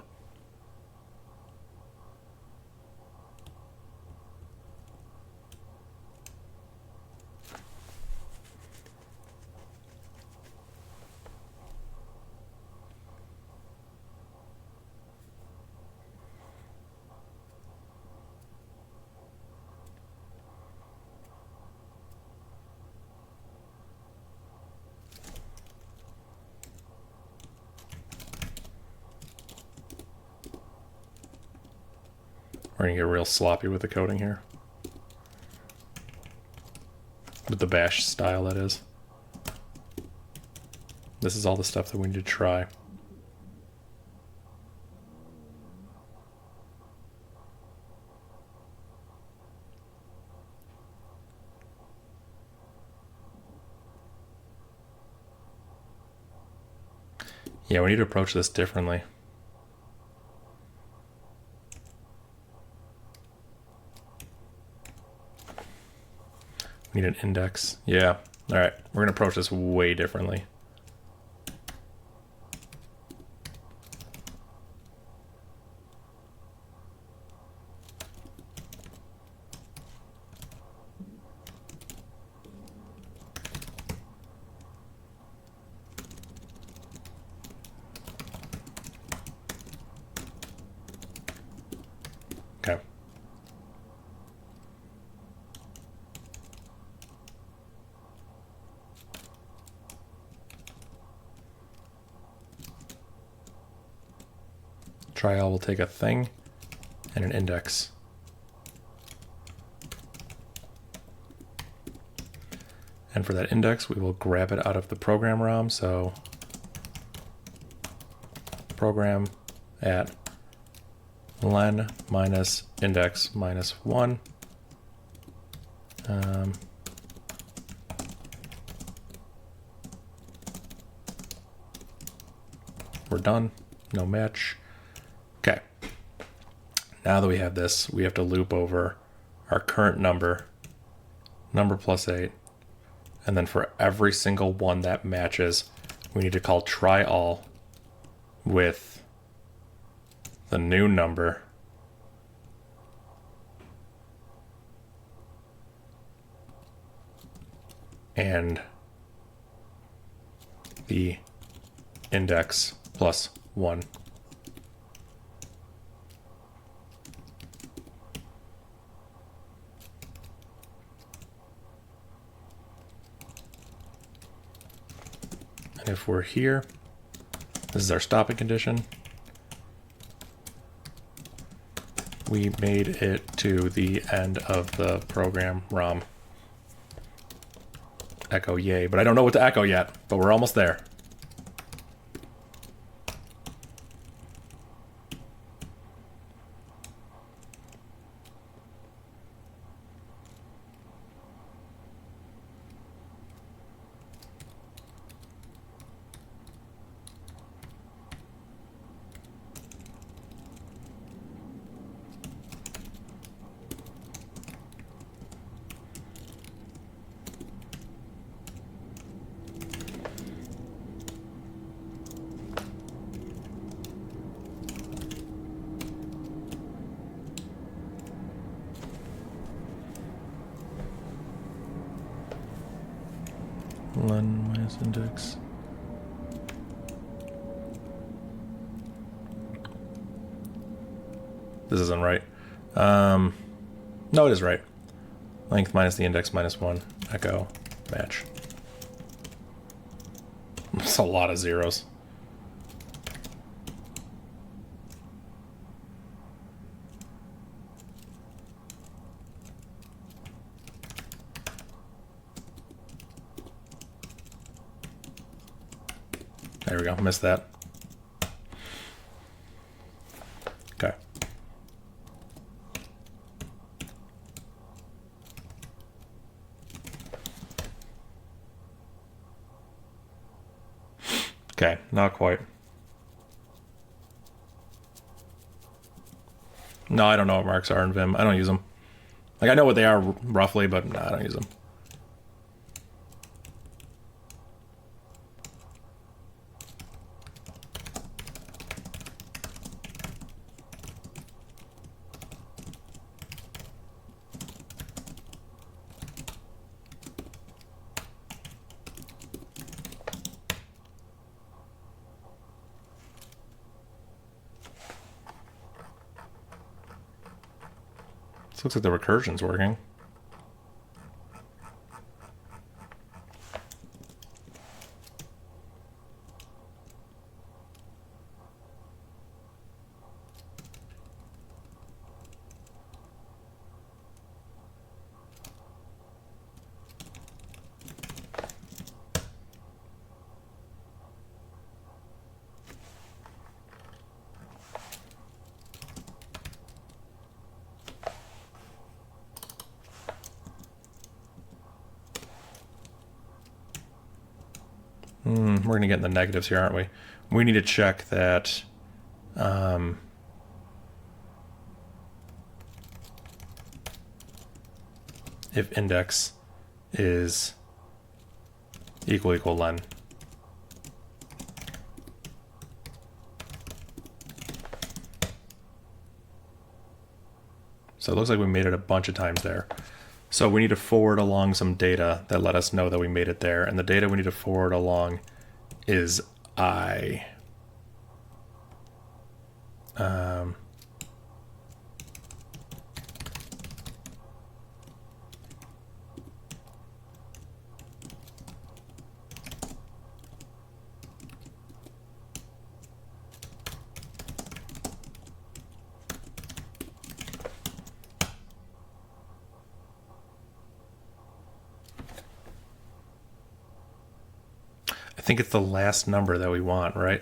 We're gonna get real sloppy with the coding here. With the bash style, that is. This is all the stuff that we need to try. Yeah, we need to approach this differently. We need an index. Yeah. All right. We're going to approach this way differently. Okay. Try all will take a thing and an index. And for that index, we will grab it out of the program ROM. So program at len minus index minus 1. We're done. No match. Okay. Now that we have this, we have to loop over our current number plus 8. And then for every single one that matches, we need to call try all with the new number and the index plus 1. And if we're here, this is our stopping condition. We made it to the end of the program ROM. Echo yay, but I don't know what to echo yet, but we're almost there. minus index. This isn't right. No, it is right. Length minus the index minus 1. Echo. Match. That's a lot of zeros. There we go. Missed that. Okay. Okay, not quite. No, I don't know what marks are in Vim. I don't use them. Like, I know what they are roughly, but no, I don't use them. This looks like the recursion's working. We're going to get in the negatives here, aren't we? We need to check that if index is equal len. So it looks like we made it a bunch of times there. So we need to forward along some data that let us know that we made it there. And the data we need to forward along is I. I think it's the last number that we want, right?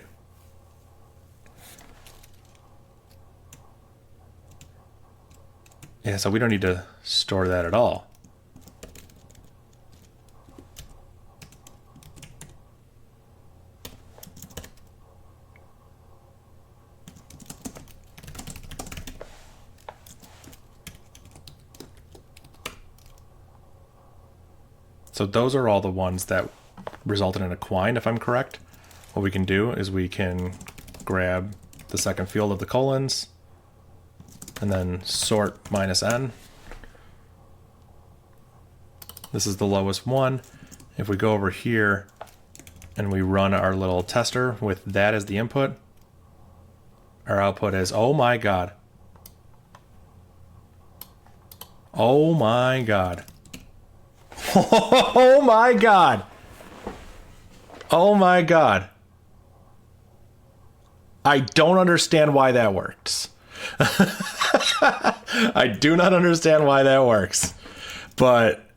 Yeah, so we don't need to store that at all. So those are all the ones that resulted in a quine, if I'm correct. What we can do is we can grab the second field of the colons and then sort minus n. This is the lowest one. If we go over here and we run our little tester with that as the input, our output is, oh my god. Oh my god. Oh my god. Oh my god. I don't understand why that works. I do not understand why that works. But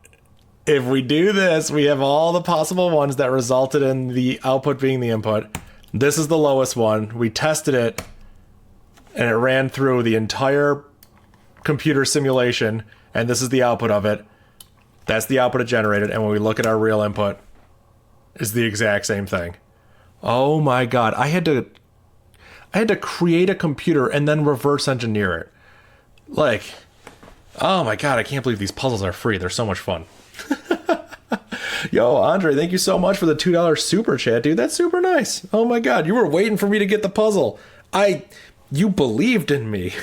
if we do this, we have all the possible ones that resulted in the output being the input. This is the lowest one. We tested it, and it ran through the entire computer simulation, and this is the output of it. That's the output it generated, and when we look at our real input, is the exact same thing. Oh my god, I had to create a computer and then reverse engineer it. Like, oh my god, I can't believe these puzzles are free. They're so much fun. Yo, Andre, thank you so much for the $2 super chat, dude. That's super nice. Oh my god, you were waiting for me to get the puzzle. You believed in me.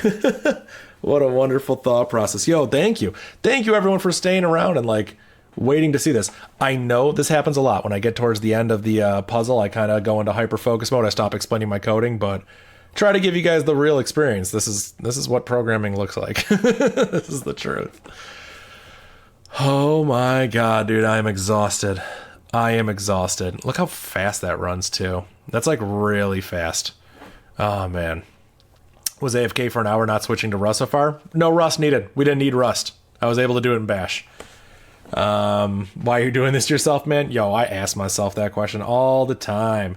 What a wonderful thought process. Yo, thank you. Thank you everyone for staying around and like Waiting to see this. I know this happens a lot. When I get towards the end of the puzzle, I kind of go into hyper focus mode. I stop explaining my coding, but try to give you guys the real experience. This is what programming looks like. This is the truth. Oh my god, dude, I am exhausted. I am exhausted. Look how fast that runs too. That's like really fast. Oh man. Was AFK for an hour not switching to Rust so far? No Rust needed. We didn't need Rust. I was able to do it in Bash. Why are you doing this to yourself, man? Yo, I ask myself that question all the time.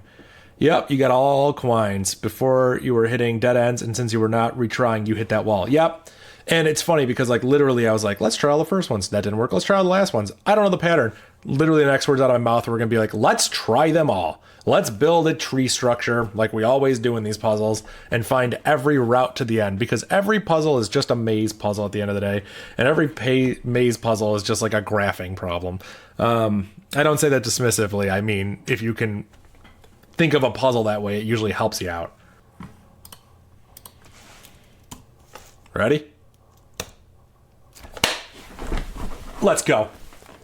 Yep, you got all coins before you were hitting dead ends, and since you were not retrying, you hit that wall. Yep. And it's funny because like literally I was like, let's try all the first ones. That didn't work. Let's try all the last ones. I don't know the pattern. Literally the next words out of my mouth were going to be like, let's try them all. Let's build a tree structure like we always do in these puzzles and find every route to the end, because every puzzle is just a maze puzzle at the end of the day. And every maze puzzle is just like a graphing problem. I don't say that dismissively. I mean, if you can think of a puzzle that way, it usually helps you out. Ready? Let's go.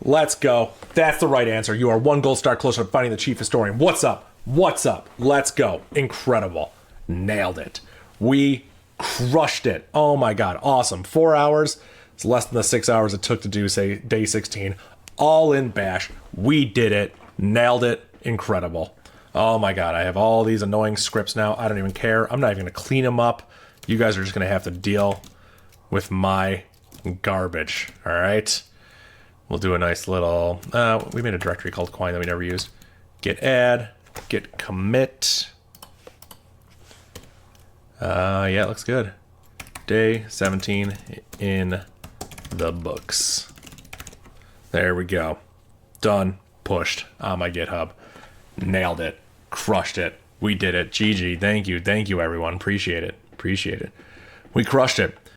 Let's go. That's the right answer. You are one gold star closer to finding the chief historian. What's up? What's up? Let's go. Incredible. Nailed it. We crushed it. Oh my god. Awesome. 4 hours. It's less than the 6 hours it took to do, say, day 16. All in Bash. We did it. Nailed it. Incredible. Oh my god. I have all these annoying scripts now. I don't even care. I'm not even going to clean them up. You guys are just going to have to deal with my garbage. All right? We'll do a nice little, we made a directory called coin that we never used. Git add, git commit. Yeah, it looks good. Day 17 in the books. There we go. Done, pushed on my GitHub. Nailed it, crushed it. We did it. GG, thank you everyone. Appreciate it. We crushed it.